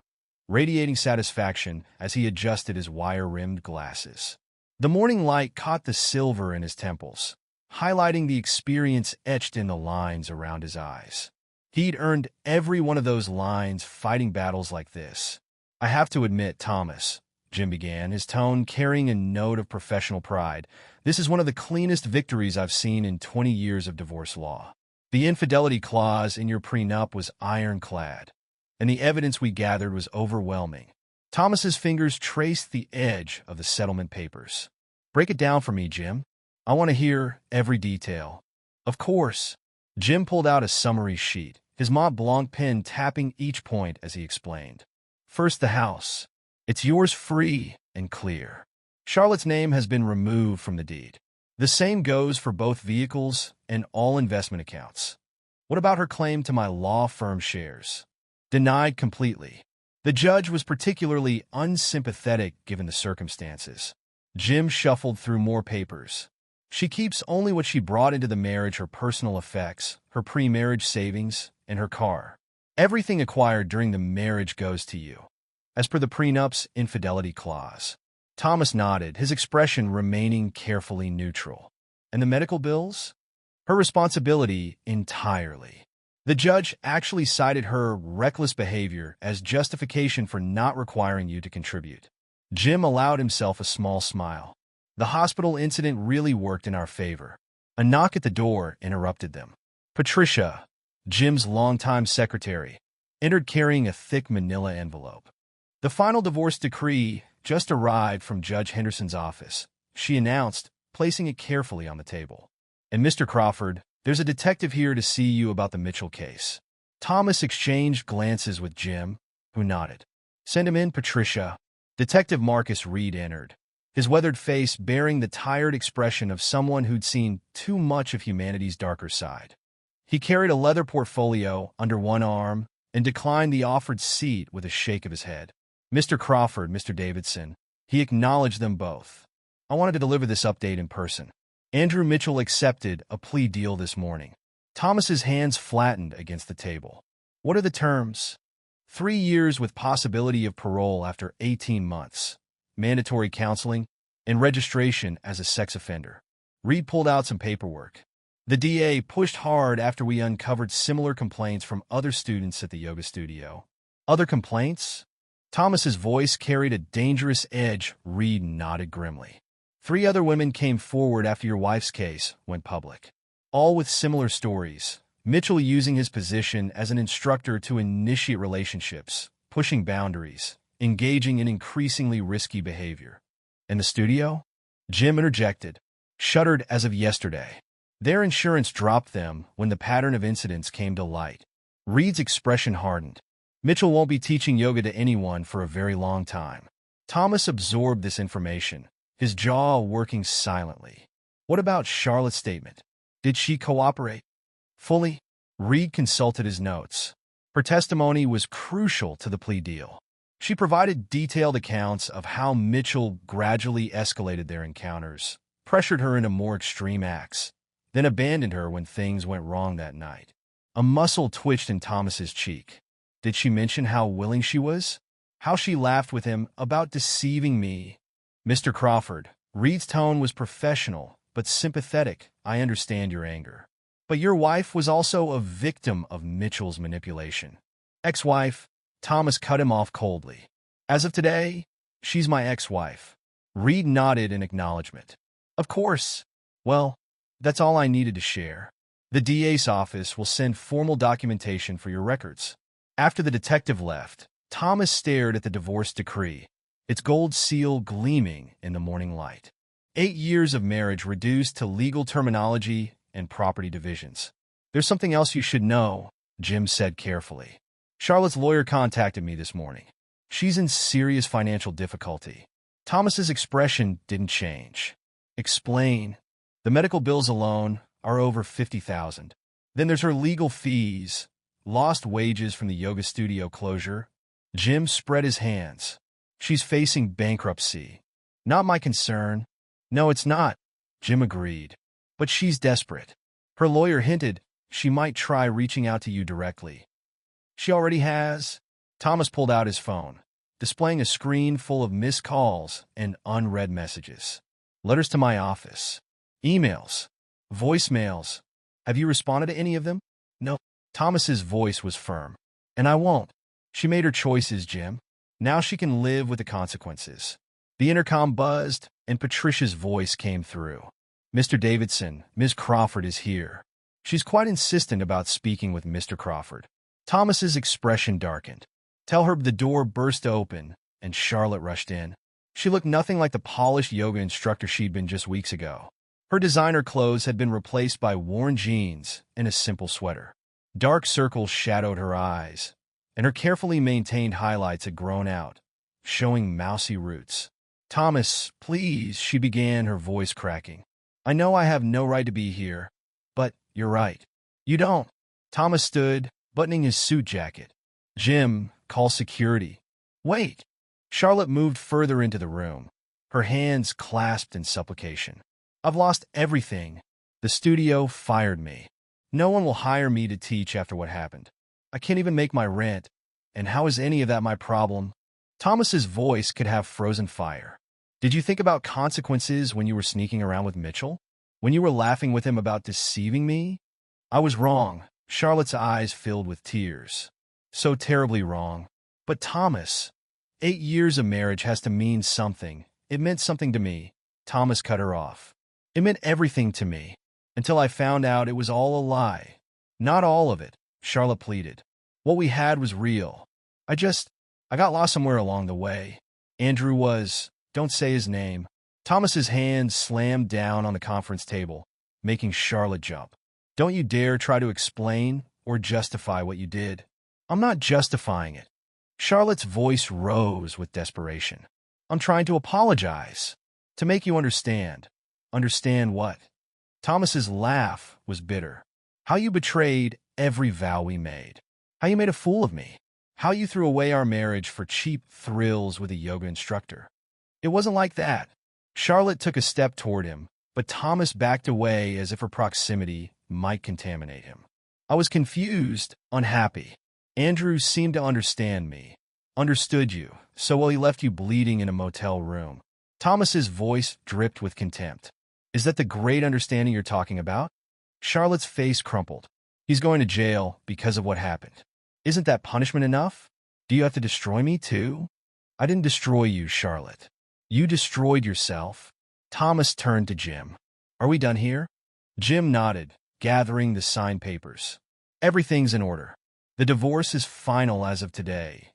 radiating satisfaction as he adjusted his wire-rimmed glasses. The morning light caught the silver in his temples, highlighting the experience etched in the lines around his eyes. He'd earned every one of those lines fighting battles like this. "I have to admit, Thomas," Jim began, his tone carrying a note of professional pride, "this is one of the cleanest victories I've seen in 20 years of divorce law. The infidelity clause in your prenup was ironclad, and the evidence we gathered was overwhelming." Thomas's fingers traced the edge of the settlement papers. "Break it down for me, Jim. I want to hear every detail." "Of course." Jim pulled out a summary sheet, his Mont Blanc pen tapping each point as he explained. "First, the house. It's yours free and clear. Charlotte's name has been removed from the deed. The same goes for both vehicles and all investment accounts. What about her claim to my law firm shares?" "Denied completely." The judge was particularly unsympathetic given the circumstances. Jim shuffled through more papers. "She keeps only what she brought into the marriage, her personal effects, her pre-marriage savings, and her car. Everything acquired during the marriage goes to you, as per the prenup's infidelity clause." Thomas nodded, his expression remaining carefully neutral. "And the medical bills?" "Her responsibility entirely." The judge actually cited her reckless behavior as justification for not requiring you to contribute. Jim allowed himself a small smile. The hospital incident really worked in our favor. A knock at the door interrupted them. Patricia, Jim's longtime secretary, entered carrying a thick manila envelope. "The final divorce decree just arrived from Judge Henderson's office," she announced, placing it carefully on the table. "And Mr. Crawford, there's a detective here to see you about the Mitchell case." Thomas exchanged glances with Jim, who nodded. "Send him in, Patricia." Detective Marcus Reed entered, his weathered face bearing the tired expression of someone who'd seen too much of humanity's darker side. He carried a leather portfolio under one arm and declined the offered seat with a shake of his head. "Mr. Crawford, Mr. Davidson," he acknowledged them both. "I wanted to deliver this update in person. Andrew Mitchell accepted a plea deal this morning." Thomas's hands flattened against the table. "What are the terms?" 3 years with possibility of parole after 18 months, mandatory counseling, and registration as a sex offender. Reed pulled out some paperwork. "The DA pushed hard after we uncovered similar complaints from other students at the yoga studio." "Other complaints?" Thomas's voice carried a dangerous edge. Reed nodded grimly. 3 other women came forward after your wife's case went public, all with similar stories. Mitchell using his position as an instructor to initiate relationships, pushing boundaries, engaging in increasingly risky behavior. "In the studio?" Jim interjected, "Shuttered as of yesterday. Their insurance dropped them when the pattern of incidents came to light." Reed's expression hardened. "Mitchell won't be teaching yoga to anyone for a very long time." Thomas absorbed this information, his jaw working silently. "What about Charlotte's statement? Did she cooperate?" "Fully." Reed consulted his notes. Her testimony was crucial to the plea deal. She provided detailed accounts of how Mitchell gradually escalated their encounters, pressured her into more extreme acts, then abandoned her when things went wrong that night. A muscle twitched in Thomas's cheek. "Did she mention how willing she was? How she laughed with him about deceiving me?" "Mr. Crawford," Reed's tone was professional but sympathetic, "I understand your anger. But your wife was also a victim of Mitchell's manipulation." "Ex-wife?" Thomas cut him off coldly. "As of today, she's my ex-wife." Reed nodded in acknowledgement. "Of course. Well, that's all I needed to share. The DA's office will send formal documentation for your records." After the detective left, Thomas stared at the divorce decree, its gold seal gleaming in the morning light. 8 years of marriage reduced to legal terminology and property divisions. "There's something else you should know," Jim said carefully. "Charlotte's lawyer contacted me this morning. She's in serious financial difficulty. Thomas's expression didn't change. Explain. The medical bills alone are over $50,000. Then there's her legal fees, lost wages from the yoga studio closure. Jim spread his hands. She's facing bankruptcy. Not my concern. No, it's not, Jim agreed. But she's desperate. Her lawyer hinted she might try reaching out to you directly. She already has. Thomas pulled out his phone, displaying a screen full of missed calls and unread messages. Letters to my office. Emails. Voicemails. Have you responded to any of them? No. Thomas's voice was firm. And I won't. She made her choices, Jim. Now she can live with the consequences. The intercom buzzed, and Patricia's voice came through. Mr. Davidson, Ms. Crawford is here. She's quite insistent about speaking with Mr. Crawford. Thomas's expression darkened. Tell her the door burst open, and Charlotte rushed in. She looked nothing like the polished yoga instructor she'd been just weeks ago. Her designer clothes had been replaced by worn jeans and a simple sweater. Dark circles shadowed her eyes, and her carefully maintained highlights had grown out, showing mousy roots. Thomas, please, she began, her voice cracking. I know I have no right to be here, but you're right. You don't. Thomas stood, buttoning his suit jacket. Jim, call security. Wait. Charlotte moved further into the room, her hands clasped in supplication. I've lost everything. The studio fired me. No one will hire me to teach after what happened. I can't even make my rent. And how is any of that my problem? Thomas's voice could have frozen fire. Did you think about consequences when you were sneaking around with Mitchell? When you were laughing with him about deceiving me? I was wrong. Charlotte's eyes filled with tears. So terribly wrong. But Thomas, 8 years of marriage has to mean something. It meant something to me. Thomas cut her off. It meant everything to me, until I found out it was all a lie. Not all of it, Charlotte pleaded. What we had was real. I got lost somewhere along the way. Andrew was, don't say his name. Thomas's hand slammed down on the conference table, making Charlotte jump. Don't you dare try to explain or justify what you did. I'm not justifying it. Charlotte's voice rose with desperation. I'm trying to apologize, to make you understand. Understand what? Thomas's laugh was bitter. How you betrayed every vow we made. How you made a fool of me. How you threw away our marriage for cheap thrills with a yoga instructor. It wasn't like that. Charlotte took a step toward him, but Thomas backed away as if her proximity might contaminate him. I was confused, unhappy. Andrew seemed to understand me. Understood you, so he left you bleeding in a motel room. Thomas's voice dripped with contempt. Is that the great understanding you're talking about? Charlotte's face crumpled. He's going to jail because of what happened. Isn't that punishment enough? Do you have to destroy me too? I didn't destroy you, Charlotte. You destroyed yourself. Thomas turned to Jim. Are we done here? Jim nodded, gathering the signed papers. Everything's in order. The divorce is final as of today.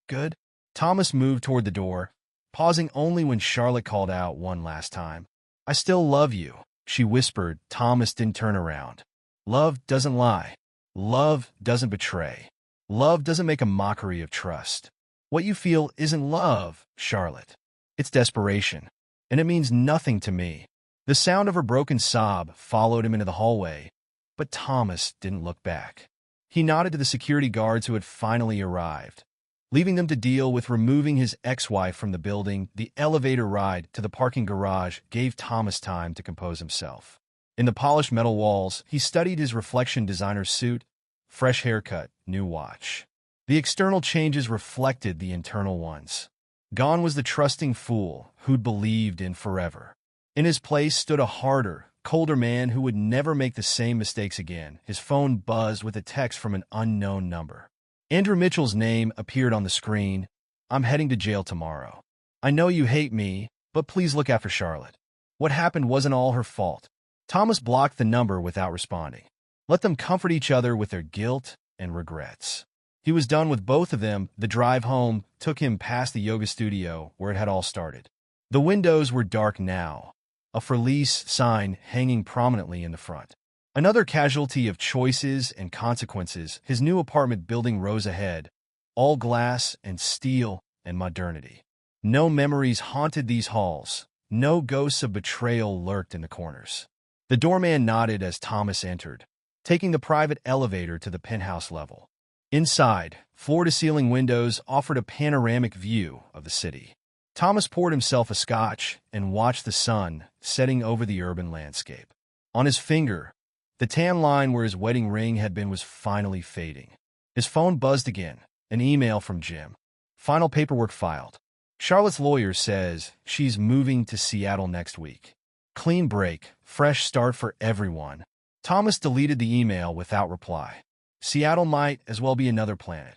Good. Thomas moved toward the door, pausing only when Charlotte called out one last time. I still love you, she whispered. Thomas didn't turn around. Love doesn't lie. Love doesn't betray. Love doesn't make a mockery of trust. What you feel isn't love, Charlotte. It's desperation, and it means nothing to me. The sound of her broken sob followed him into the hallway, but Thomas didn't look back. He nodded to the security guards who had finally arrived. Leaving them to deal with removing his ex-wife from the building, the elevator ride to the parking garage gave Thomas time to compose himself. In the polished metal walls, he studied his reflection designer suit, fresh haircut, new watch. The external changes reflected the internal ones. Gone was the trusting fool who'd believed in forever. In his place stood a harder, colder man who would never make the same mistakes again. His phone buzzed with a text from an unknown number. Andrew Mitchell's name appeared on the screen. I'm heading to jail tomorrow. I know you hate me, but please look after Charlotte. What happened wasn't all her fault. Thomas blocked the number without responding. Let them comfort each other with their guilt and regrets. He was done with both of them. The drive home took him past the yoga studio where it had all started. The windows were dark now, a for lease sign hanging prominently in the front. Another casualty of choices and consequences, his new apartment building rose ahead, all glass and steel and modernity. No memories haunted these halls. No ghosts of betrayal lurked in the corners. The doorman nodded as Thomas entered, taking the private elevator to the penthouse level. Inside, floor-to-ceiling windows offered a panoramic view of the city. Thomas poured himself a scotch and watched the sun setting over the urban landscape. On his finger, the tan line where his wedding ring had been was finally fading. His phone buzzed again, an email from Jim. Final paperwork filed. Charlotte's lawyer says she's moving to Seattle next week. Clean break, fresh start for everyone. Thomas deleted the email without reply. Seattle might as well be another planet.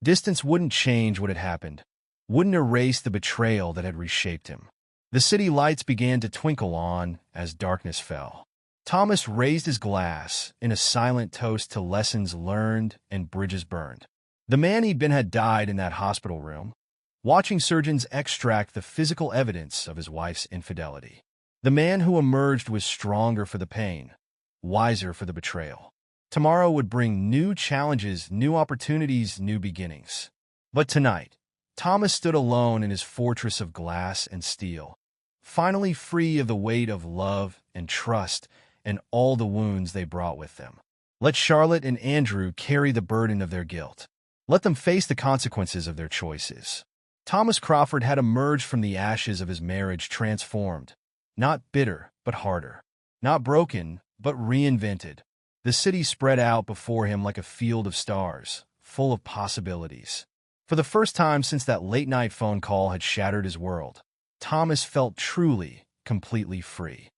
Distance wouldn't change what had happened, wouldn't erase the betrayal that had reshaped him. The city lights began to twinkle on as darkness fell. Thomas raised his glass in a silent toast to lessons learned and bridges burned. The man he'd been had died in that hospital room, watching surgeons extract the physical evidence of his wife's infidelity. The man who emerged was stronger for the pain, wiser for the betrayal. Tomorrow would bring new challenges, new opportunities, new beginnings. But tonight, Thomas stood alone in his fortress of glass and steel, finally free of the weight of love and trust and all the wounds they brought with them. Let Charlotte and Andrew carry the burden of their guilt. Let them face the consequences of their choices. Thomas Crawford had emerged from the ashes of his marriage transformed, not bitter, but harder. Not broken, but reinvented. The city spread out before him like a field of stars, full of possibilities. For the first time since that late-night phone call had shattered his world, Thomas felt truly, completely free.